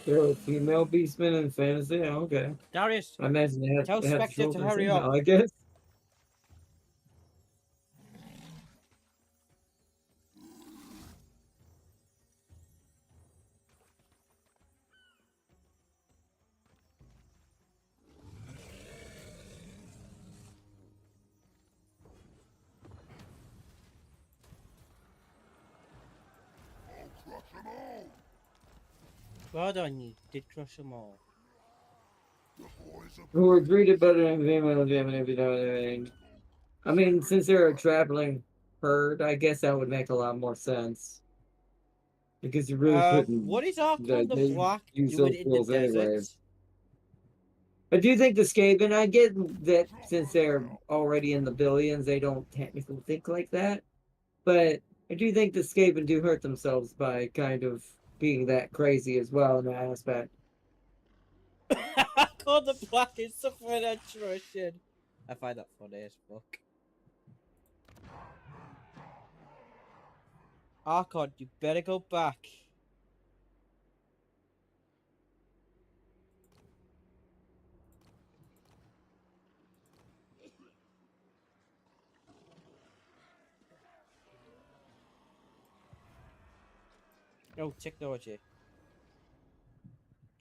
Speaker 3: There are female beastmen in fantasy? Oh, okay.
Speaker 2: Darius,
Speaker 3: I imagine
Speaker 2: tell
Speaker 3: they have
Speaker 2: Spectre to
Speaker 3: children
Speaker 2: hurry
Speaker 3: somehow,
Speaker 2: up.
Speaker 3: I guess.
Speaker 4: I'll crush them all.
Speaker 2: Well done, you did crush them all.
Speaker 4: The boys are
Speaker 3: Who were treated better than female gentlemen if you know anything. I mean, since they're a traveling herd, I guess that would make a lot more sense. Because you really couldn't
Speaker 2: What is Archon the Black
Speaker 3: use
Speaker 2: doing
Speaker 3: those
Speaker 2: in the
Speaker 3: rules
Speaker 2: desert?
Speaker 3: anyway. I do think the Skaven, I get that since they're already in the billions, they don't technically think like that. But I do think the Skaven do hurt themselves by kind of being that crazy as well in that aspect.
Speaker 2: Archon the Black is suffering attrition. I find that funny as fuck. Archon, you better go back. No, technology.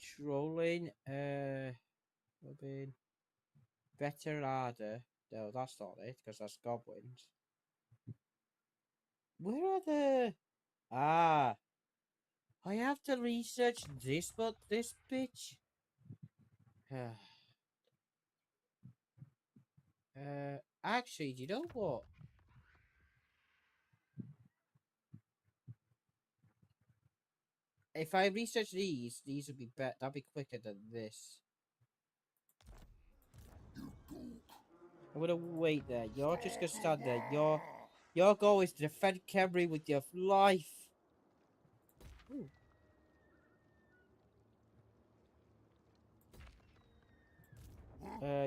Speaker 2: Trolling, Robin. Better Ardor. No, that's not it, because that's goblins. Where are the... Ah. I have to research this, but this bitch. Actually, do you know what? If I research these would be better. That'd be quicker than this. I'm gonna wait there. You're just gonna stand there. Your goal is to defend Camry with your life. Ooh.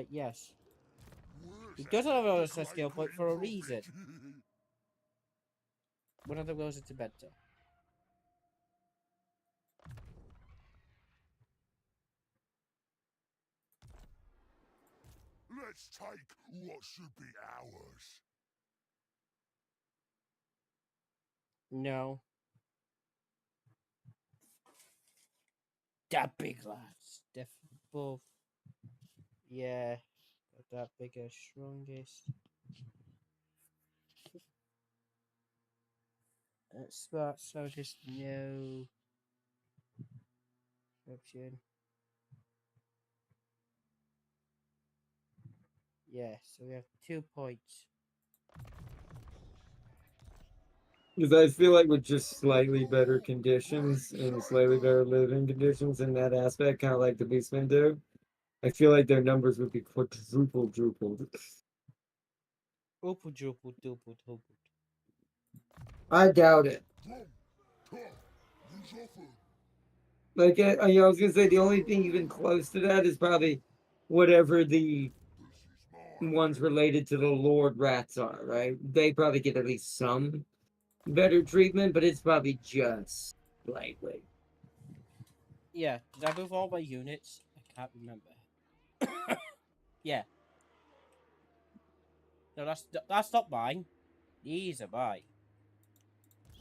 Speaker 2: Yes. He doesn't have a skill point for a reason. One of them goes into better.
Speaker 4: Let's take what should be ours.
Speaker 2: No. That big lads. Both. Yeah. That bigger, strongest. Smart soldiers, no option. Yeah, so we have 2 points.
Speaker 3: Because I feel like with just slightly better conditions and slightly better living conditions in that aspect, kind of like the Beastmen do, I feel like their numbers would be quadrupled.
Speaker 2: Open, drupal, double, double.
Speaker 3: I doubt it.
Speaker 4: Drum, come, use often.
Speaker 3: Like, I was gonna say the only thing even close to that is probably whatever the
Speaker 4: This is mine.
Speaker 3: ones related to the Lord Rats are, right? They probably get at least some better treatment, but it's probably just lightweight.
Speaker 2: Yeah, did I move all my units? I can't remember. Yeah. No, that's not mine. These are mine.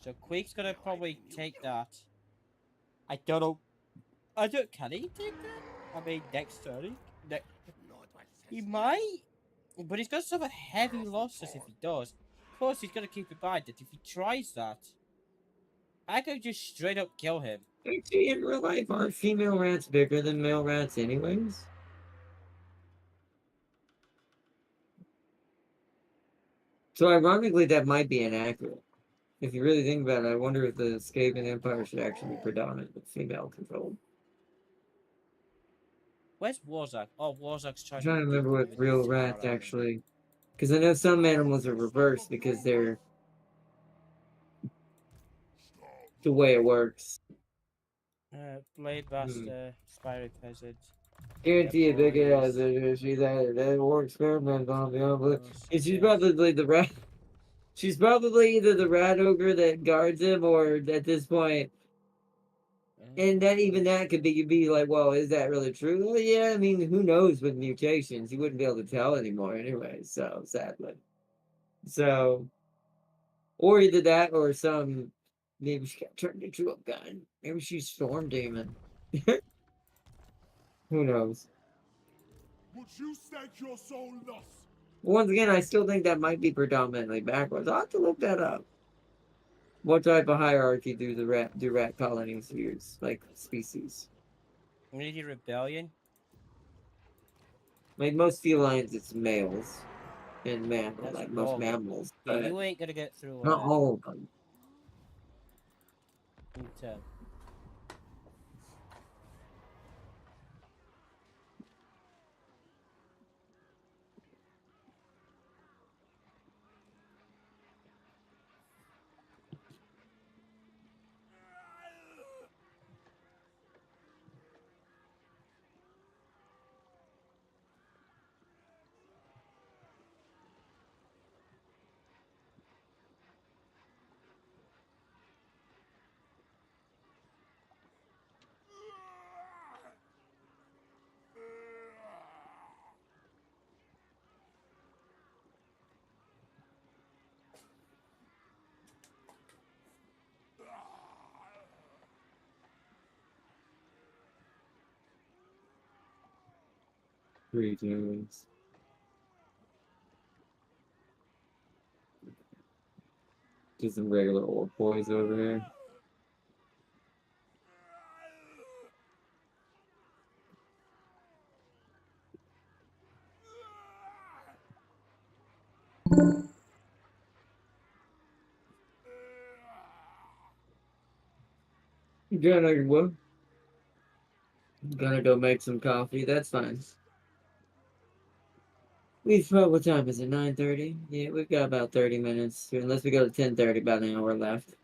Speaker 2: So Quake's gonna probably take that. I don't know. Can he take that? I mean, next turn.
Speaker 5: Lord, what
Speaker 2: He
Speaker 5: says
Speaker 2: might. But he's gonna suffer heavy losses if he does. Of course, he's gonna keep in mind that if he tries that, I could just straight up kill him.
Speaker 3: Actually, in real life, aren't female rats bigger than male rats, anyways? So, ironically, that might be inaccurate. If you really think about it, I wonder if the Skaven Empire should actually be predominantly female controlled.
Speaker 2: Where's Warzak? Oh, Warzak's
Speaker 3: I'm
Speaker 2: trying to
Speaker 3: trying to
Speaker 2: beat
Speaker 3: remember
Speaker 2: the
Speaker 3: what
Speaker 2: living
Speaker 3: real
Speaker 2: shit out
Speaker 3: rats
Speaker 2: of him.
Speaker 3: actually Because I know some animals are reversed because they're the way it works.
Speaker 2: Blade Master, Spyro Peasant.
Speaker 3: Guarantee a big
Speaker 2: boys.
Speaker 3: ass. She's that war experiment on the
Speaker 2: Oh,
Speaker 3: and she's
Speaker 2: yes.
Speaker 3: probably the rat. She's probably either the rat ogre that guards him, or at this point, and that even that could be like, well, is that really true? Well, yeah, I mean, who knows with mutations? You wouldn't be able to tell anymore anyway. So sadly, so or either that or some maybe she got turned into a gun. Maybe she's Storm Demon. Who knows?
Speaker 4: Would you stake your soul thus?
Speaker 3: Once again, I still think that might be predominantly backwards. I'll have to look that up. What type of hierarchy do rat colonies use? Like species?
Speaker 2: Community Rebellion.
Speaker 3: Like most felines, it's males and mammals,
Speaker 2: That's
Speaker 3: like most
Speaker 2: wrong.
Speaker 3: mammals,
Speaker 2: Yeah,
Speaker 3: but
Speaker 2: you ain't gonna get through.
Speaker 3: not all of them.
Speaker 2: Intel.
Speaker 3: Greetings. Just some regular old boys over here. Gonna Gonna go make some coffee. That's fine. What time is it? 9:30. Yeah, we've got about 30 minutes. Unless we go to 10:30, about an hour left.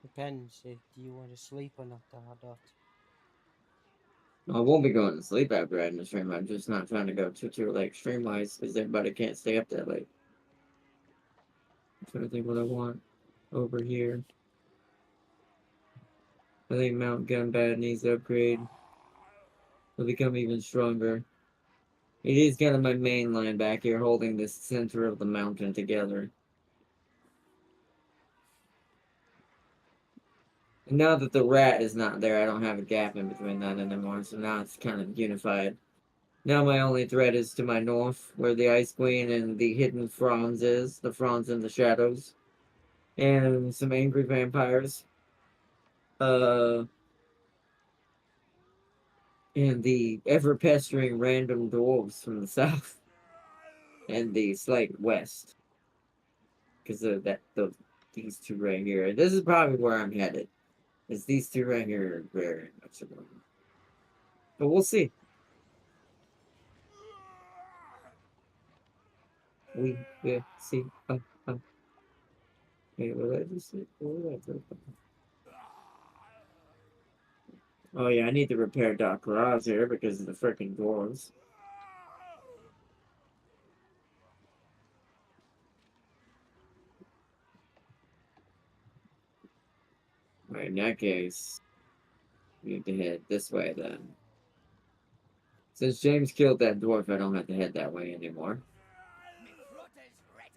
Speaker 2: Depends if you want to sleep or not.
Speaker 3: I won't be going to sleep after I end the stream. I'm just not trying to go too late stream wise because everybody can't stay up that late. I'm trying to think what I want over here. I think Mount Gunbad needs to upgrade. It'll become even stronger. It is kind of my main line back here, holding the center of the mountain together. And now that the rat is not there, I don't have a gap in between that anymore, so now it's kind of unified. Now my only threat is to my north, where the Ice Queen and the hidden Franz is. The Franz in the shadows. And some angry vampires. And the ever-pestering random dwarves from the south. And the slight west. Because of these two right here. This is probably where I'm headed. Is these two right here are very much alone. But we'll see. We will see. Wait, what did I just say? What did I say? Oh yeah, I need to repair Doc Roz here because of the freaking dwarves. Alright, in that case, we have to head this way then. Since James killed that dwarf, I don't have to head that way anymore.
Speaker 5: Me fruit is ready.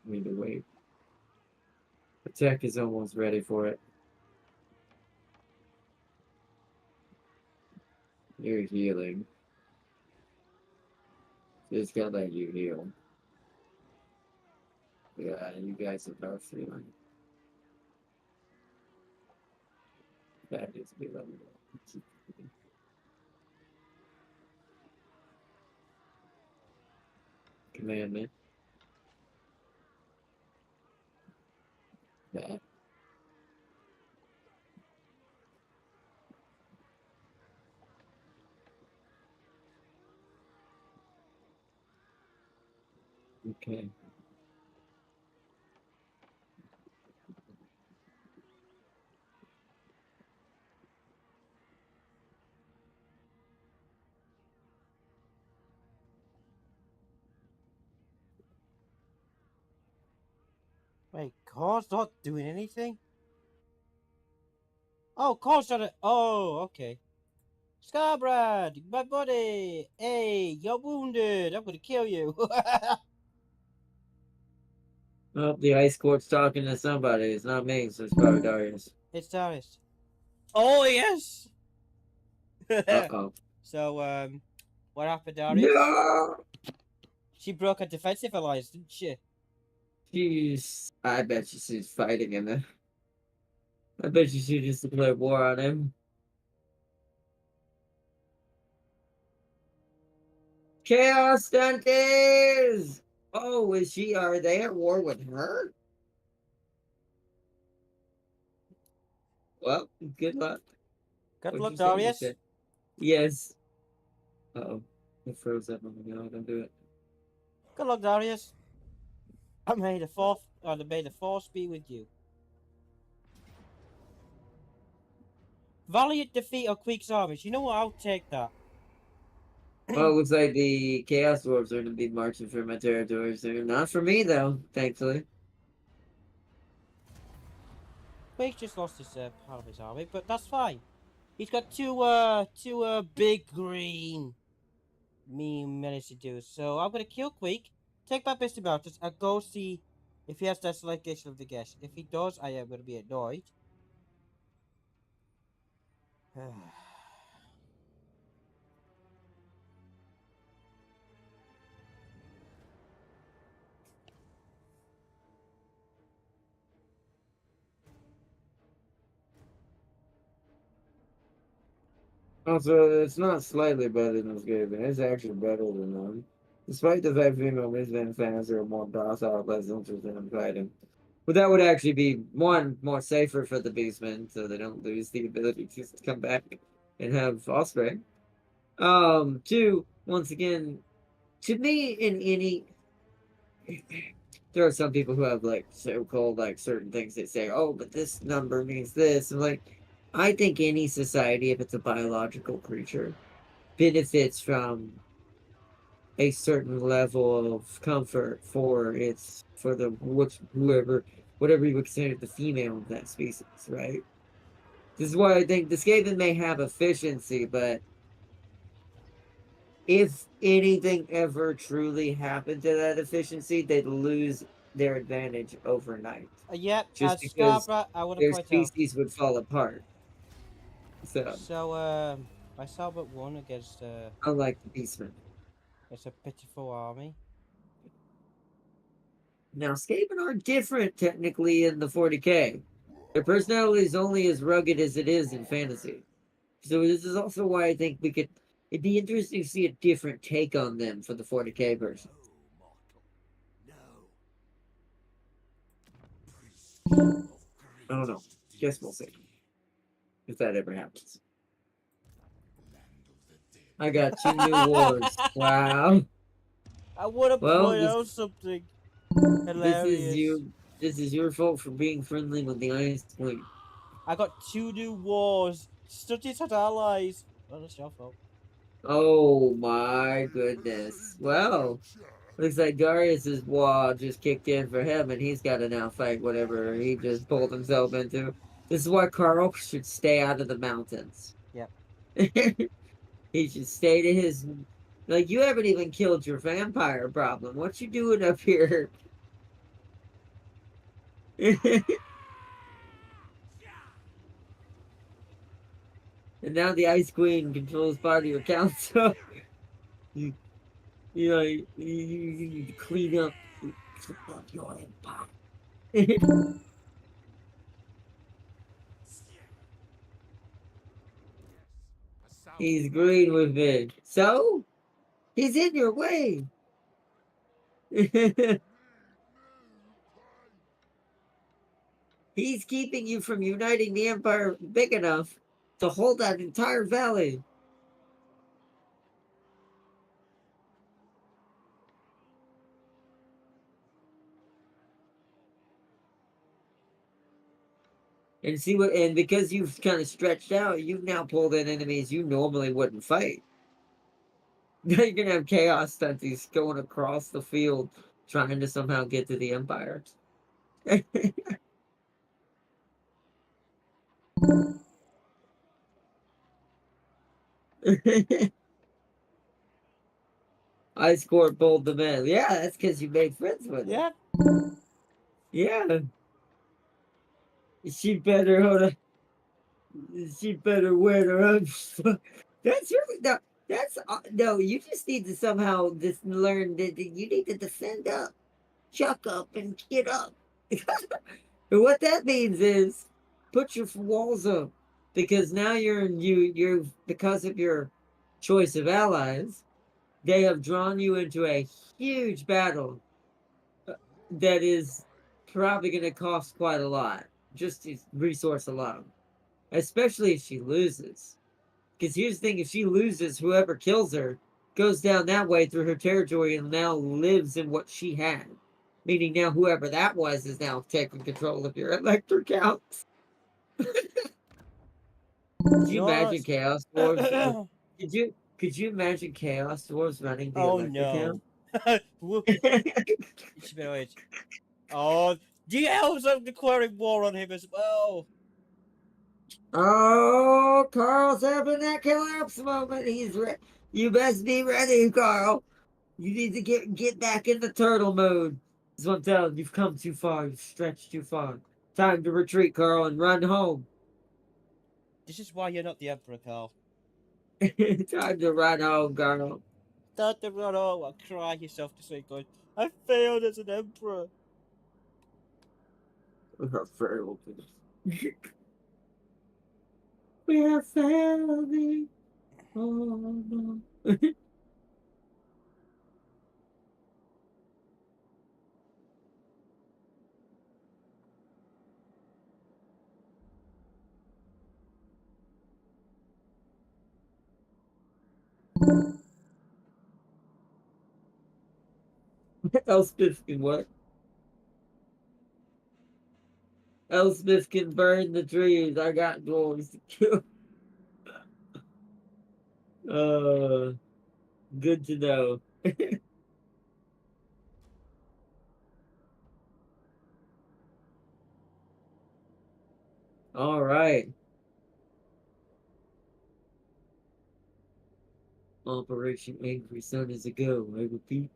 Speaker 3: I need to wait. The tech is almost ready for it. You're healing. Just gotta let you heal. Yeah, you guys are both healing. That needs to be leveled up. Commandment. That. Okay.
Speaker 2: Wait, Core's not doing anything? Oh, Core's not a... Oh, okay. Scarbrad, my buddy! Hey, you're wounded! I'm gonna kill you!
Speaker 3: Oh, the ice court's talking to somebody. It's not me, so it's probably Darius.
Speaker 2: It's Darius. Oh, yes!
Speaker 3: Uh-oh.
Speaker 2: So, what happened, Darius?
Speaker 3: No!
Speaker 2: She broke a defensive alliance, didn't she?
Speaker 3: I bet you she's fighting him. I bet you she just declared war on him. Chaos Stunties! Oh, are they at war with her? Well, good luck.
Speaker 2: Good
Speaker 3: What'd
Speaker 2: luck,
Speaker 3: you say you
Speaker 2: Darius.
Speaker 3: said? Yes. Uh-oh. It froze up on me. No, don't do it.
Speaker 2: Good luck, Darius. May the force be with you. Valiant defeat of Queek's armies. You know what? I'll take that.
Speaker 3: Well, it looks like the Chaos Dwarves are going to be marching for my territory soon. Not for me, though, thankfully.
Speaker 2: Quake just lost his part of his army, but that's fine. He's got two big green menace to do. So I'm gonna kill Quake, take my Misty Mountains, and go see if he has Desolation of the Guest. If he does, I am gonna be annoyed.
Speaker 3: Also, it's not slightly better than Skaven. It's actually better than them. Despite the fact female Mizvan fans are more docile, less interested in fighting. But that would actually be, one, more safer for the beastmen, so they don't lose the ability to come back and have offspring. Two, once again, to me, in any... There are some people who have, like, so-called, like, certain things that say, oh, but this number means this. And, like, I think any society, if it's a biological creature, benefits from a certain level of comfort for whatever you would consider the female of that species, right? This is why I think the Skaven may have efficiency, but if anything ever truly happened to that efficiency, they'd lose their advantage overnight.
Speaker 2: Yep,
Speaker 3: Just because
Speaker 2: Scarborough, I want to
Speaker 3: their
Speaker 2: point out.
Speaker 3: species would fall apart.
Speaker 2: So, I saw but one against
Speaker 3: Unlike the Beastmen.
Speaker 2: it's a pitiful army.
Speaker 3: Now, Skaven are different technically in the 40k. Their personality is only as rugged as it is in fantasy. So this is also why I think it'd be interesting to see a different take on them for the 40k version. I don't know. Guess we'll see. If that ever happens. I got 2 new wars. Wow.
Speaker 2: I want to point out something hilarious.
Speaker 3: This is your fault for being friendly with the Ice Queen.
Speaker 2: I got 2 new wars. Studies had allies. Oh, that's your fault.
Speaker 3: Oh my goodness. Well, looks like Darius's wall just kicked in for him, and he's got to now fight whatever he just pulled himself into. This is why Carl should stay out of the mountains.
Speaker 2: Yep.
Speaker 3: He should stay to his... Like, you haven't even killed your vampire problem. What you doing up here? And now the Ice Queen controls part of your council. you need to clean up your empire. He's green with me. So? He's in your way. He's keeping you from uniting the Empire big enough to hold that entire valley. And see what, and because you've kind of stretched out, you've now pulled in enemies you normally wouldn't fight. Now you're gonna have chaos stunties going across the field, trying to somehow get to the Empire. I scored both the men. Yeah, that's because you made friends with her.
Speaker 2: Yeah.
Speaker 3: Yeah. She better hold on. She better wear her own. That's really no. That's no. You just need to somehow just learn that you need to descend up, chuck up, and get up. And what that means is put your walls up, because now you're because of your choice of allies, they have drawn you into a huge battle that is probably going to cost quite a lot, just to resource alone, especially if she loses. Because here's the thing, if she loses, whoever kills her goes down that way through her territory and now lives in what she had. Meaning now whoever that was is now taking control of your electric house. Could you imagine Chaos Dwarves? Could you imagine Chaos Dwarves running the
Speaker 2: Oh
Speaker 3: electric
Speaker 2: no. Whoop.
Speaker 3: house?
Speaker 2: Spirit. Oh, the elves are declaring war on him as well.
Speaker 3: Oh, Carl's having that collapse moment. He's you best be ready, Carl. You need to get back in the turtle mode. That's what I'm telling you. You've come too far. You've stretched too far. Time to retreat, Carl, and run home.
Speaker 2: This is why you're not the Emperor, Carl.
Speaker 3: Time to run home, Carl.
Speaker 2: Start to run over and cry yourself to sleep going, I failed as an Emperor.
Speaker 3: We have failed. We have failed. Oh no. Elspeth can what? Elspeth can burn the trees. I got dwarves to kill. Good to know. All right. Operation Angry Sun is a go. I repeat.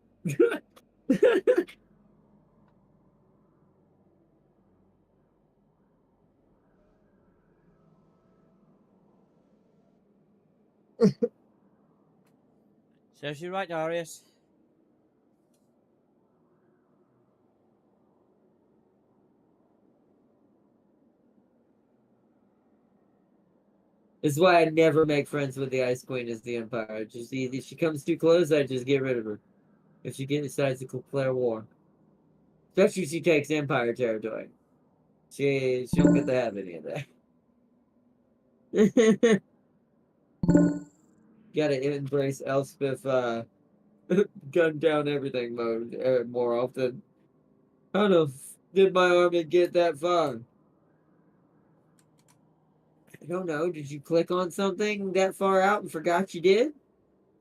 Speaker 2: Serves you right, Darius.
Speaker 3: This is why I never make friends with the Ice Queen as the Empire. Just if she comes too close, I just get rid of her. If she decides to declare war. Especially if she takes Empire territory. She don't get to have any of that. Gotta embrace Elspeth gun down everything mode more often. How the did my army get that far? I don't know. Did you click on something that far out and forgot you did?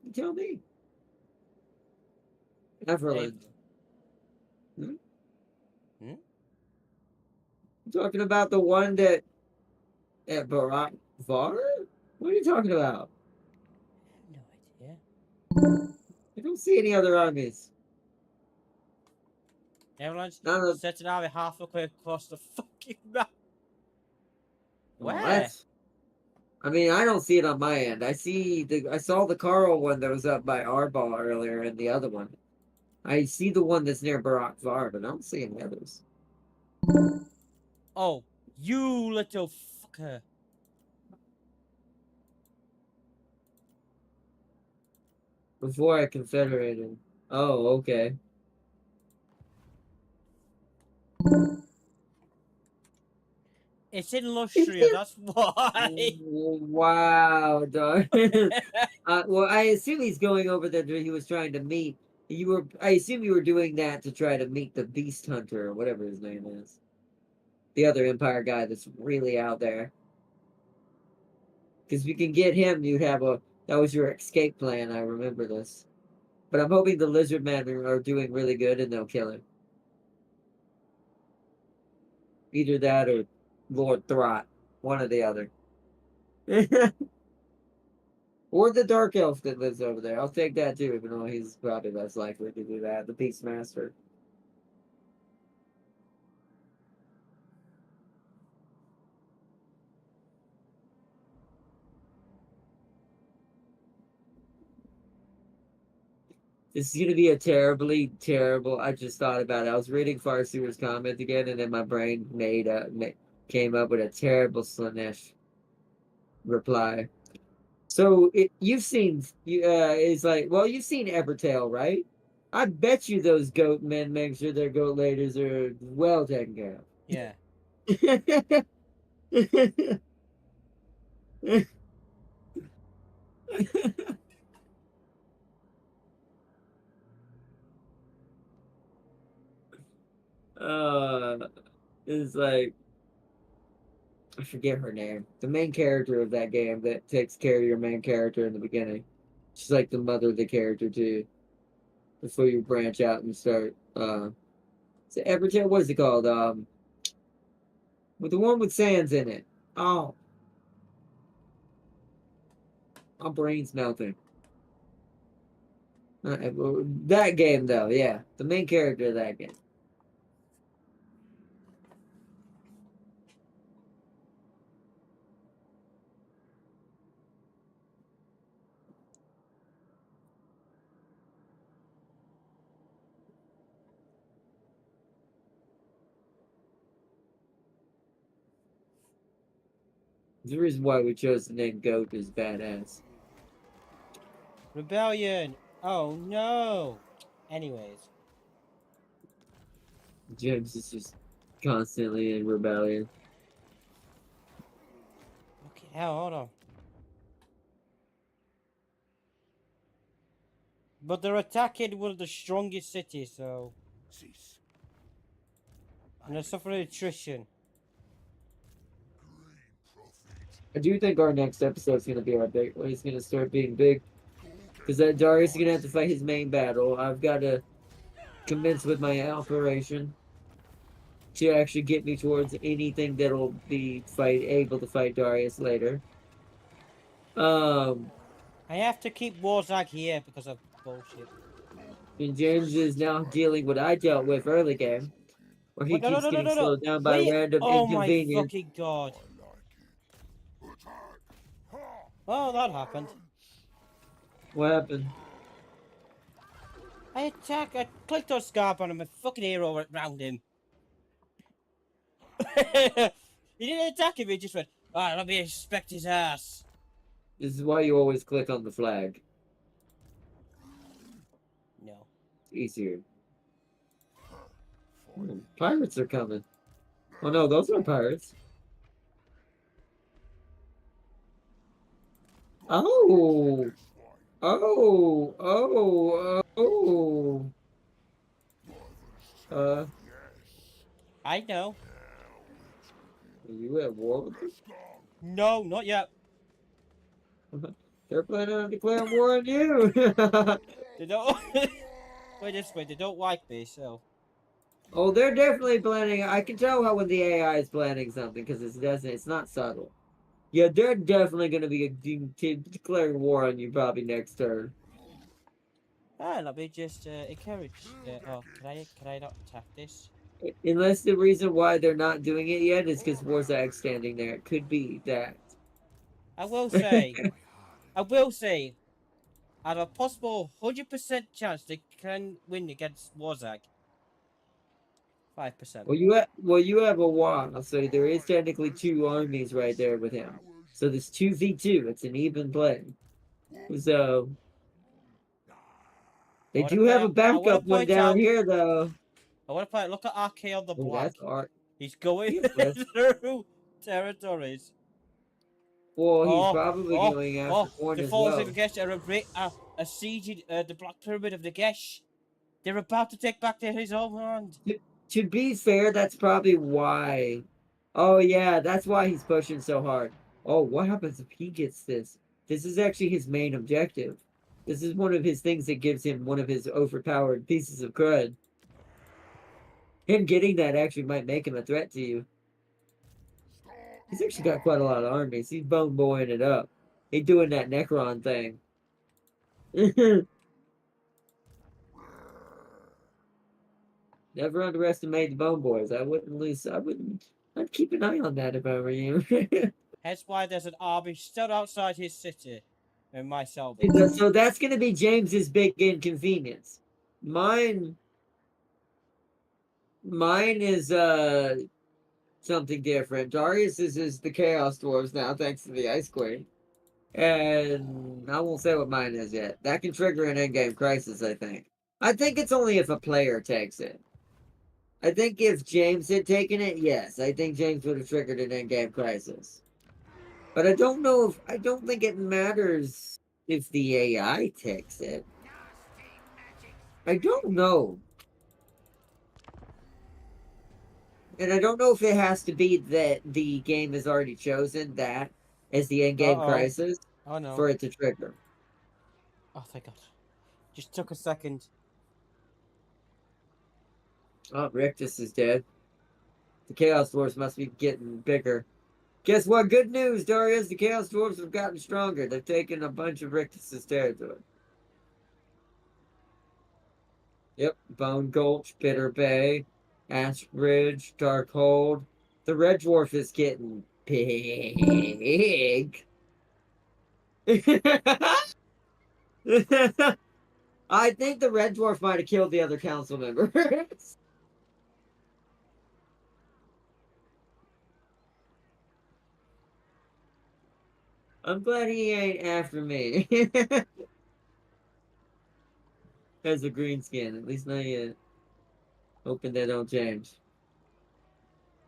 Speaker 3: You tell me. Everland. Hmm?
Speaker 2: Hmm?
Speaker 3: You talking about the one that at Barack Var? What are you talking about?
Speaker 2: No idea.
Speaker 3: I don't see any other armies.
Speaker 2: Everyone's
Speaker 3: None of
Speaker 2: set an army halfway across the fucking map.
Speaker 3: well,
Speaker 2: Where?
Speaker 3: I mean, I don't see it on my end. I saw the Carl one that was up by Arbol earlier and the other one. I see the one that's near Barack Var, but I don't see any others.
Speaker 2: Oh, you little fucker.
Speaker 3: Before I confederated. Oh, okay.
Speaker 2: It's in Lustria, that's why.
Speaker 3: Wow, dog. Well, I assume he's going over there. He was trying to meet. You were. I assume you were doing that to try to meet the Beast Hunter or whatever his name is. The other Empire guy that's really out there. Because if you can get him, you have a. That was your escape plan. I remember this. But I'm hoping the Lizard Men are doing really good and they'll kill him. Either that or Lord Throt. One or the other. Or the Dark Elf that lives over there. I'll take that too, even though he's probably less likely to do that. The Beastmaster. This is going to be a terribly terrible. I just thought about it. I was reading Farseer's comment again, and then my brain came up with a terrible Slanesh reply. So you've seen it's like, well, you've seen Evertail, right? I bet you those goat men make sure their goat ladies are well taken care
Speaker 2: Yeah.
Speaker 3: uh, it's like I forget her name. The main character of that game that takes care of your main character in the beginning. She's like the mother of the character too. Before you branch out and start is it Evertail? What is it called? With the one with sands in it. Oh, my brain's melting. That game though, yeah. The main character of that game. The reason why we chose the name Goat is badass.
Speaker 2: Rebellion. Oh no. Anyways.
Speaker 3: James is just constantly in rebellion.
Speaker 2: Okay, hell, hold on. But they're attacking one of the strongest cities, so.
Speaker 4: Cease.
Speaker 2: And they're suffering attrition.
Speaker 4: Green profit.
Speaker 3: I do think our next episode's gonna be our big. He's gonna start being big, because that Darius is gonna have to fight his main battle. I've got to convince with my operation to actually get me towards anything that'll be able to fight Darius later.
Speaker 2: I have to keep waagh here because of bullshit.
Speaker 3: And James is now dealing what I dealt with early game, where he
Speaker 2: What? No,
Speaker 3: keeps
Speaker 2: no, no, no,
Speaker 3: getting
Speaker 2: no, no.
Speaker 3: slowed down by
Speaker 2: Wait.
Speaker 3: random
Speaker 2: Oh my
Speaker 3: inconvenience.
Speaker 2: fucking god.
Speaker 4: I like it. Attack. Ha.
Speaker 2: Oh, that happened.
Speaker 3: What happened?
Speaker 2: I clicked on Scarp on him, a fucking hero went round him. He didn't attack him, he just went, alright, let me inspect his ass.
Speaker 3: This is why you always click on the flag.
Speaker 2: No.
Speaker 3: It's easier. Pirates are coming. Oh no, those are pirates. Oh! Oh! Oh! Oh!
Speaker 2: I know.
Speaker 3: Are you at war with them?
Speaker 2: No, not yet.
Speaker 3: They're planning on declaring war on you!
Speaker 2: They don't. Wait this way, they don't like me, so.
Speaker 3: Oh, they're definitely planning. I can tell how when the AI is planning something because it's not subtle. Yeah, they're definitely going to be declaring war on you probably next turn.
Speaker 2: Ah, let me just encourage. Oh, can I not attack this?
Speaker 3: Unless the reason why they're not doing it yet is because Warzag's standing there. It could be that.
Speaker 2: I will say, I have a possible 100% chance they can win against waagh. 5%.
Speaker 3: Well, you have a waagh, so there is technically two armies right there with him. So there's 2v2. It's an even play. So They
Speaker 2: wanna
Speaker 3: do have a
Speaker 2: point- I wanna
Speaker 3: backup one
Speaker 2: point
Speaker 3: down
Speaker 2: out-
Speaker 3: here, though.
Speaker 2: I want to point. Look at RK on the
Speaker 3: Oh,
Speaker 2: black.
Speaker 3: that's art.
Speaker 2: He's going
Speaker 3: Yes.
Speaker 2: through territories.
Speaker 3: Well, he's
Speaker 2: Oh,
Speaker 3: probably
Speaker 2: oh,
Speaker 3: going after
Speaker 2: oh!
Speaker 3: one
Speaker 2: The
Speaker 3: as
Speaker 2: falls
Speaker 3: well.
Speaker 2: of Gesh are sieging the Black Pyramid of the Gesh. They're about to take back his own land.
Speaker 3: To be fair, that's probably why. Oh, yeah, that's why he's pushing so hard. Oh, what happens if he gets this? This is actually his main objective. This is one of his things that gives him one of his overpowered pieces of crud. Him getting that actually might make him a threat to you. He's actually got quite a lot of armies. He's bone boying it up. He's doing that Necron thing. Never underestimate the bone boys. I wouldn't lose. I'd keep an eye on that if I were you.
Speaker 2: Hence why there's an army still outside his city in my salvage.
Speaker 3: So that's going to be James's big inconvenience. Mine is something different. Darius's is the Chaos Dwarves now, thanks to the Ice Queen. And I won't say what mine is yet. That can trigger an endgame crisis, I think. I think it's only if a player takes it. I think if James had taken it, yes. I think James would have triggered an endgame crisis. But I don't know if... I don't think it matters if the AI takes it. I don't know. And I don't know if it has to be that the game has already chosen that as the endgame crisis
Speaker 2: Oh no.
Speaker 3: for it to trigger.
Speaker 2: Oh, thank God. Just took a second.
Speaker 3: Oh, Rictus is dead. The Chaos Dwarves must be getting bigger. Guess what? Good news, Darius. The Chaos Dwarves have gotten stronger. They've taken a bunch of Rictus's territory. Yep. Bone Gulch, Bitter Bay, Ash Ridge, Darkhold. The Red Dwarf is getting big. I think the Red Dwarf might have killed the other council members. I'm glad he ain't after me. Has a green skin, at least not yet. Hoping they don't change.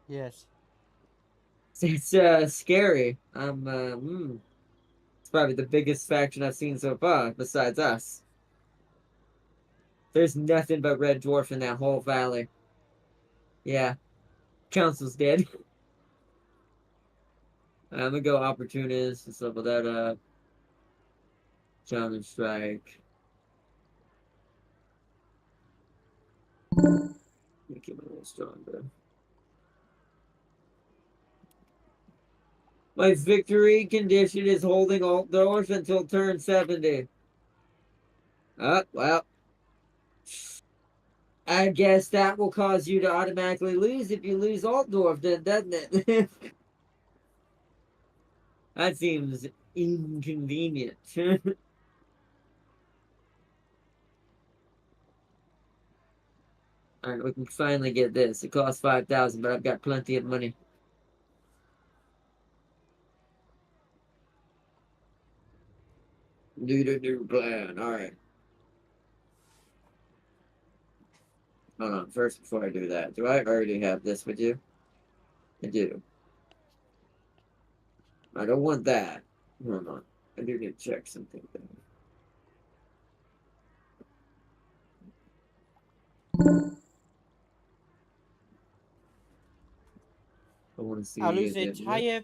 Speaker 2: Yes.
Speaker 3: It's scary. It's probably the biggest faction I've seen so far, besides us. There's nothing but Red Dwarf in that whole valley. Yeah. Council's dead. I'm gonna go Opportunist. Let's level that up. Challenge Strike. Make him a little stronger. My victory condition is holding Alt Dwarf until turn 70. Well. I guess that will cause you to automatically lose if you lose Alt Dwarf, then, doesn't it? That seems inconvenient. Alright, we can finally get this. It costs 5,000, but I've got plenty of money. Need a new plan. Alright. Hold on. First, before I do that, do I already have this with you? I do. I don't want that. Hold on. I do need to check something. I want to see.
Speaker 2: I'll lose the
Speaker 3: if it-
Speaker 2: entire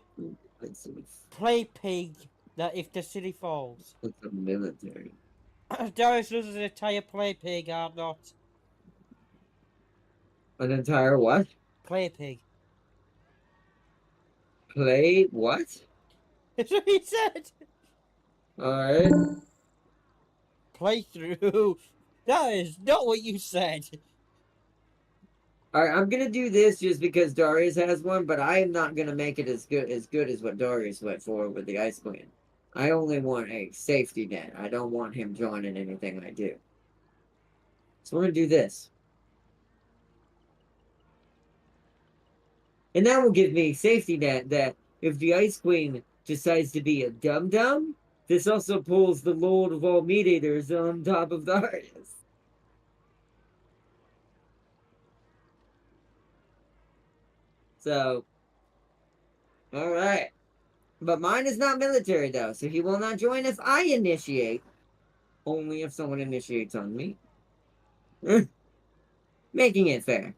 Speaker 3: Let's see.
Speaker 2: play pig that if the city falls.
Speaker 3: What's the military?
Speaker 2: Darius loses the entire play pig, or not.
Speaker 3: An entire what?
Speaker 2: Play pig.
Speaker 3: Play what?
Speaker 2: That's what he said.
Speaker 3: Alright.
Speaker 2: Playthrough. That is not what you said.
Speaker 3: Alright, I'm gonna do this just because Darius has one, but I am not gonna make it as good as what Darius went for with the Ice Queen. I only want a safety net. I don't want him joining anything I do. So we're gonna do this. And that will give me a safety net that if the Ice Queen decides to be a dum-dum, this also pulls the Lord of all Meat Eaters on top of Darius. So, all right. But mine is not military, though, so he will not join if I initiate. Only if someone initiates on me. Making it fair.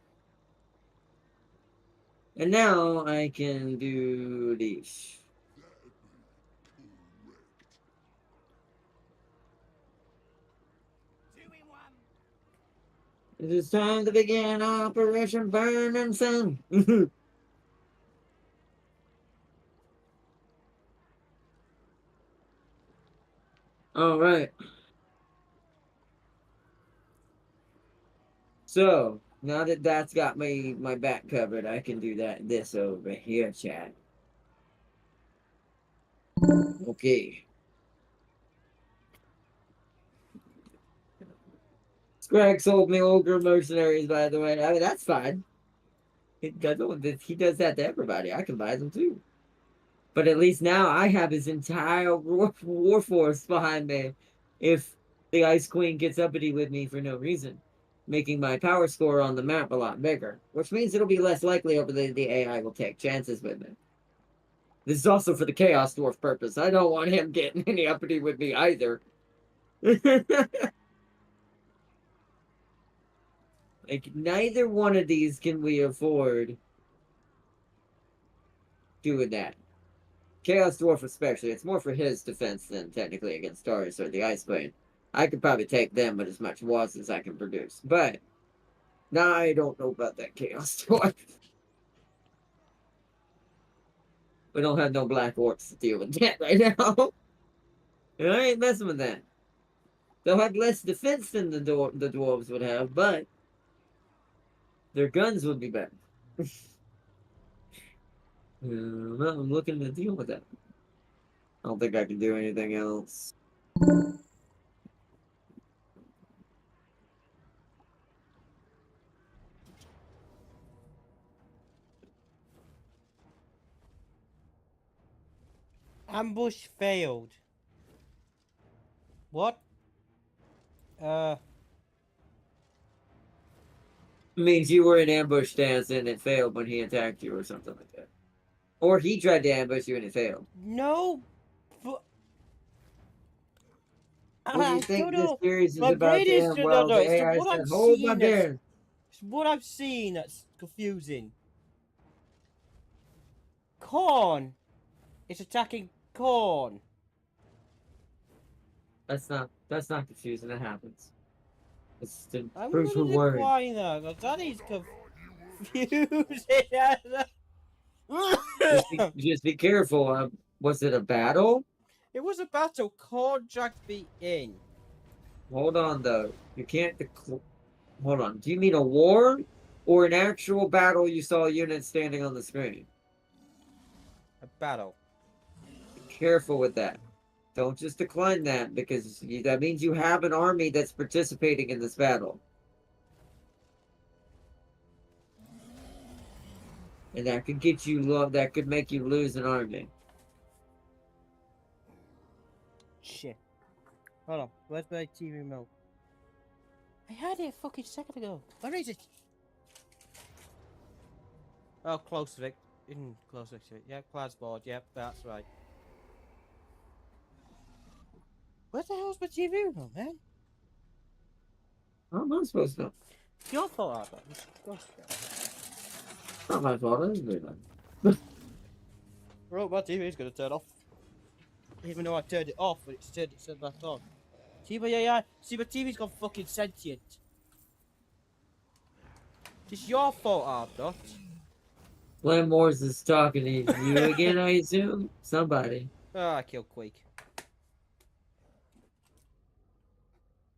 Speaker 3: And now I can do these.
Speaker 5: Two in one.
Speaker 3: It is time to begin Operation Burning Sun. All right. So now that that's got my back covered, I can do this over here, chat. Okay. Scrag sold me Ogre Mercenaries, by the way. I mean, that's fine. He does that to everybody. I can buy them too. But at least now I have his entire war force behind me if the Ice Queen gets uppity with me for no reason, making my power score on the map a lot bigger, which means it'll be less likely over the AI will take chances with me. This is also for the Chaos Dwarf purpose. I don't want him getting any uppity with me either. Like, neither one of these can we afford doing that. Chaos Dwarf especially, it's more for his defense than technically against Taurus or the Ice Queen. I could probably take them with as much was as I can produce. But, now I don't know about that Chaos Dwarf. We don't have no black orcs to deal with that right now. And I ain't messing with that. They'll have less defense than the dwarves would have, but their guns would be better. Well, I'm looking to deal with that. I don't think I can do anything else.
Speaker 2: Ambush failed. What?
Speaker 3: Means you were in ambush stance and it failed when he attacked you or something like that. Or he tried to ambush you and it failed.
Speaker 2: No.
Speaker 3: What do you
Speaker 2: I
Speaker 3: think
Speaker 2: don't
Speaker 3: this
Speaker 2: know.
Speaker 3: series is
Speaker 2: My
Speaker 3: about
Speaker 2: brain
Speaker 3: to
Speaker 2: is
Speaker 3: end?
Speaker 2: no,
Speaker 3: Well,
Speaker 2: no.
Speaker 3: the
Speaker 2: It's the
Speaker 3: AI
Speaker 2: what
Speaker 3: said,
Speaker 2: I'm
Speaker 3: hold my
Speaker 2: seeing. That's,
Speaker 3: beer.
Speaker 2: it's what I'm seeing that's confusing. Corn. It's attacking corn.
Speaker 3: That's not confusing. That happens. It's the
Speaker 2: I'm
Speaker 3: crucial
Speaker 2: gonna
Speaker 3: word.
Speaker 2: decline that. 'Cause that is confusing.
Speaker 3: Just be careful. Was it a battle?
Speaker 2: It was a battle. Corn dragged me in.
Speaker 3: Hold on, though. You can't. Hold on. Do you mean a war or an actual battle you saw units standing on the screen?
Speaker 2: A battle.
Speaker 3: Be careful with that. Don't just decline that because that means you have an army that's participating in this battle. And that could get you that could make you lose an army.
Speaker 2: Shit. Hold on. Where's my TV remote? I had it a fucking second ago. Where is it? Oh, close to it. Close to it. Yeah, class board. Yep, that's right. Where the hell's my TV remote, man?
Speaker 3: How am I supposed to know?
Speaker 2: It's your fault, Albert.
Speaker 3: Not my fault. I didn't do that.
Speaker 2: Right, my TV's gonna turn off. Even though I turned it off, but it's turned back on. See my AI? See my TV's gone fucking sentient. It's your fault, Albert.
Speaker 3: Glenn Morris is talking to you again, I assume? Somebody.
Speaker 2: Oh, I killed Quake.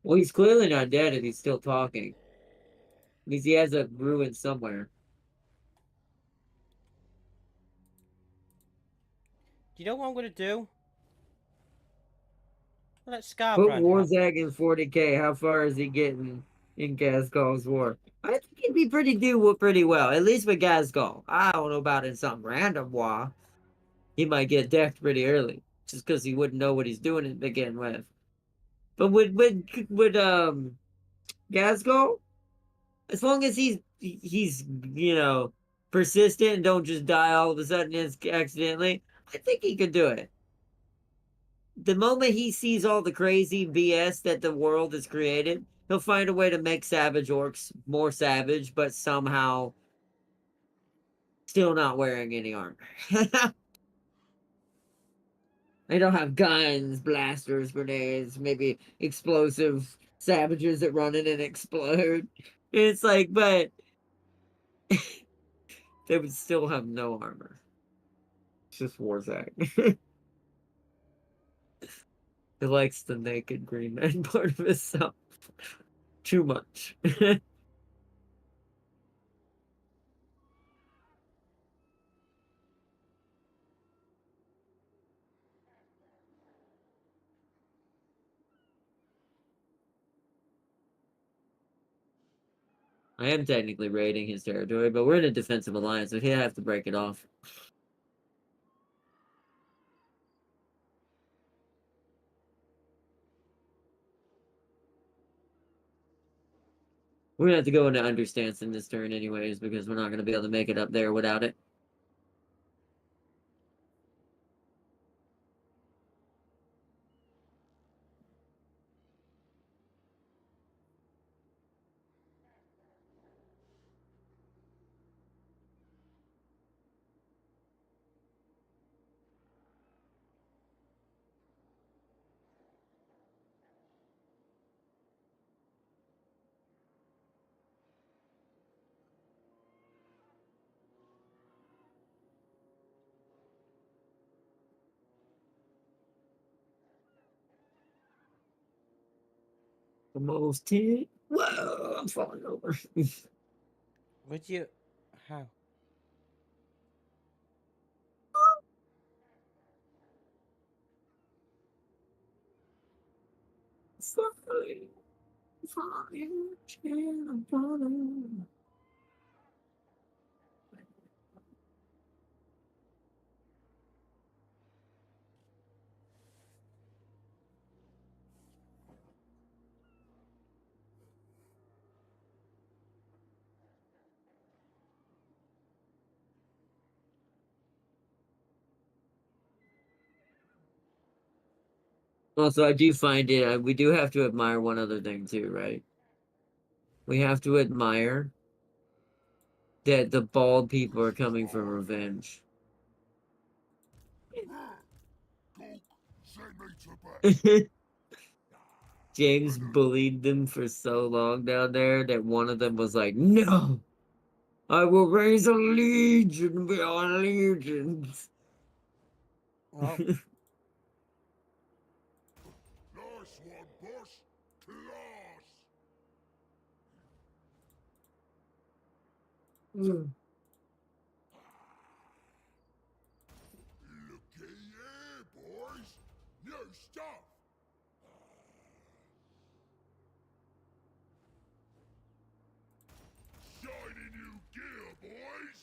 Speaker 3: Well, he's clearly not dead if he's still talking. Means he has a ruin somewhere.
Speaker 2: Do you know what I'm gonna do? Let
Speaker 3: Put
Speaker 2: Scarbrand have
Speaker 3: Warzag in 40k. How far is he getting in Gasgall's war? I think he'd be pretty well. At least with Gasgall. I don't know about in some random war. He might get decked pretty early. Just because he wouldn't know what he's doing to begin with. But with Gasgall, as long as he's persistent and don't just die all of a sudden accidentally, I think he could do it. The moment he sees all the crazy BS that the world has created, he'll find a way to make savage orcs more savage, but somehow still not wearing any armor. They don't have guns, blasters, grenades, maybe explosive savages that run in and explode. It's like, but they would still have no armor. It's just Warzag. He likes the naked green man part of himself too much. I am technically raiding his territory, but we're in a defensive alliance, so he'll have to break it off. We're gonna have to go into understance in this turn anyways, because we're not gonna be able to make it up there without it. Almost 10. Whoa, I'm falling over.
Speaker 2: Would you? How?
Speaker 3: Also, I do find it, we do have to admire one other thing too, right? We have to admire that the bald people are coming for revenge.
Speaker 4: Coke, send me to bed.
Speaker 3: James bullied them for so long down there that one of them was like, "No, I will raise a legion beyond legions."
Speaker 2: Well,
Speaker 4: Nice one, boss. Class. Looky here, boys. New stuff. Shiny new gear, boys.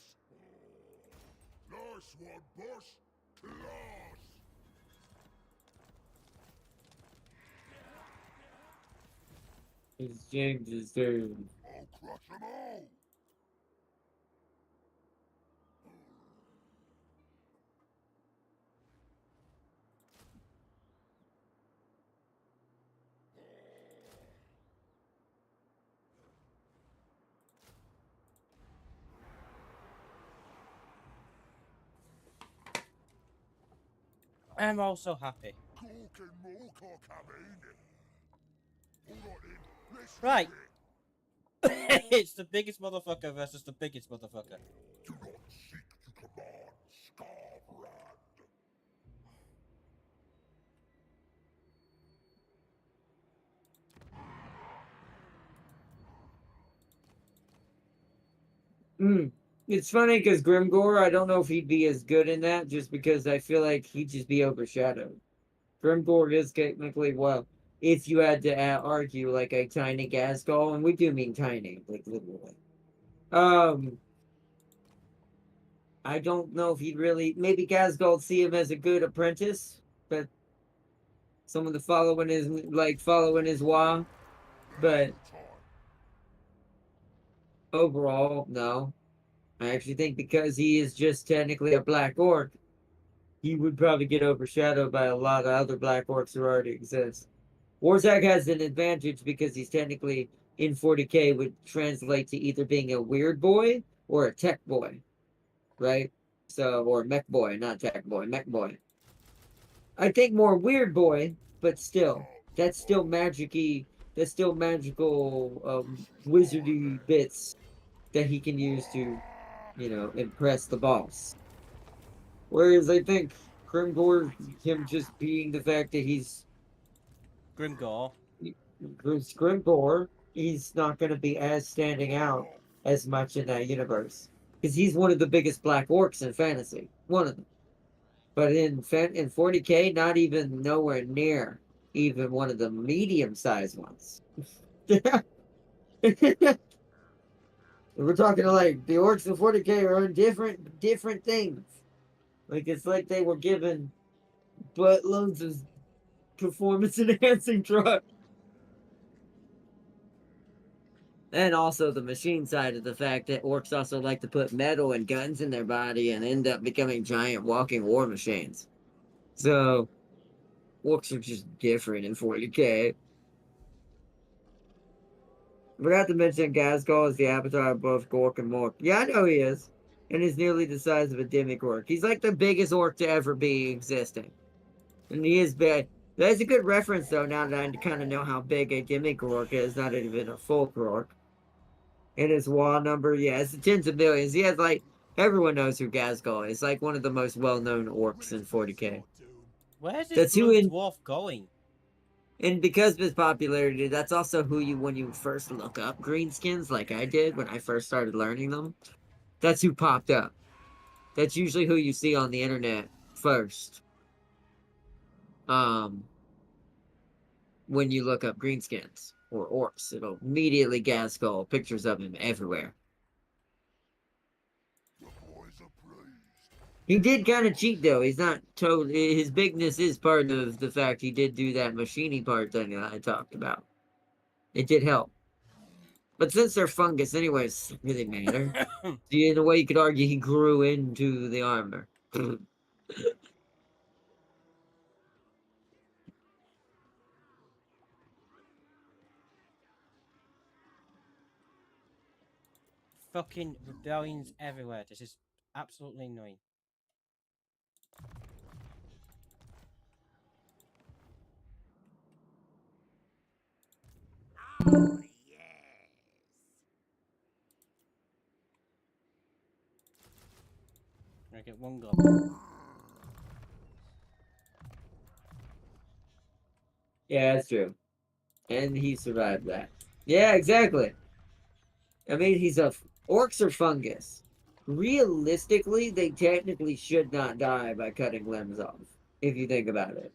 Speaker 4: Nice one, boss. Class.
Speaker 3: It's James's turn.
Speaker 4: I'll crush them all.
Speaker 2: I'm also happy.
Speaker 4: Cork and more cock, I mean. All right then, let's
Speaker 2: Right.
Speaker 4: do it.
Speaker 2: It's the biggest motherfucker versus the biggest motherfucker.
Speaker 4: Do not seek to command, Scarbrand.
Speaker 3: It's funny because Grimgore, I don't know if he'd be as good in that, just because I feel like he'd just be overshadowed. Grimgore is technically, well, if you had to argue like a tiny Gasgol, and we do mean tiny, like literally. I don't know if he'd really, maybe Gasgol see him as a good apprentice, but someone to follow in his, like, following his waagh, but overall, no. I actually think because he is just technically a black orc, he would probably get overshadowed by a lot of other black orcs who already exist. Warzag has an advantage because he's technically in 40k would translate to either being a weird boy or a tech boy, right? So, or mech boy, not tech boy, mech boy. I think more weird boy, but still, that's still magic-y, that's still magical, wizardy bits that he can use to, you know, impress the boss. Whereas I think Grimgore, him just being the fact that he's
Speaker 2: Grimgore.
Speaker 3: Grimgore, he's not going to be as standing out as much in that universe. Because he's one of the biggest black orcs in fantasy. One of them. But in 40k, not even nowhere near even one of the medium-sized ones. We're talking like the orcs in 40k are on different things. Like it's like they were given buttloads of performance enhancing drugs. And also the machine side of the fact that orcs also like to put metal and guns in their body and end up becoming giant walking war machines. So orcs are just different in 40k. Forgot to mention Gazgul is the avatar of both Gork and Mork. Yeah, I know he is. And he's nearly the size of a Demigork. He's like the biggest orc to ever be existing. And he is big. That's a good reference though, now that I kind of know how big a Demigork is, not even a full Gork. And his wall number, yeah, it's tens of millions. He has like, everyone knows who Gazgul is. Like one of the most well-known orcs in 40k.
Speaker 2: Where's this
Speaker 3: That's who
Speaker 2: blue
Speaker 3: in,
Speaker 2: dwarf going?
Speaker 3: and because of his popularity, that's also who you, when you first look up greenskins, like I did when I first started learning them, that's who popped up. That's usually who you see on the internet first. When you look up greenskins or orcs, it'll immediately Gazgul, pictures of him everywhere.
Speaker 4: The boys are praised.
Speaker 3: He did kind of cheat though. He's not totally. His bigness is part of the fact he did do that machining part that I talked about. It did help. But since they're fungus, anyways, it doesn't really matter. See, in a way, you could argue he grew into the armor.
Speaker 2: Fucking rebellions everywhere. This is absolutely annoying.
Speaker 5: Oh, yes.
Speaker 2: I get one gun.
Speaker 3: Yeah, that's true. And he survived that. Yeah, exactly. I mean, orcs are fungus. Realistically, they technically should not die by cutting limbs off, if you think about it.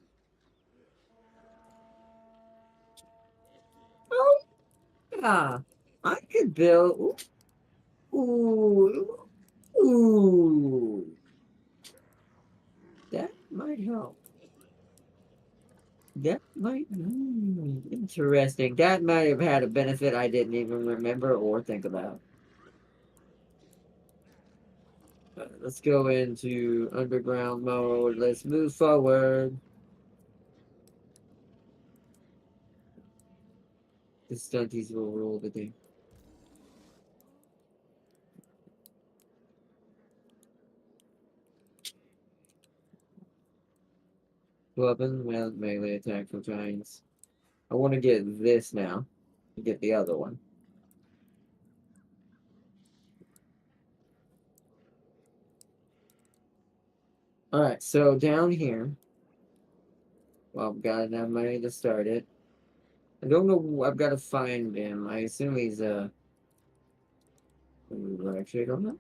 Speaker 3: Oh, yeah. I could build. Ooh. Ooh. That might help. That might. Interesting. That might have had a benefit I didn't even remember or think about. Let's go into underground mode. Let's move forward. The stunties will rule the day. Weapon, melee attack for giants. I want to get this now. Get the other one. Alright, so down here. Well, I've got enough money to start it. I don't know. I've got to find him. I assume he's actually, I don't know.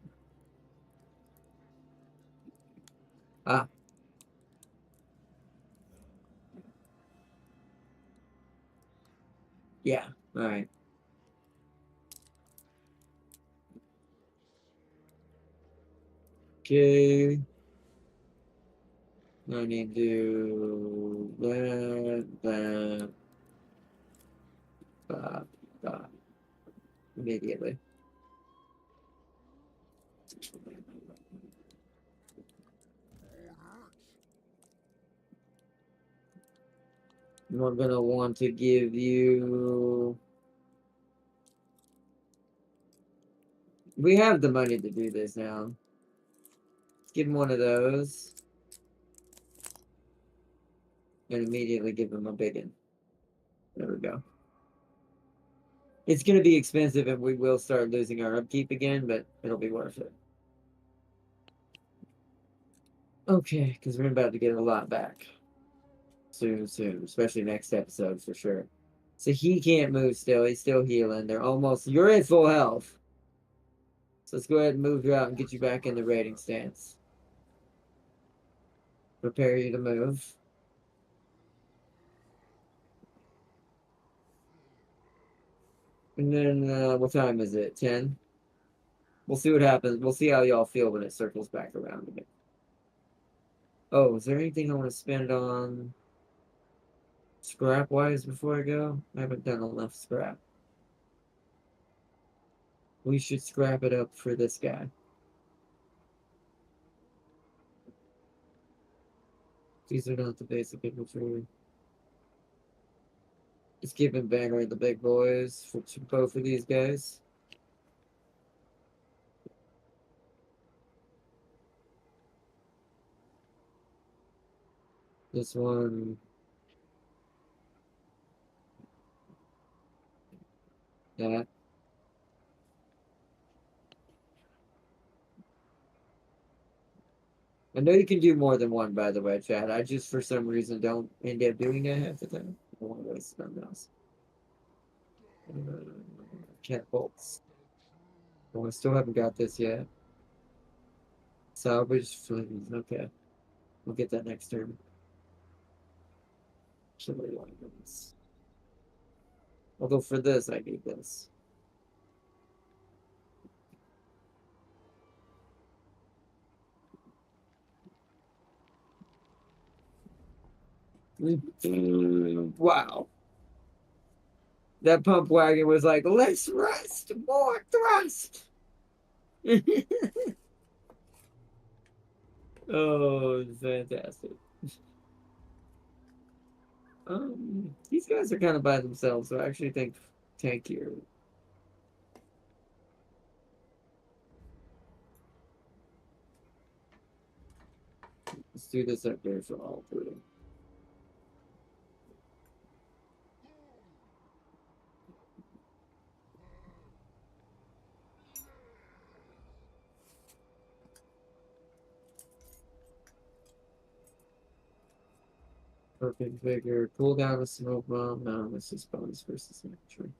Speaker 3: Ah. Yeah. Alright. Okay. I need to do that, immediately. We're gonna want to give you. We have the money to do this now. Let's give him one of those. And immediately give him a big one. There we go. It's going to be expensive and we will start losing our upkeep again, but it'll be worth it. Okay, because we're about to get a lot back. Soon, especially next episode for sure. So he can't move still. He's still healing. They're almost... You're at full health. So let's go ahead and move you out and get you back in the raiding stance. Prepare you to move. And then, what time is it? 10? We'll see what happens. We'll see how y'all feel when it circles back around again. Oh, is there anything I want to spend on scrap-wise before I go? I haven't done enough scrap. We should scrap it up for this guy. These are not the basic infantry. Let's give him Banner the big boys for both of these guys. This one. That. I know you can do more than one, by the way, Chad. I just, for some reason, don't end up doing it half the time. I want to waste something else. Cat bolts. Oh, I still haven't got this yet. Salvage flames. Okay. We'll get that next turn. Killer weapons. Although for this, I need this. Wow. That pump wagon was like, let's rest, more thrust. Oh, fantastic. These guys are kind of by themselves, so I actually think tankier. Let's do this up there for all three. Perfect vigor. Cool down a smoke bomb. No, this is bonus versus infantry.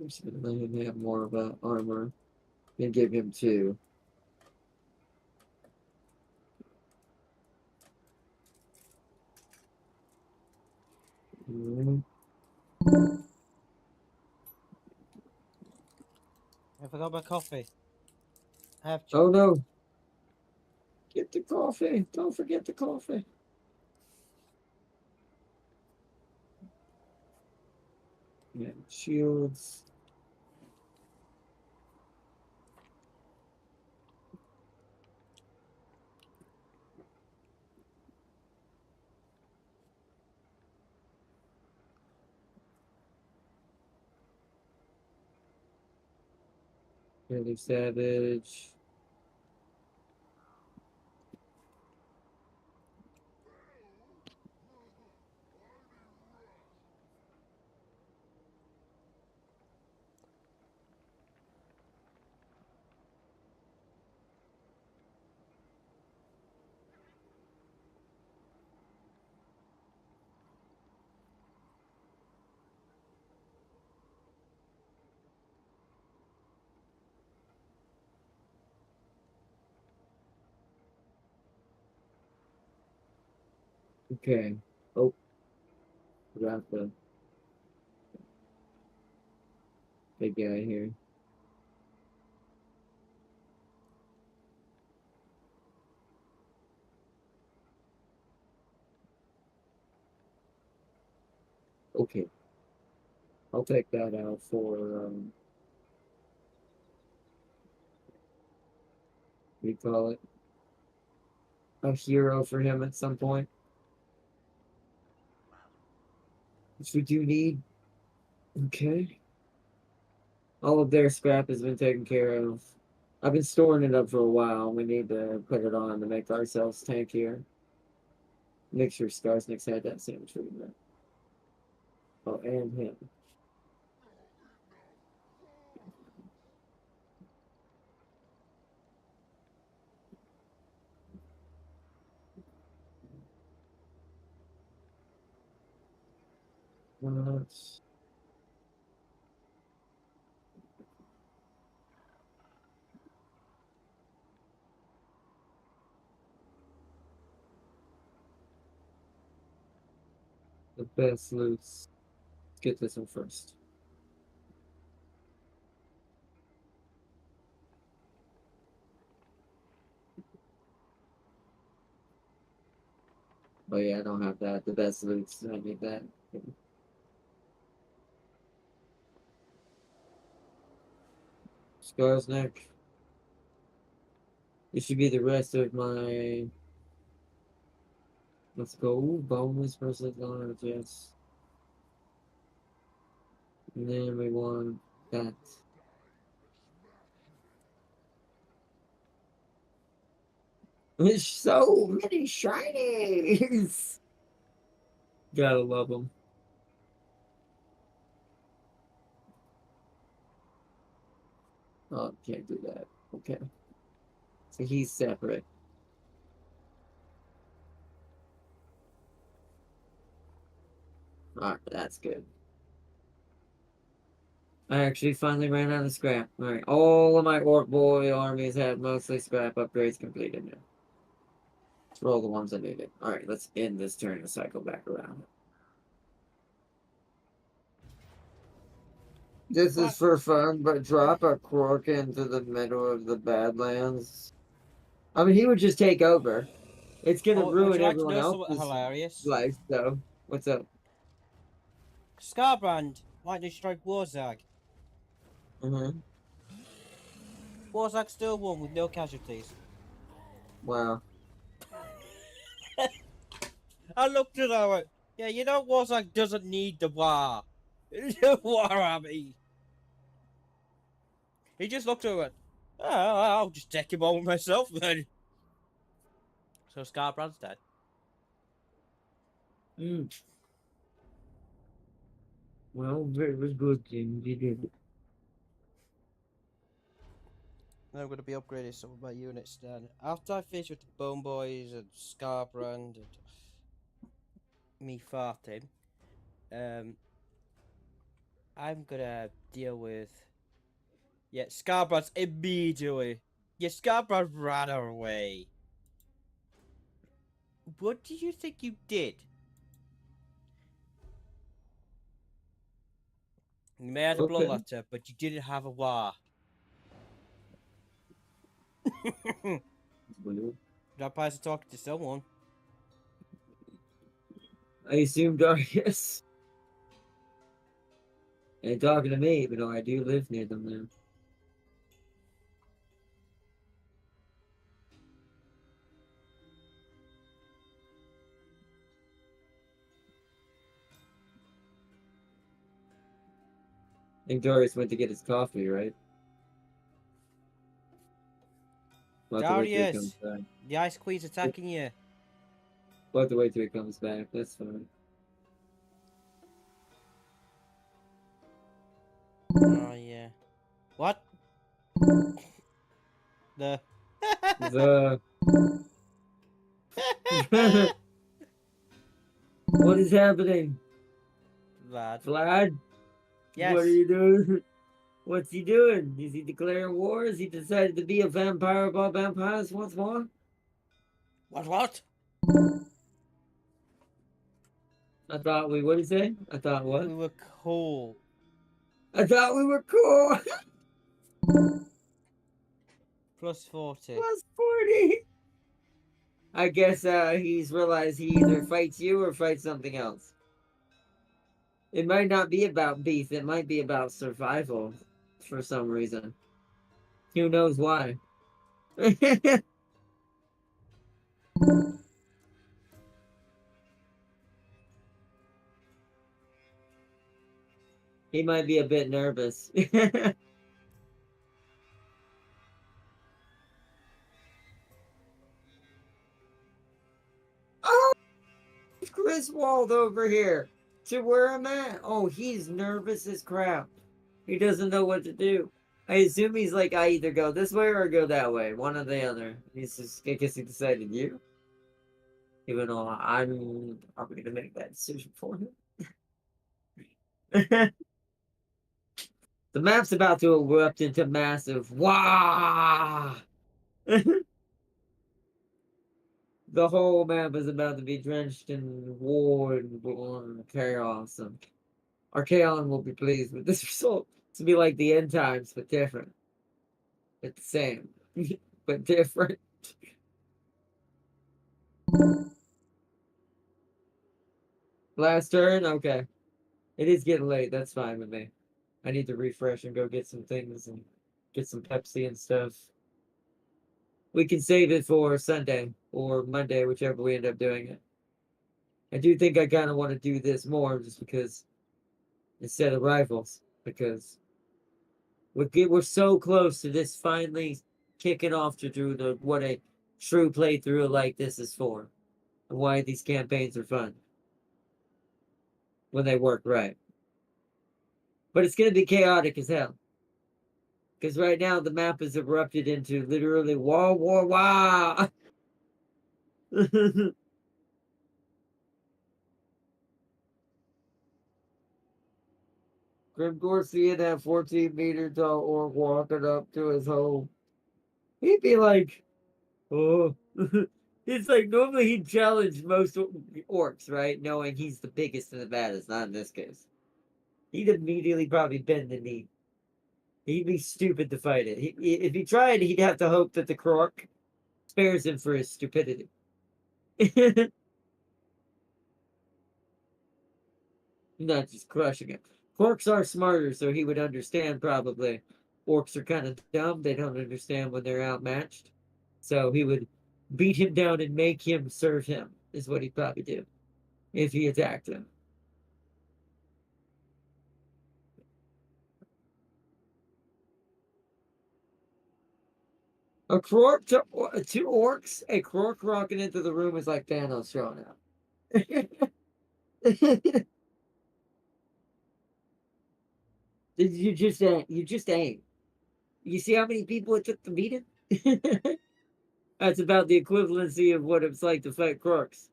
Speaker 3: I'm just gonna let him have more of a armor and give him 2.
Speaker 2: I forgot my coffee. I have to.
Speaker 3: Oh no! Get the coffee! Don't forget the coffee. Yeah, shields. Really savage. Okay. Oh, forgot the big guy here. Okay. I'll take that out for, what do you call it? A hero for him at some point. Which we do need. Okay. All of their scrap has been taken care of. I've been storing it up for a while. We need to put it on to make ourselves tankier. Make sure Skarsnik's had that same treatment. Oh, and him. That's the best loots. Let's get this one first. Oh yeah, I don't have that. The best loots. I need that. Skarsnik. This should be the rest of my. Let's go. Ooh, bonus versus large, yes. And then we want that. There's so many shinies! Gotta love them. Oh, can't do that. Okay. So he's separate. Alright, that's good. I actually finally ran out of scrap. Alright, all of my Orc Boy armies had mostly scrap upgrades completed now. For all the ones I needed. Alright, let's end this turn and cycle back around. This is for fun, but drop a Quark into the middle of the Badlands. I mean, he would just take over. It's gonna
Speaker 2: Oh, would
Speaker 3: ruin
Speaker 2: you like to
Speaker 3: everyone
Speaker 2: know something
Speaker 3: else's
Speaker 2: hilarious?
Speaker 3: life, though. What's up?
Speaker 2: Scarbrand might destroy Warzag.
Speaker 3: Mm-hmm.
Speaker 2: Warzag still won with no casualties.
Speaker 3: Wow.
Speaker 2: I looked at her. Went, yeah, you know Warzag doesn't need the war. The war army. He just looked at her. Went, oh, I'll just take him on myself then. So Scarbrand's dead.
Speaker 3: Mm. Well, very good, Jim. You did it.
Speaker 2: I'm going to be upgrading some of my units then. After I finish with the Bone Boys and Scarbrand and me farting, I'm gonna deal with Scarbrand's immediately. Yeah, Scarbrand ran away. What do you think you did? You may have a blood
Speaker 3: Okay.
Speaker 2: letter, but you didn't have a war.
Speaker 3: Well,
Speaker 2: Vampires are talking to someone.
Speaker 3: I assume Darius. Ain't talking to me, but no, I do live near them now. I think Darius went to get his coffee, right? We'll have to wait till he comes
Speaker 2: Darius,
Speaker 3: back.
Speaker 2: the Ice Queen's attacking you.
Speaker 3: We'll have to wait till he comes back. That's fine.
Speaker 2: Oh yeah. What? The.
Speaker 3: The what is happening?
Speaker 2: Lad.
Speaker 3: Vlad?
Speaker 2: Yes.
Speaker 3: What are you doing? What's he doing? Is he declaring war? Has he decided to be a vampire about vampires once more?
Speaker 2: What?
Speaker 3: I thought we, what did he say? I thought what?
Speaker 2: We were cool.
Speaker 3: I thought we were cool!
Speaker 2: Plus 40.
Speaker 3: Plus 40! I guess he's realized he either fights you or fights something else. It might not be about beef. It might be about survival for some reason. Who knows why? He might be a bit nervous. Oh, Griswold over here to where I'm at. Oh, he's nervous as crap. He doesn't know what to do. I assume he's like, I either go this way or go that way. One or the other. He's just, I guess he decided you. Even though I'm probably going to make that decision for him. The map's about to erupt into massive waagh. The whole map is about to be drenched in war and chaos. And Archaon will be pleased with this result. To be like the end times, but different. But the same. But different. Last turn? Okay. It is getting late. That's fine with me. I need to refresh and go get some things and get some Pepsi and stuff. We can save it for Sunday or Monday, whichever we end up doing it. I do think I kind of want to do this more just because instead of rivals, because we're so close to this finally kicking off to do what a true playthrough like this is for, and why these campaigns are fun when they work right. But it's gonna be chaotic as hell. Because right now the map has erupted into literally War Warhammer. Grimgor seeing that 14-meter tall orc walking up to his home. He'd be like, oh. It's like normally he'd challenge most orcs, right? Knowing he's the biggest and the baddest. Not in this case. He'd immediately probably bend the knee. He'd be stupid to fight it. If he tried, he'd have to hope that the croc spares him for his stupidity. Not just crushing it. Orcs are smarter, so he would understand probably. Orcs are kind of dumb. They don't understand when they're outmatched. So he would beat him down and make him serve him, is what he'd probably do if he attacked him. A croc to two orcs, a croc rocking into the room is like Thanos showing up. You just aim. You see how many people it took to beat him? That's about the equivalency of what it's like to fight crocs.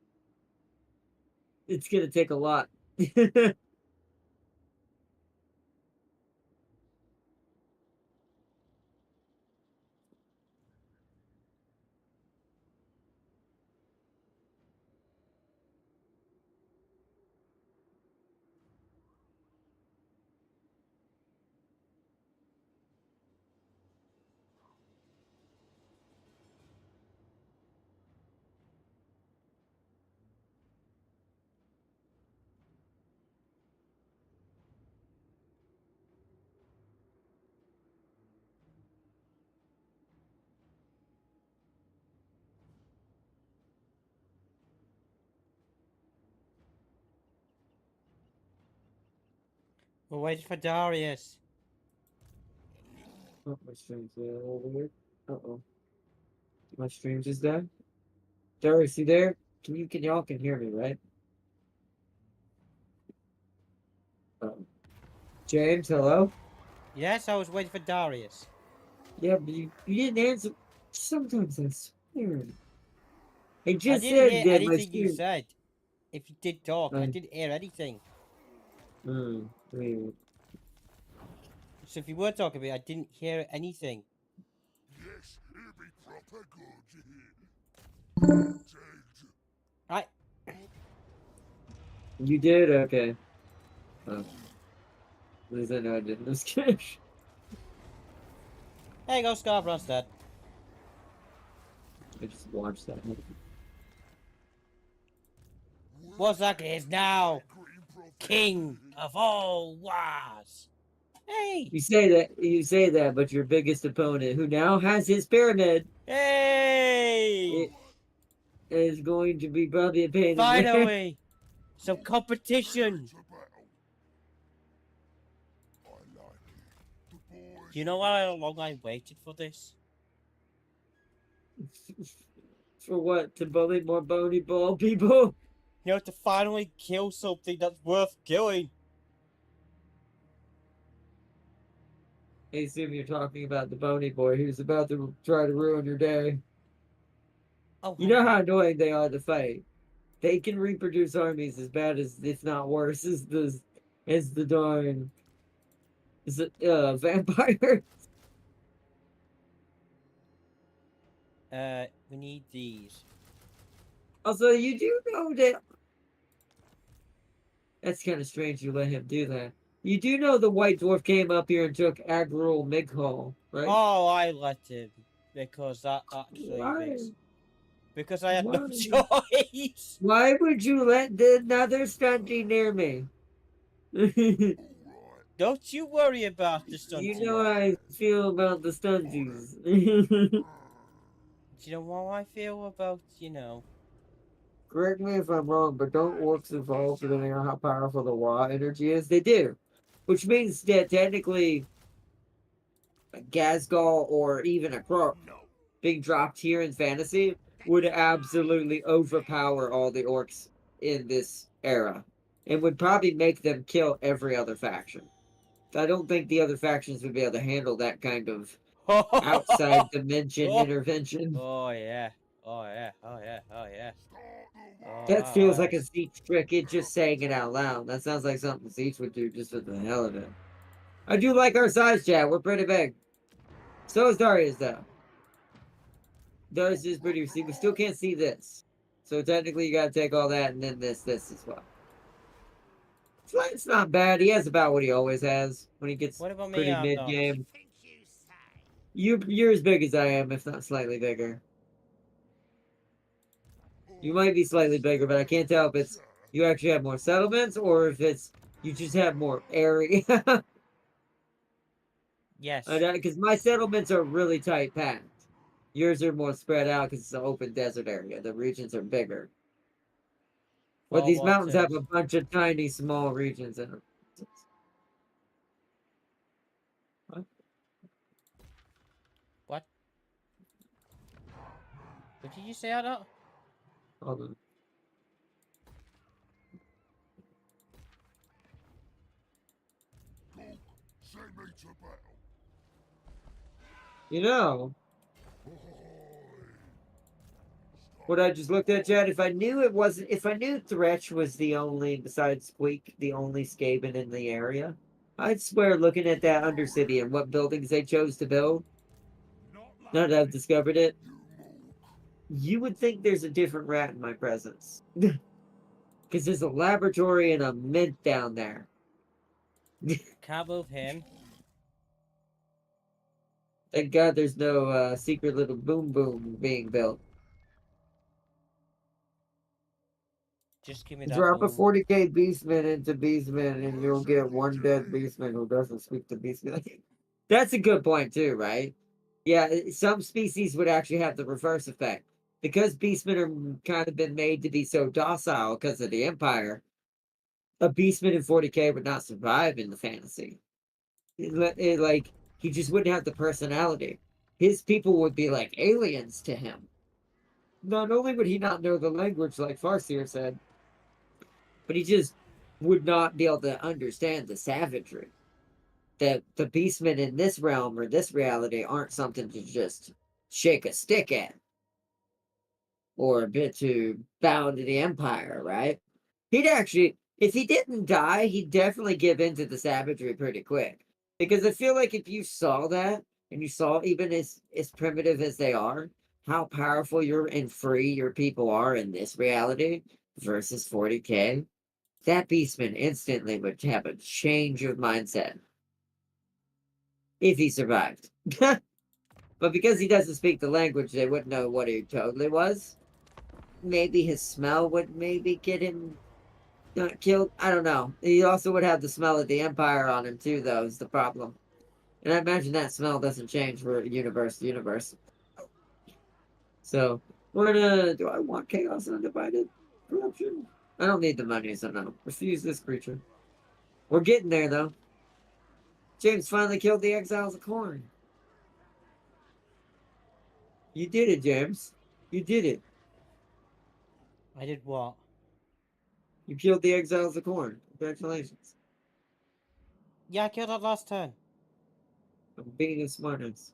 Speaker 3: It's gonna take a lot.
Speaker 2: We're waiting for Darius.
Speaker 3: Oh, my stream's over here. Uh-oh. My stream just dead. Darius, you there? Can y'all can hear me, right? James, hello?
Speaker 2: Yes, I was waiting for Darius.
Speaker 3: Yeah, but you didn't answer. Sometimes I swear. I
Speaker 2: I
Speaker 3: just
Speaker 2: didn't
Speaker 3: said
Speaker 2: hear
Speaker 3: that my
Speaker 2: anything you
Speaker 3: stream.
Speaker 2: said. If you did talk, I
Speaker 3: Um,
Speaker 2: didn't hear anything.
Speaker 3: Weird.
Speaker 2: So if you were talking to me, I didn't hear anything.
Speaker 4: Yes, it'll be proper good. James,
Speaker 2: I.
Speaker 3: You did? Okay. At least I know I didn't. Just kidding.
Speaker 2: There you go, Scarborough's dead.
Speaker 3: I just watched that.
Speaker 2: What's that is now?
Speaker 4: green
Speaker 2: king of all wars. Hey!
Speaker 3: You say that, but your biggest opponent, who now has his pyramid,
Speaker 2: Hey!
Speaker 3: is going to be probably a pain in the
Speaker 2: Finally! Some competition!
Speaker 4: To battle. I like it. The boys.
Speaker 2: Do you know how long I waited for this?
Speaker 3: For what? To bully more bony ball people?
Speaker 2: You know, to finally kill something that's worth killing.
Speaker 3: I assume you're talking about the bony boy who's about to try to ruin your day.
Speaker 2: Oh,
Speaker 3: You know how annoying they are to fight. They can reproduce armies as bad as, if not worse, as the darn vampire.
Speaker 2: We need these.
Speaker 3: Also, you do know that. That's kind of strange you let him do that. You do know the White Dwarf came up here and took Admiral Mighal, right?
Speaker 2: Oh, I let him. Because that actually
Speaker 3: Why?
Speaker 2: makes... Because I had no
Speaker 3: Why?
Speaker 2: choice!
Speaker 3: Why would you let another stunty near me? You
Speaker 2: Don't you worry about the stunty.
Speaker 3: know how I feel about the stunties.
Speaker 2: Do you know how I feel about, you know...
Speaker 3: Correct me if I'm wrong, but don't orcs evolve depending on how powerful the waagh energy is? They do. Which means that technically a Gazgul or even a Croc being dropped here in fantasy would absolutely overpower all the orcs in this era. And would probably make them kill every other faction. I don't think the other factions would be able to handle that kind of outside dimension intervention.
Speaker 2: Oh yeah. Oh yeah. Oh yeah. Oh yeah. Oh,
Speaker 3: That feels like a
Speaker 2: that's-
Speaker 3: Siege trick, it just saying it out loud. That sounds like something Siege would do just for the hell of it. I do like our size, chat. We're pretty big. So is Darius, though. Darius is pretty... See, we still can't see this. So technically you gotta take all that and then this as well. It's not bad. He has about what he always has when he gets
Speaker 2: What about me,
Speaker 3: pretty
Speaker 2: Arnold?
Speaker 3: mid-game.
Speaker 5: Think you say?
Speaker 3: You're as big as I am, if not slightly bigger. You might be slightly bigger, but I can't tell if it's you actually have more settlements or if it's you just have more area.
Speaker 2: Yes.
Speaker 3: Because my settlements are really tight packed. Yours are more spread out because it's an open desert area. The regions are bigger. But
Speaker 2: Well,
Speaker 3: these
Speaker 2: what
Speaker 3: mountains have
Speaker 2: is-
Speaker 3: a bunch of tiny, small regions in them.
Speaker 2: What? What did you say, Arnold?
Speaker 3: Hold on.
Speaker 4: Send me to battle.
Speaker 3: You know, what I just looked at, Chad, if I knew Thresh was the only, besides Squeak, the only Skaven in the area, I'd swear looking at that Undercity and what buildings they chose to build, now that I've discovered it, you would think there's a different rat in my presence. Because there's a laboratory and a mint down there.
Speaker 2: Can't move him.
Speaker 3: Thank God there's no secret little boom boom being built.
Speaker 2: Just give me that.
Speaker 3: Drop a
Speaker 2: boom.
Speaker 3: 40k beastman into beastman and you'll get one dead beastman who doesn't speak to beastman. That's a good point too, right? Yeah, some species would actually have the reverse effect. Because beastmen are kind of been made to be so docile because of the Empire, a beastman in 40k would not survive in the fantasy. Like, he just wouldn't have the personality. His people would be like aliens to him. Not only would he not know the language, like Farseer said, but he just would not be able to understand the savagery. That the beastmen in this realm or this reality aren't something to just shake a stick at. Or a bit to bow to the Empire, right? He'd actually, if he didn't die, he'd definitely give in to the savagery pretty quick. Because I feel like if you saw that, and you saw even as primitive as they are, how powerful and free your people are in this reality versus 40k, that beastman instantly would have a change of mindset. If he survived. But because he doesn't speak the language, they wouldn't know what he totally was. Maybe his smell would maybe get him not killed. I don't know. He also would have the smell of the Empire on him too, though. Is the problem. And I imagine that smell doesn't change for universe to universe. So we're gonna. Do I want chaos and undivided corruption? I don't need the money, so no. Refuse this creature. We're getting there though. James finally killed the exiles of corn. You did it, James. You did it.
Speaker 2: I did what?
Speaker 3: You killed the exiles of corn. Congratulations.
Speaker 2: Yeah, I killed that last turn.
Speaker 3: I'm being a smartass.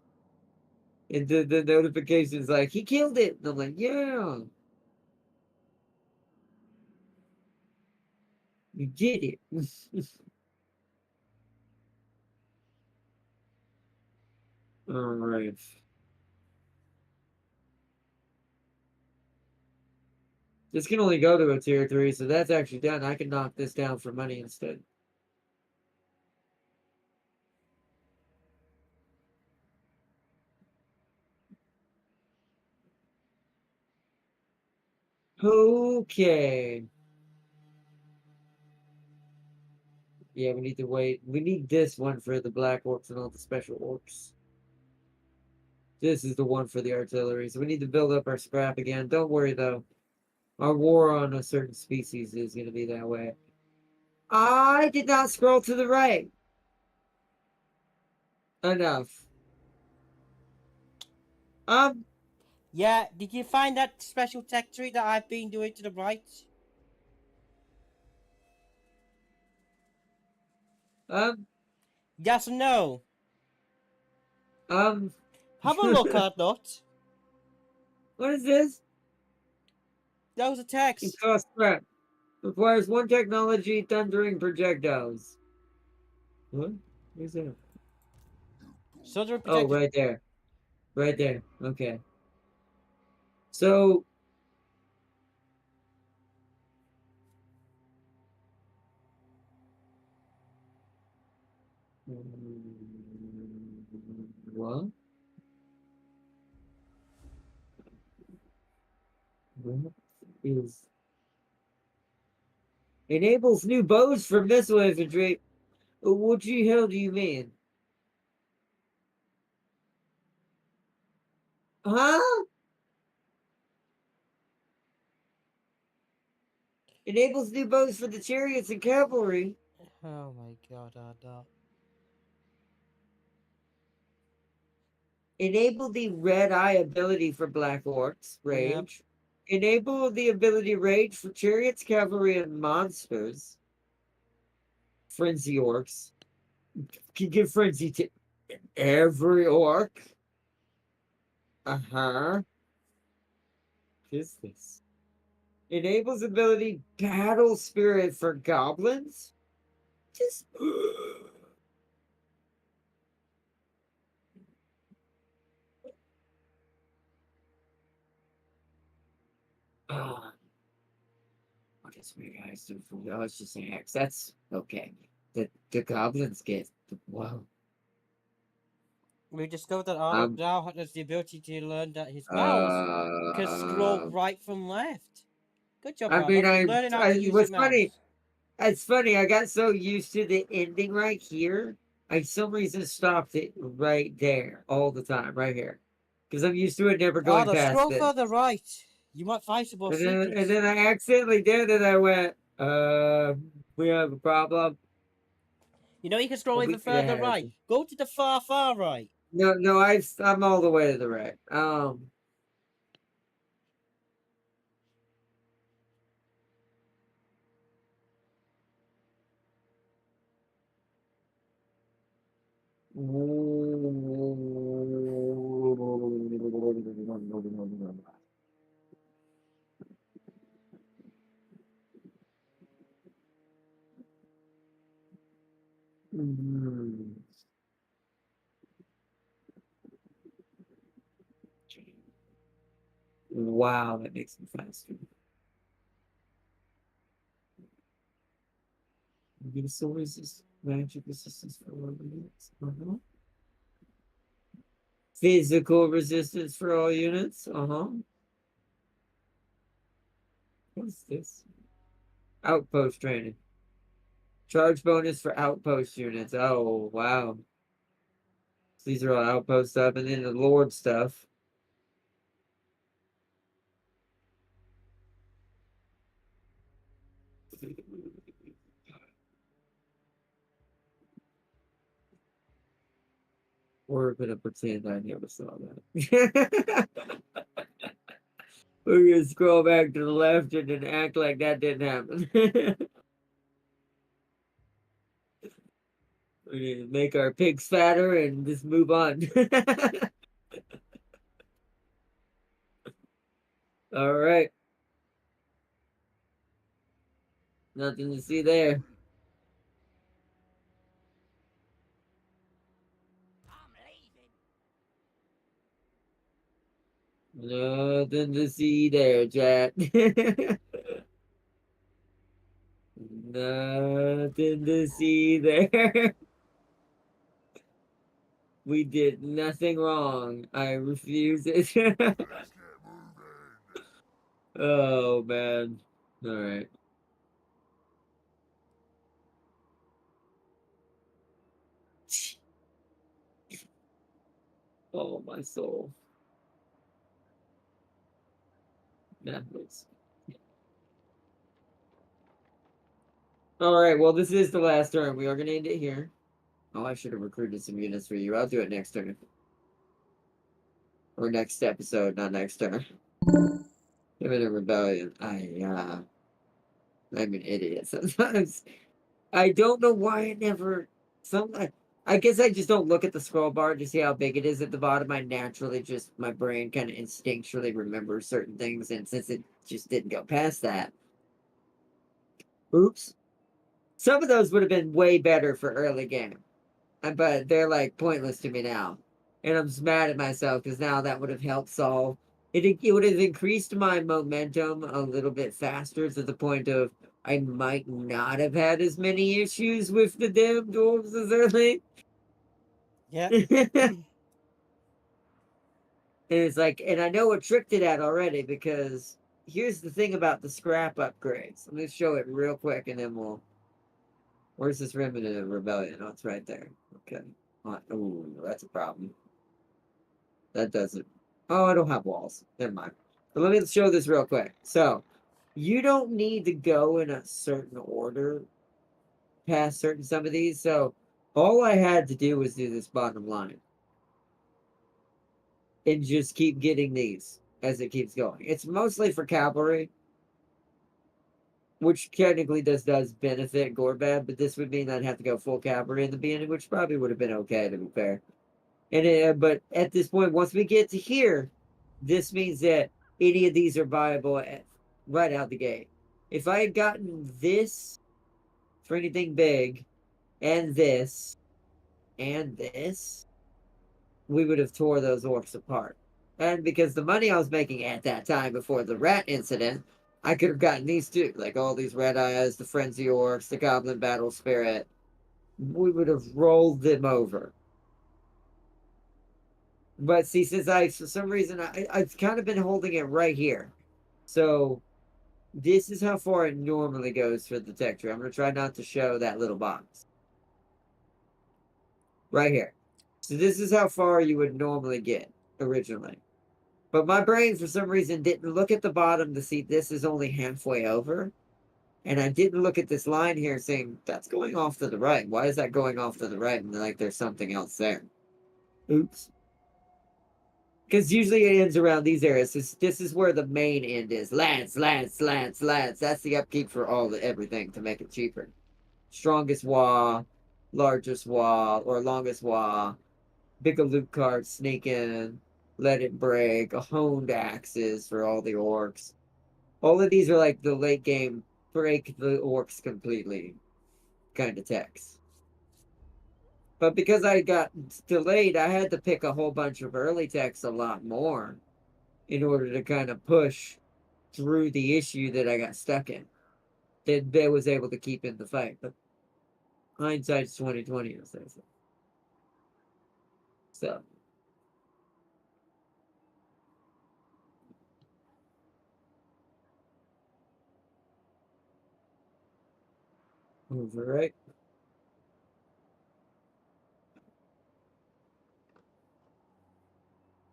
Speaker 3: And the notification's like, he killed it. And I'm like, yeah. You did it. Alright. This can only go to a tier 3, so that's actually done. I can knock this down for money instead. Okay. Yeah, we need to wait. We need this one for the black orcs and all the special orcs. This is the one for the artillery. So we need to build up our scrap again. Don't worry, though. Our war on a certain species is going to be that way. I did not scroll to the right. Enough.
Speaker 2: Yeah, did you find that special tech tree that I've been doing to the right?
Speaker 3: um,
Speaker 2: Yes or no?
Speaker 3: um.
Speaker 2: Have a look at that.
Speaker 3: What is this?
Speaker 2: That was a
Speaker 3: It
Speaker 2: text.
Speaker 3: costs scrap. Requires one technology, thundering projectiles. What? Where's that?
Speaker 2: Southern
Speaker 3: Oh,
Speaker 2: projected.
Speaker 3: right there. Right there. Okay. So. What? What is. Enables new bows for missile infantry. What the hell do you mean? Huh? Enables new bows for the chariots and cavalry.
Speaker 2: Oh my god,
Speaker 3: Enable the red eye ability for black orcs.
Speaker 2: Yep.
Speaker 3: Rage. Enable the ability rage for chariots, cavalry, and monsters. Frenzy orcs. Can give frenzy to every orc. Uh-huh. What is this? Enables ability battle spirit for goblins. Just what is we guys do for oh, it's just an X. That's okay. The goblins get wow.
Speaker 2: We discovered that Arnold
Speaker 3: Um
Speaker 2: now has the ability to learn that his mouse can scroll
Speaker 3: uh
Speaker 2: right from left. Good job,
Speaker 3: I mean
Speaker 2: Arnold. You're learning how to
Speaker 3: it
Speaker 2: use
Speaker 3: was
Speaker 2: your
Speaker 3: funny.
Speaker 2: mouse.
Speaker 3: It's funny, I got so used to the ending right here. I some reason stopped it right there all the time, right here. Because I'm used to it never going
Speaker 2: Arnold,
Speaker 3: past
Speaker 2: scroll
Speaker 3: this.
Speaker 2: further right. You might find some more
Speaker 3: And
Speaker 2: secrets.
Speaker 3: then I accidentally did it. I went, we have a problem.
Speaker 2: You know you can scroll
Speaker 3: We
Speaker 2: even
Speaker 3: could have
Speaker 2: further
Speaker 3: had
Speaker 2: right.
Speaker 3: it.
Speaker 2: Go to the far, far right.
Speaker 3: No, I'm all the way to the right. Wow, that makes me faster. Get a soul resist, magic resistance for 1 minute. Physical resistance for all units. What's this? Outpost training. Charge bonus for outpost units. Oh, wow. So these are all outpost stuff, and then the Lord stuff. We're gonna pretend I never saw that. We're gonna scroll back to the left and then act like that didn't happen. We're gonna make our pigs fatter and just move on. All right. Nothing to see there.
Speaker 5: I'm leaving.
Speaker 3: Nothing to see there, chat. Nothing to see there. We did nothing wrong. I refuse it.
Speaker 4: Let's get moving.
Speaker 3: Oh, man. All right. Oh, my soul. Netflix. All right. Well, this is the last turn. We are going to end it here. Oh, I should have recruited some units for you. I'll do it next turn. Or next episode, not next turn. Give it a rebellion. I'm an idiot sometimes. I don't know why I never. I guess I just don't look at the scroll bar to see how big it is at the bottom. I naturally just my brain kind of instinctually remembers certain things, and since it just didn't go past that, oops. Some of those would have been way better for early game, but they're like pointless to me now, and I'm just mad at myself because now that would have helped solve. It would have increased my momentum a little bit faster to the point of I might not have had as many issues with the damn dwarves as early.
Speaker 2: Yeah.
Speaker 3: And it's like, and I know what tricked it at already because here's the thing about the scrap upgrades. Let me show it real quick and then we'll. Where's this remnant of rebellion? Oh, it's right there. Okay. Oh, that's a problem. That doesn't. Oh, I don't have walls. Never mind. But let me show this real quick. So, you don't need to go in a certain order past certain some of these. So, all I had to do was do this bottom line and just keep getting these as it keeps going. It's mostly for cavalry, which technically does benefit Gorbad, but this would mean I'd have to go full cavalry in the beginning, which probably would have been okay to be fair. And but at this point, once we get to here, this means that any of these are viable right out the gate. If I had gotten this for anything big, and this, we would have tore those orcs apart. And because the money I was making at that time before the rat incident, I could have gotten these too. Like all these red eyes, the frenzy orcs, the goblin battle spirit. We would have rolled them over. But see, since for some reason, I've kind of been holding it right here. So this is how far it normally goes for the tech tree. I'm going to try not to show that little box. Right here. So this is how far you would normally get originally. But my brain, for some reason, didn't look at the bottom to see this is only halfway over. And I didn't look at this line here saying, that's going off to the right. Why is that going off to the right? And like there's something else there. Oops. Because usually it ends around these areas. This is where the main end is. Lance. That's the upkeep for everything to make it cheaper. Strongest waagh, largest waagh, or longest waagh. Bigger loot cards, sneak in, let it break, honed axes for all the orcs. All of these are like the late game break the orcs completely kind of techs. But because I got delayed, I had to pick a whole bunch of early techs a lot more in order to kind of push through the issue that I got stuck in. That was able to keep in the fight. But hindsight's 2020, as they say. So Overwrite.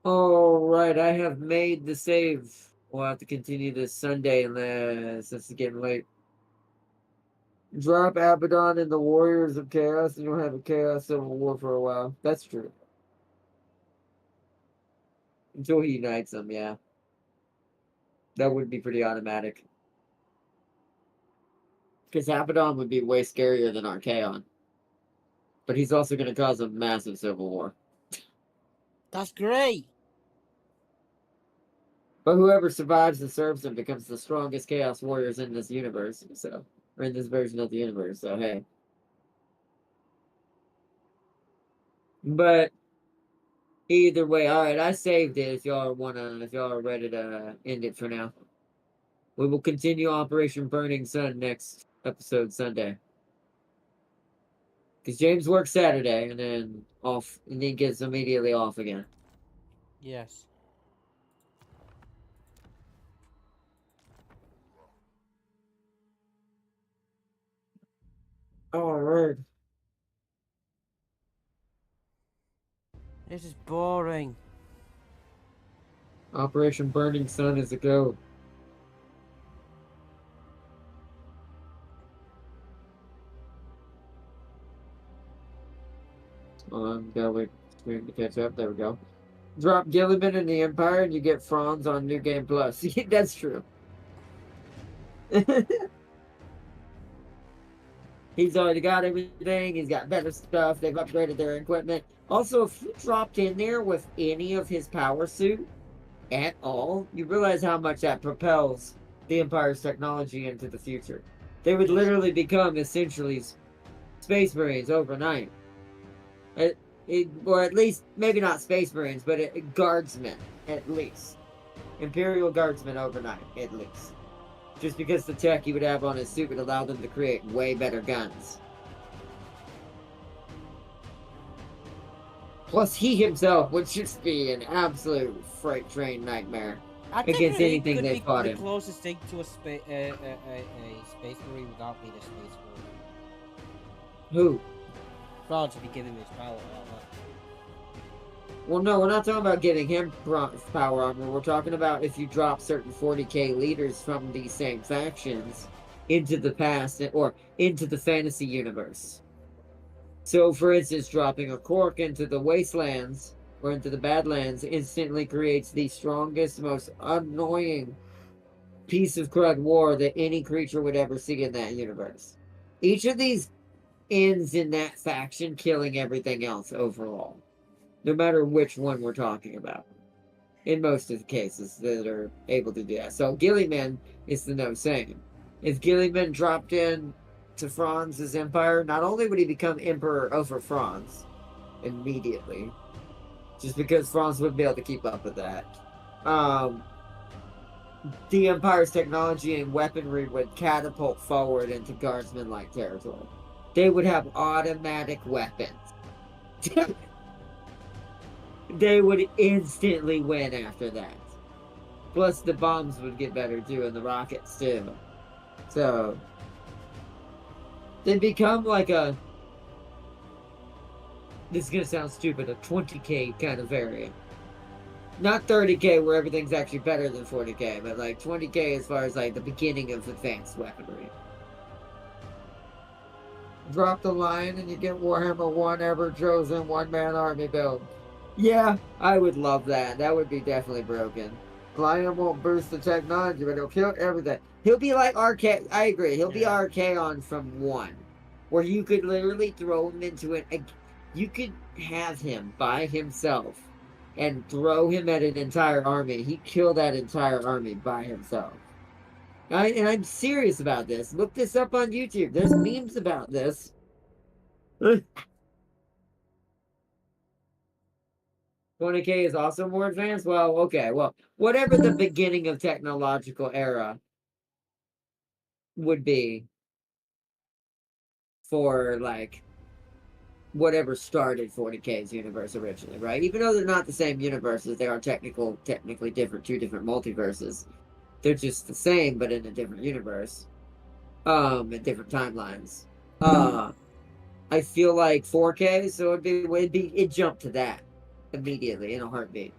Speaker 3: Alright, I have made the save. We'll have to continue this Sunday unless it's getting late. Drop Abaddon in the Warriors of Chaos, and you'll have a Chaos Civil War for a while. That's true. Until he unites them, yeah. That would be pretty automatic. Because Abaddon would be way scarier than Archaon. But he's also going to cause a massive civil war.
Speaker 2: That's great.
Speaker 3: But whoever survives and serves him becomes the strongest Chaos Warriors in this universe. So, or in this version of the universe. So, hey. But either way, alright, I saved it if y'all are ready to end it for now. We will continue Operation Burning Sun next episode Sunday. Because James works Saturday and then off, and then gets immediately off again.
Speaker 2: Yes.
Speaker 3: Alright.
Speaker 2: This is boring.
Speaker 3: Operation Burning Sun is a go. Gotta wait for him to catch up. There we go. Drop Gilliman in the Empire and you get Franz on New Game Plus. That's true. He's already got everything. He's got better stuff. They've upgraded their equipment. Also, if you dropped in there with any of his power suit at all, you realize how much that propels the Empire's technology into the future. They would literally become essentially Space Marines overnight. Or at least, maybe not Space Marines, but Guardsmen, at least. Imperial Guardsmen overnight, at least. Just because the tech he would have on his suit would allow them to create way better guns. Plus, he himself would just be an absolute freight train nightmare against anything they fought him.
Speaker 2: The closest thing to a Space Marine without being a Space Marine.
Speaker 3: Who?
Speaker 2: France would be giving his power armor.
Speaker 3: Well, no, we're not talking about giving him power armor. We're talking about if you drop certain 40k leaders from these same factions into the past or into the fantasy universe. So, for instance, dropping a Cork into the Wastelands or into the Badlands instantly creates the strongest, most annoying piece of crud war that any creature would ever see in that universe. Each of these ends in that faction killing everything else overall. No matter which one we're talking about. In most of the cases that are able to do that. So Gilliman is the no same. If Gilliman dropped in to Franz's empire, not only would he become emperor over Franz immediately, just because Franz wouldn't be able to keep up with that. The empire's technology and weaponry would catapult forward into guardsman-like territory. They would have automatic weapons. They would instantly win after that. Plus, the bombs would get better too, and the rockets too. So, they become like a... This is gonna sound stupid, a 20k kind of variant. Not 30k where everything's actually better than 40k, but like 20k as far as like the beginning of advanced weaponry. Drop the line and you get Warhammer 1 Ever Chosen one-man army build. Yeah, I would love that. That would be definitely broken. Lion won't boost the technology, but he'll kill everything. He'll be like Archaon. I agree. He'll be Archaon from 1. Where you could literally throw him into it. You could have him by himself and throw him at an entire army. He'd kill that entire army by himself. And I'm serious about this. Look this up on YouTube. There's memes about this. 20k is also more advanced? Well, okay. Well, whatever the beginning of technological era would be for, like, whatever started 40k's universe originally, right? Even though they're not the same universes, they are technically different, 2 different multiverses. They're just the same, but in a different universe. In different timelines. I feel like 4K, so it jumped to that immediately in a heartbeat.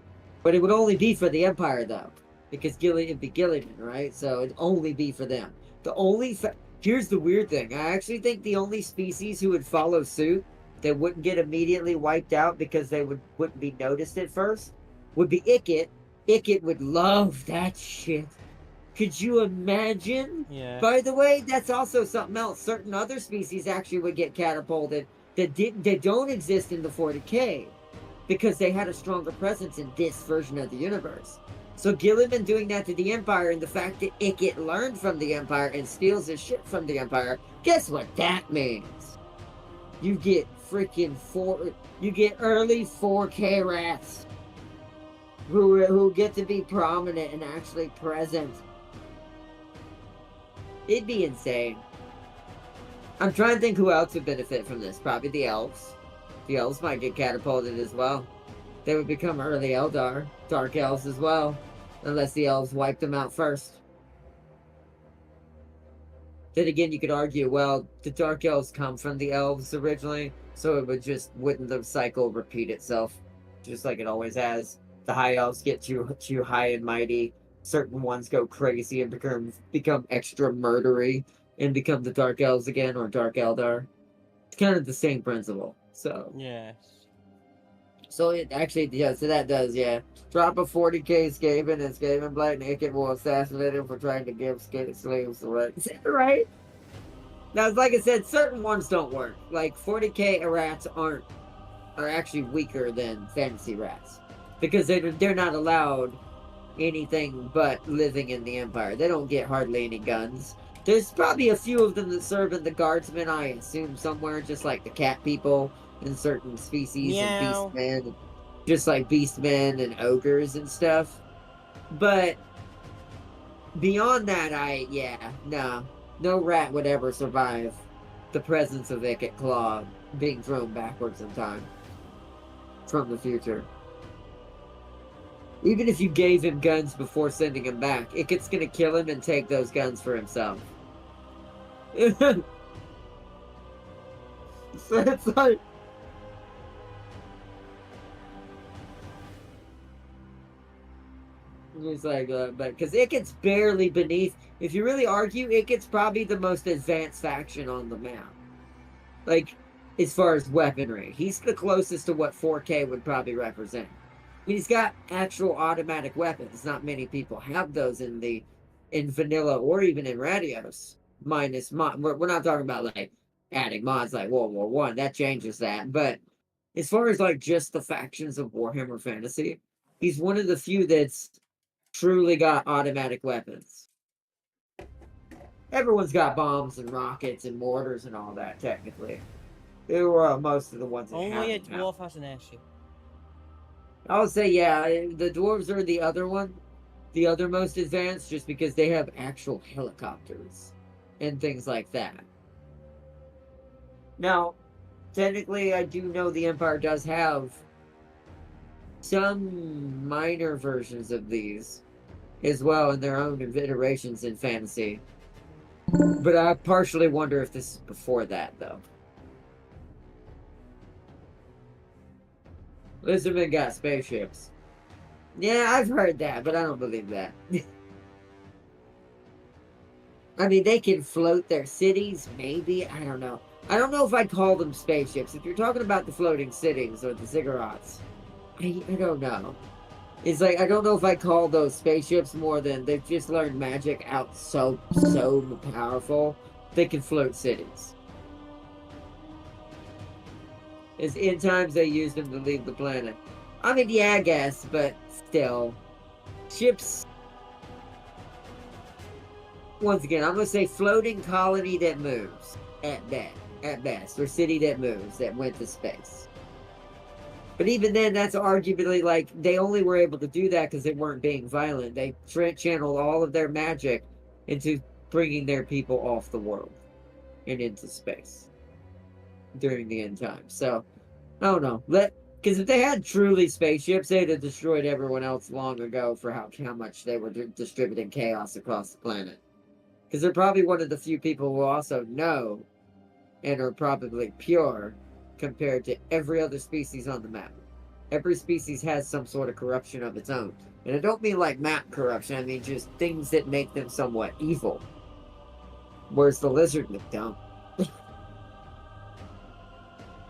Speaker 3: But it would only be for the Empire though, because it'd be Gilligan, right? So it'd only be for them. Here's the weird thing. I actually think the only species who would follow suit that wouldn't get immediately wiped out because they wouldn't be noticed at first would be Ikit. Ikit would love that shit. Could you imagine?
Speaker 2: Yeah.
Speaker 3: By the way, that's also something else. Certain other species actually would get catapulted that don't exist in the 40K because they had a stronger presence in this version of the universe. So Gilliman doing that to the Empire, and the fact that Ikit learned from the Empire and steals his shit from the Empire, guess what that means? You get you get early 4K rats who get to be prominent and actually present. It'd be insane. I'm trying to think who else would benefit from this. Probably the elves. The elves might get catapulted as well. They would become early Eldar. Dark elves as well. Unless the elves wiped them out first. Then again, you could argue, well, the dark elves come from the elves originally, so wouldn't the cycle repeat itself? Just like it always has. The high elves get too high and mighty. Certain ones go crazy and become extra murdery and become the Dark Elves again, or Dark Eldar. It's kind of the same principle. So
Speaker 2: Yes.
Speaker 3: so it actually, yeah, so that does, yeah. Drop a 40K Skaven, and Skaven Black Naked will assassinate him for trying to give slaves away. Is that right? Now, like I said, certain ones don't work. Like 40K rats are actually weaker than fantasy rats because they're not allowed anything but living in the Empire. They don't get hardly any guns. There's probably a few of them that serve in the Guardsmen, I assume, somewhere, just like the cat people in certain species.
Speaker 2: Meow.
Speaker 3: And beastmen, just like beastmen and ogres and stuff. But beyond that, no rat would ever survive the presence of Ikit Claw being thrown backwards in time from the future. Even if you gave him guns before sending him back, Ikit's gonna kill him and take those guns for himself. So it's like... It's like, but because Ikit's barely beneath... If you really argue, Ikit's probably the most advanced faction on the map. Like, as far as weaponry. He's the closest to what 4K would probably represent. He's got actual automatic weapons. Not many people have those in vanilla or even in radios. Minus mod. We're not talking about like adding mods like World War One. That changes that. But as far as like just the factions of Warhammer Fantasy, he's one of the few that's truly got automatic weapons. Everyone's got bombs and rockets and mortars and all that. Technically, they were most of the ones that
Speaker 2: Only a
Speaker 3: have them.
Speaker 2: dwarf has an airship.
Speaker 3: I would say, yeah, the dwarves are the other one, the other most advanced, just because they have actual helicopters and things like that. Now, technically, I do know the Empire does have some minor versions of these as well in their own iterations in fantasy. But I partially wonder if this is before that, though. Lizardmen got spaceships. Yeah, I've heard that, but I don't believe that. I mean, they can float their cities, maybe. I don't know. I don't know if I'd call them spaceships. If you're talking about the floating cities or the ziggurats, I don't know. It's like, I don't know if I call those spaceships more than they've just learned magic out so powerful. They can float cities. As in times they used them to leave the planet. I mean, yeah, I guess, but still. Ships... Once again, I'm going to say floating colony that moves. At best. Or city that moves, that went to space. But even then, that's arguably like, they only were able to do that because they weren't being violent. They channeled all of their magic into bringing their people off the world. And into space. During the end times. So, I don't know. Because if they had truly spaceships, they'd have destroyed everyone else long ago for how much they were distributing chaos across the planet. Because they're probably one of the few people who also know and are probably pure compared to every other species on the map. Every species has some sort of corruption of its own. And I don't mean like map corruption, I mean just things that make them somewhat evil. Whereas the lizard look dumb.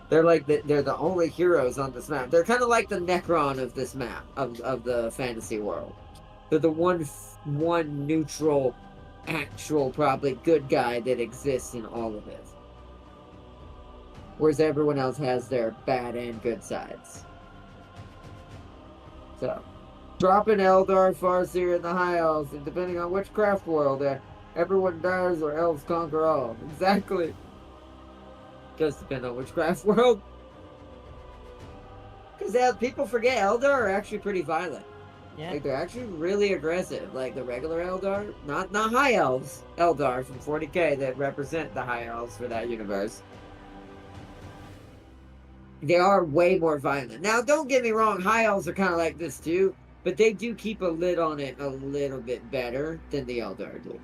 Speaker 3: They're the only heroes on this map. They're kind of like the Necron of this map, of the fantasy world. They're the one neutral, actual, probably good guy that exists in all of it. Whereas everyone else has their bad and good sides. So, dropping Eldar, Farseer, and the High Elves, and depending on which craft world, everyone dies or elves conquer all. Exactly. Does depend on which craft world. Because people forget Eldar are actually pretty violent.
Speaker 2: Yeah.
Speaker 3: Like, they're actually really aggressive. Like, the regular Eldar, not High Elves, Eldar from 40k that represent the High Elves for that universe. They are way more violent. Now, don't get me wrong, High Elves are kind of like this too, but they do keep a lid on it a little bit better than the Eldar do.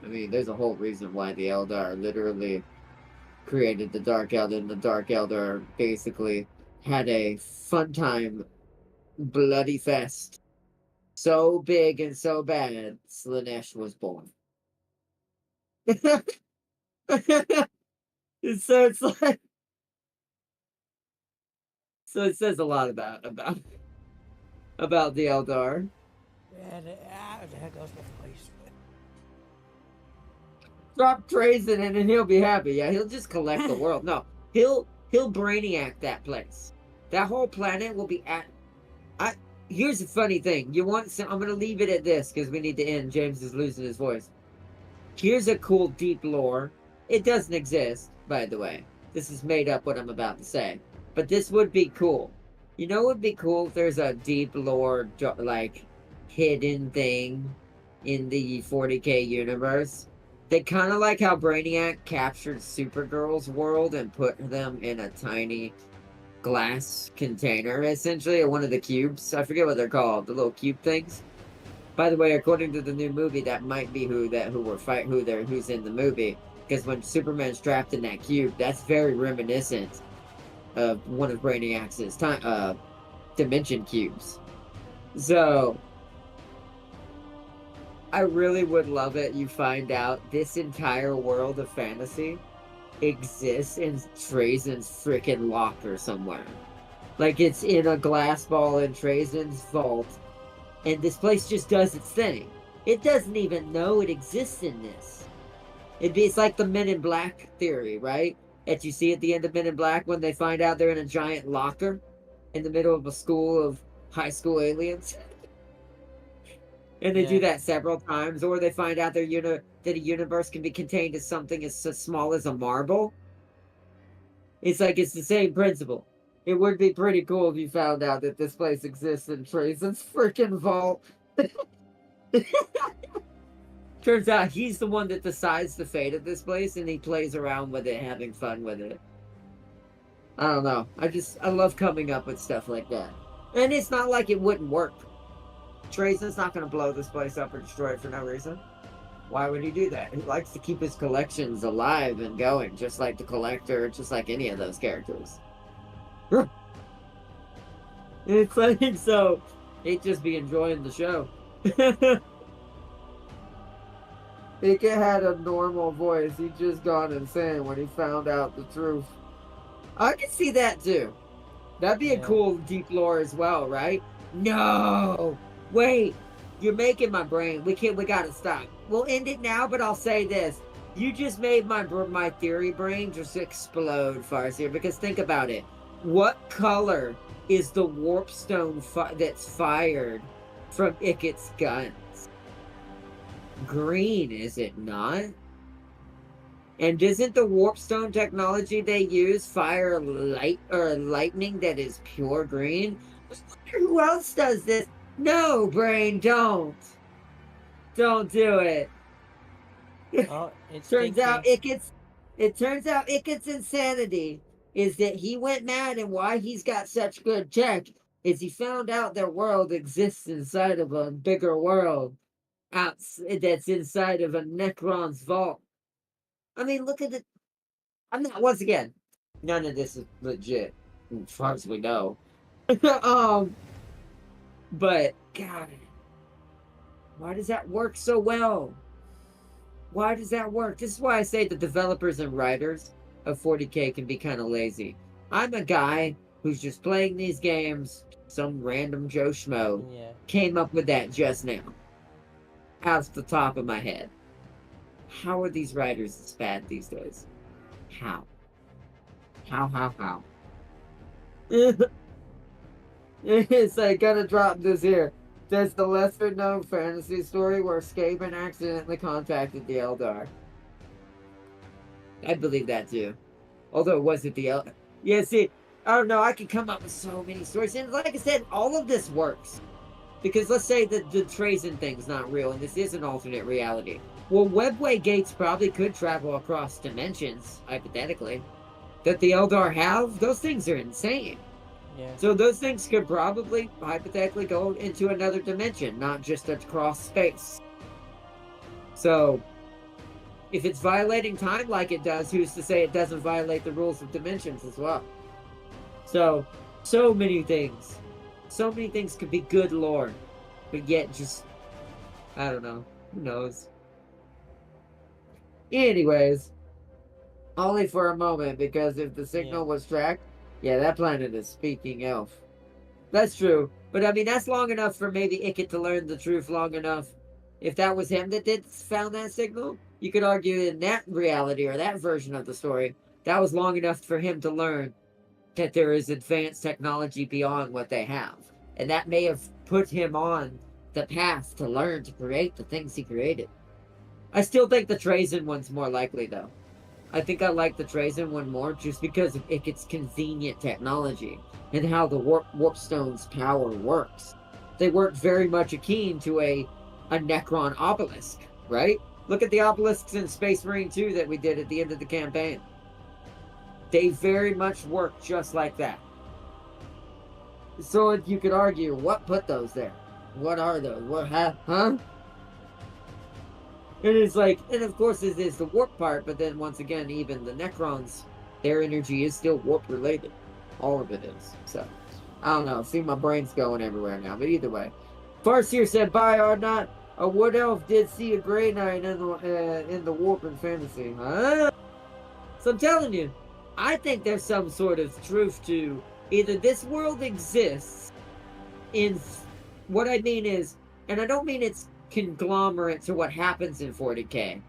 Speaker 3: I mean, there's a whole reason why the Eldar literally created the Dark Eldar, and the Dark Eldar basically had a fun time, bloody fest. So big and so bad, Slaanesh was born. So it's like, so it says a lot about the Eldar.
Speaker 2: There goes my voice.
Speaker 3: Drop Trazen in and he'll be happy. Yeah, he'll just collect the world. No, he'll brainiac that place. That whole planet will be at. Here's the funny thing. You want some? I'm gonna leave it at this because we need to end. James is losing his voice. Here's a cool deep lore. It doesn't exist, by the way. This is made up what I'm about to say. But this would be cool. You know what would be cool if there's a deep lore, like, hidden thing in the 40k universe? They kind of like how Brainiac captured Supergirl's world and put them in a tiny glass container, essentially, or one of the cubes. I forget what they're called, the little cube things. By the way, according to the new movie, that might be who's in the movie. Because when Superman's trapped in that cube, that's very reminiscent of one of Brainiac's dimension cubes. So, I really would love it. You find out this entire world of fantasy exists in Trazen's freaking locker somewhere. Like it's in a glass ball in Trazen's vault. And this place just does its thing. It doesn't even know it exists in this. It's like the Men in Black theory, right? That you see at the end of Men in Black when they find out they're in a giant locker in the middle of a school of high school aliens. And they do that several times. Or they find out that a universe can be contained as something as small as a marble. It's like it's the same principle. It would be pretty cool if you found out that this place exists in Trazen's freaking vault. Turns out he's the one that decides the fate of this place, and he plays around with it, having fun with it. I don't know. I love coming up with stuff like that. And it's not like it wouldn't work. Trazen's not going to blow this place up or destroy it for no reason. Why would he do that? He likes to keep his collections alive and going, just like the Collector, just like any of those characters. It's like, so, he'd just be enjoying the show. He had a normal voice. He'd just gone insane when he found out the truth. I can see that too. That'd be a cool deep lore as well, right? No! Wait! You're making my brain. We gotta stop. We'll end it now, but I'll say this. You just made my theory brain just explode, Farseer, because think about it. What color is the warp stone that's fired from Iket's guns? Green, is it not? And isn't the warp stone technology they use fire lightning that is pure green? Who else does this? No, brain, don't. Don't do it.
Speaker 2: Oh, it's
Speaker 3: Turns out Iket's insanity is that he went mad, and why he's got such good tech is he found out their world exists inside of a bigger world that's inside of a Necron's vault. I mean, look at it. I'm not, once again, none of this is legit, as far as we know. But, God, why does that work so well? Why does that work? This is why I say the developers and writers of 40K can be kind of lazy. I'm a guy who's just playing these games, some random Joe Schmo
Speaker 2: Yeah.
Speaker 3: came up with that just now. Out the top of my head. How are these writers this bad these days? How? How? It's like, gotta drop this here. There's the lesser known fantasy story where Skaven accidentally contacted the Eldar. I believe that too. Although it wasn't the Eldar. Yeah, see, I don't know, I could come up with so many stories. And like I said, all of this works. Because let's say that the Trazen thing's not real and this is an alternate reality. Well, webway gates probably could travel across dimensions, hypothetically. That the Eldar have, those things are insane.
Speaker 2: Yeah.
Speaker 3: So those things could probably, hypothetically, go into another dimension, not just across space. So, if it's violating time like it does, who's to say it doesn't violate the rules of dimensions as well? So many things. So many things could be good lore, but yet just, I don't know. Who knows? Anyways, only for a moment, because if the signal was tracked, yeah, that planet is speaking elf. That's true. But I mean, that's long enough for maybe Ikit to learn the truth long enough. If that was him that found that signal, you could argue in that reality or that version of the story, that was long enough for him to learn that there is advanced technology beyond what they have. And that may have put him on the path to learn to create the things he created. I still think the Trazen one's more likely, though. I think I like the Trazen one more just because of its convenient technology and how the Warpstone's power works. They work very much akin to a Necron obelisk, right? Look at the obelisks in Space Marine 2 that we did at the end of the campaign. They very much work just like that. So you could argue, what put those there? What are those? What huh? And it's like, and of course this is the warp part, but then once again, even the Necrons, their energy is still warp related. All of it is. So, I don't know. See, my brain's going everywhere now, but either way. Farseer said, bye, Ardnot. A wood elf did see a Grey Knight in the warp and fantasy. Huh? So I'm telling you, I think there's some sort of truth to either this world exists in, what I mean is, and I don't mean it's conglomerate to what happens in 40K.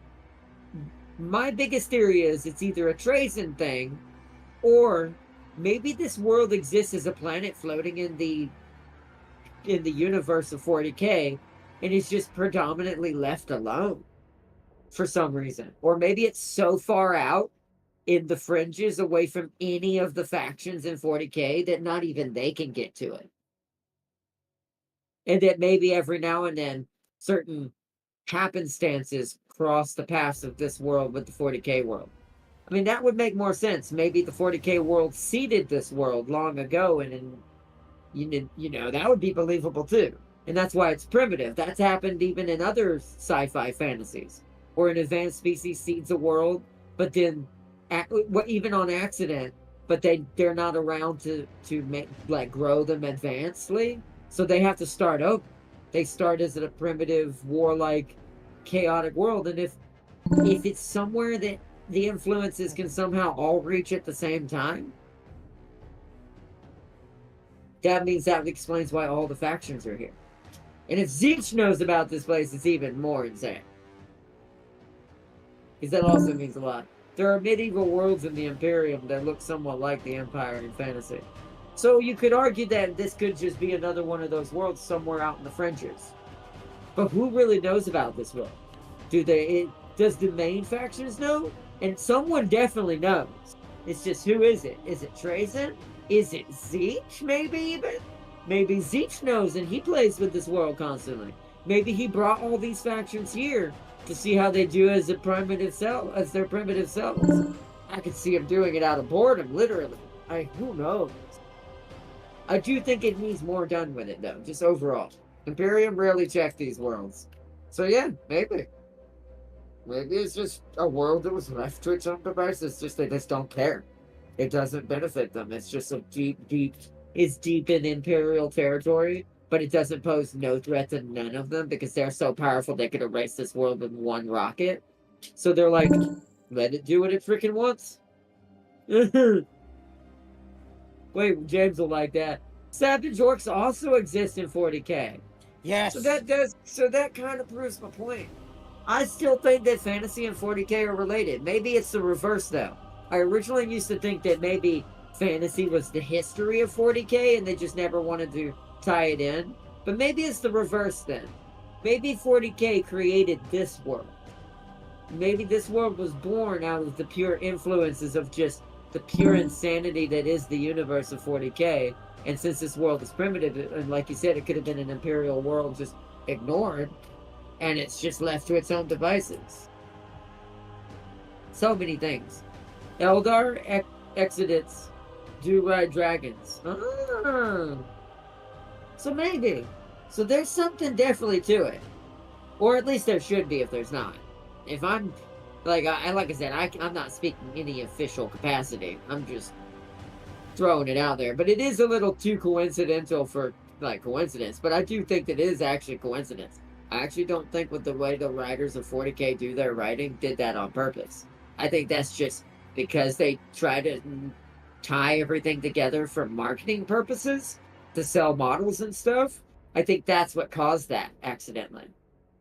Speaker 3: My biggest theory is it's either a Trazen thing, or maybe this world exists as a planet floating in the universe of 40K, and is just predominantly left alone for some reason. Or maybe it's so far out in the fringes away from any of the factions in 40K that not even they can get to it. And that maybe every now and then certain happenstances cross the paths of this world with the 40K world. I mean, that would make more sense. Maybe the 40K world seeded this world long ago, and you know, that would be believable too. And that's why it's primitive. That's happened even in other sci-fi fantasies, where an advanced species seeds a world, but then, even on accident, but they're not around to make, like, grow them advancedly, so they have to start over. They start as a primitive, warlike, chaotic world, and if it's somewhere that the influences can somehow all reach at the same time, that means that explains why all the factions are here. And if Zeech knows about this place, it's even more insane. Because that also means a lot. There are medieval worlds in the Imperium that look somewhat like the Empire in fantasy. So you could argue that this could just be another one of those worlds somewhere out in the fringes. But who really knows about this world? Does the main factions know? And someone definitely knows. It's just, who is it? Is it Trazen? Is it Zeech, maybe even? Maybe Zeech knows and he plays with this world constantly. Maybe he brought all these factions here to see how they do as a primitive self, as their primitive selves. I could see him doing it out of boredom, literally. Who knows? I do think it needs more done with it, though, just overall. Imperium rarely check these worlds. So yeah, maybe. Maybe it's just a world that was left to its own devices. Just they just don't care. It doesn't benefit them. It's just a it's deep in imperial territory, but it doesn't pose no threat to none of them because they're so powerful they could erase this world with one rocket. So they're like, let it do what it freaking wants. Wait, James will like that. Savage Orcs also exist in 40K.
Speaker 2: Yes.
Speaker 3: So that kind of proves my point. I still think that fantasy and 40K are related. Maybe it's the reverse though. I originally used to think that maybe fantasy was the history of 40K and they just never wanted to tie it in. But maybe it's the reverse then. Maybe 40K created this world. Maybe this world was born out of the pure influences of just the pure insanity that is the universe of 40K. And since this world is primitive, and like you said, it could have been an imperial world just ignored, and it's just left to its own devices. So many things. Eldar, Exodus, do ride dragons. Ah. So maybe. So there's something definitely to it. Or at least there should be if there's not. If I'm, like I said, I'm not speaking any official capacity. I'm just throwing it out there. But it is a little too coincidental for, like, coincidence. But I do think that it is actually coincidence. I actually don't think with the way the writers of 40K do their writing did that on purpose. I think that's just because they try to tie everything together for marketing purposes to sell models and stuff. I think that's what caused that accidentally.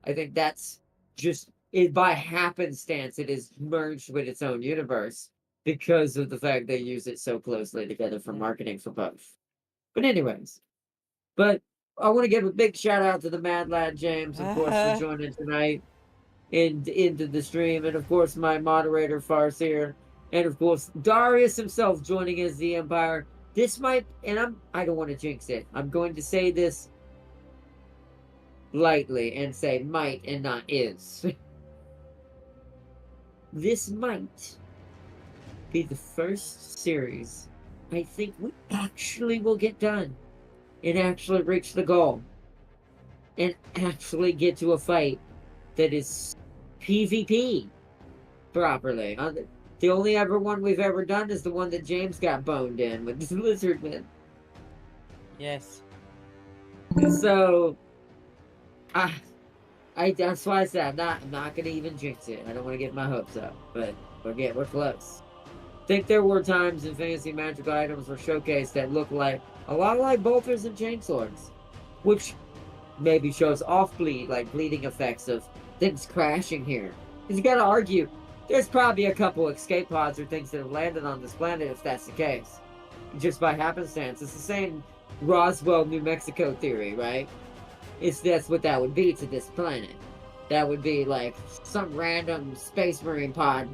Speaker 3: I think that's just it by happenstance. It is merged with its own universe because of the fact they use it so closely together for marketing for both. But anyways, but I want to give a big shout out to the Mad Lad James, of course, for joining tonight into the stream, and of course my moderator Farseer, and of course Darius himself joining as the Empire. This might, and I don't want to jinx it. I'm going to say this lightly and say might and not is. This might be the first series I think we actually will get done and actually reach the goal and actually get to a fight that is PvP properly. The only ever one we've ever done is the one that James got boned in with the Lizardman.
Speaker 2: Yes.
Speaker 3: So, that's why I said I'm not gonna even jinx it. I don't want to get my hopes up, but we're close. I think there were times in fantasy magical items were showcased that looked like a lot like bolters and chainswords, which maybe shows off bleed, like bleeding effects of things crashing here. Because you gotta argue, there's probably a couple escape pods or things that have landed on this planet if that's the case. Just by happenstance. It's the same Roswell, New Mexico theory, right? That's what that would be to this planet. That would be like some random space marine pod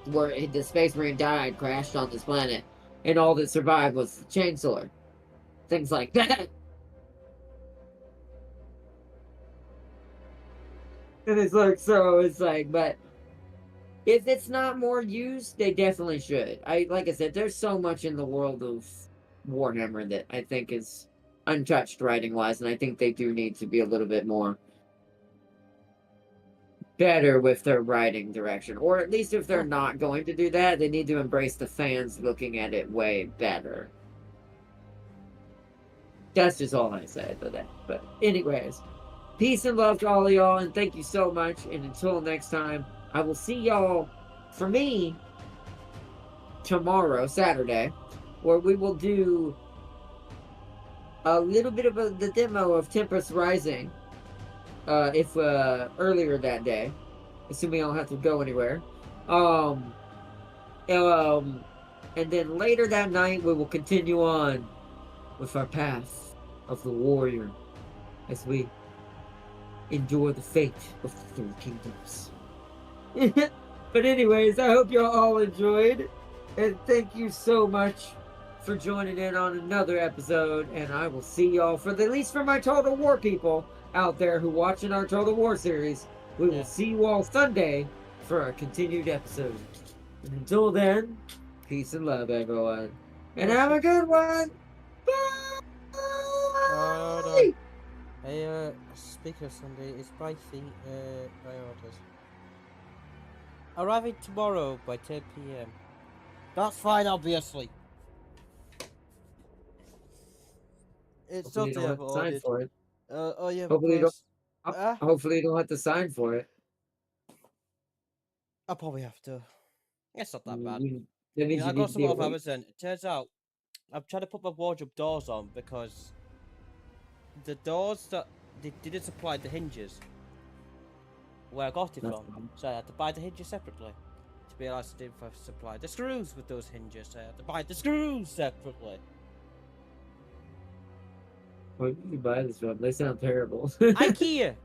Speaker 3: where the space marine died, crashed on this planet, and all that survived was the chainsaw. Things like that. And it's like, but if it's not more used, they definitely should. Like I said, there's so much in the world of Warhammer that I think is untouched writing wise, and I think they do need to be a little bit more better with their writing direction. Or at least if they're not going to do that, they need to embrace the fans looking at it way better. That's just all I say about that. But anyways, peace and love to all of y'all, and thank you so much. And until next time, I will see y'all, for me, tomorrow, Saturday, where we will do a little bit of the demo of Tempest Rising, earlier that day, assuming I don't have to go anywhere. And then later that night, we will continue on with our path of the warrior as we endure the fate of the three kingdoms. But anyways, I hope y'all all enjoyed, and thank you so much for joining in on another episode, and I will see y'all at least for my Total War people out there who watching our Total War series. We will see you all Sunday for a continued episode. And until then, peace and love, everyone, and have a good one. Bye.
Speaker 2: Hey, speaking of Sunday, it's by orders. Arriving tomorrow by 10 p.m. That's fine, I'll be asleep. It's
Speaker 3: Hopefully you
Speaker 2: totally
Speaker 3: don't have to sign
Speaker 2: ordered.
Speaker 3: for it.
Speaker 2: Oh yeah,
Speaker 3: Hopefully you don't.
Speaker 2: Ah.
Speaker 3: Hopefully you don't have to sign for it.
Speaker 2: I'll probably have to. It's not that bad.
Speaker 3: That means
Speaker 2: I
Speaker 3: you
Speaker 2: got
Speaker 3: need to
Speaker 2: some
Speaker 3: be
Speaker 2: off
Speaker 3: awake.
Speaker 2: Amazon. It turns out I'm trying to put my wardrobe doors on because the doors that they didn't supply the hinges where I got it
Speaker 3: That's
Speaker 2: from.
Speaker 3: fine.
Speaker 2: So I had to buy the hinges separately to be able to supply the screws with those hinges. So I had to buy the screws separately.
Speaker 3: Where did you buy this from? They sound terrible.
Speaker 2: IKEA.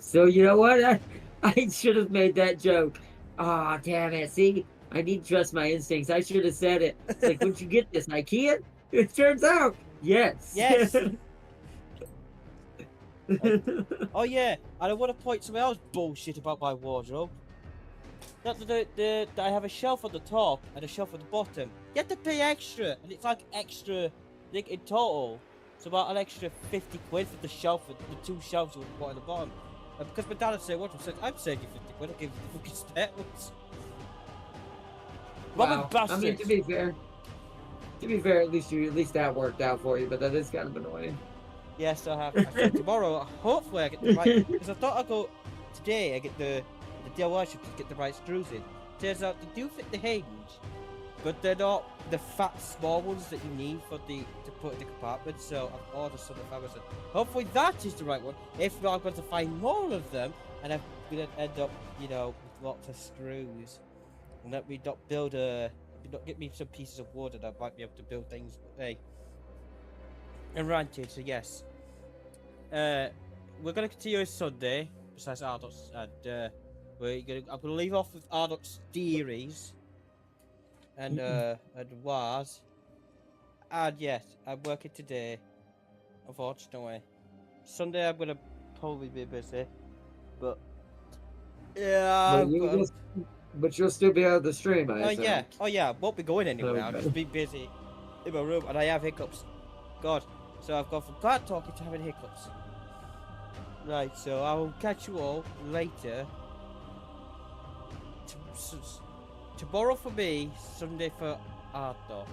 Speaker 3: So you know what? I should have made that joke. Ah, damn it! See, I need to trust my instincts. I should have said it. It's like, when'd you get this, IKEA? It turns out, yes.
Speaker 2: Yes. Oh yeah, and I want to point something else bullshit about my wardrobe. That I have a shelf on the top and a shelf on the bottom. You have to pay extra, and it's like extra, like in total, it's about an extra 50 quid for the shelf, the two shelves with one at the bottom. And because my dad had said, I'm saving you 50 quid, I'll give you the fucking spare ones. Robbing
Speaker 3: Wow.
Speaker 2: bastards.
Speaker 3: I mean, to be fair, at least that worked out for you. But that is kind of annoying.
Speaker 2: Yes, I have. So tomorrow, hopefully, I get the right. Because I thought I'd go today. I get the DIY shop to get the right screws in. Turns out they do fit the hinge, but they're not the fat small ones that you need for to put in the compartment. So I've ordered some of Amazon. Hopefully that is the right one. If not, I'm going to find more of them, and I'm going to end up, you know, with lots of screws. And let me not build get me some pieces of wood, and I might be able to build things. But hey. And ranted, so yes. We're gonna continue on Sunday, besides Ardot's, and I'm gonna leave off with Ardot's theories and Wars. And yes, I'm working today, unfortunately. Sunday I'm gonna probably be busy, but yeah.
Speaker 3: But you'll still be able to stream, I assume.
Speaker 2: Yeah, oh yeah, I won't be going anywhere. I'll
Speaker 3: Okay.
Speaker 2: just be busy in my room, and I have hiccups. God. So I've gone from quiet talking to having hiccups. Right, so I will catch you all later. Tomorrow for me, Sunday for Ardo.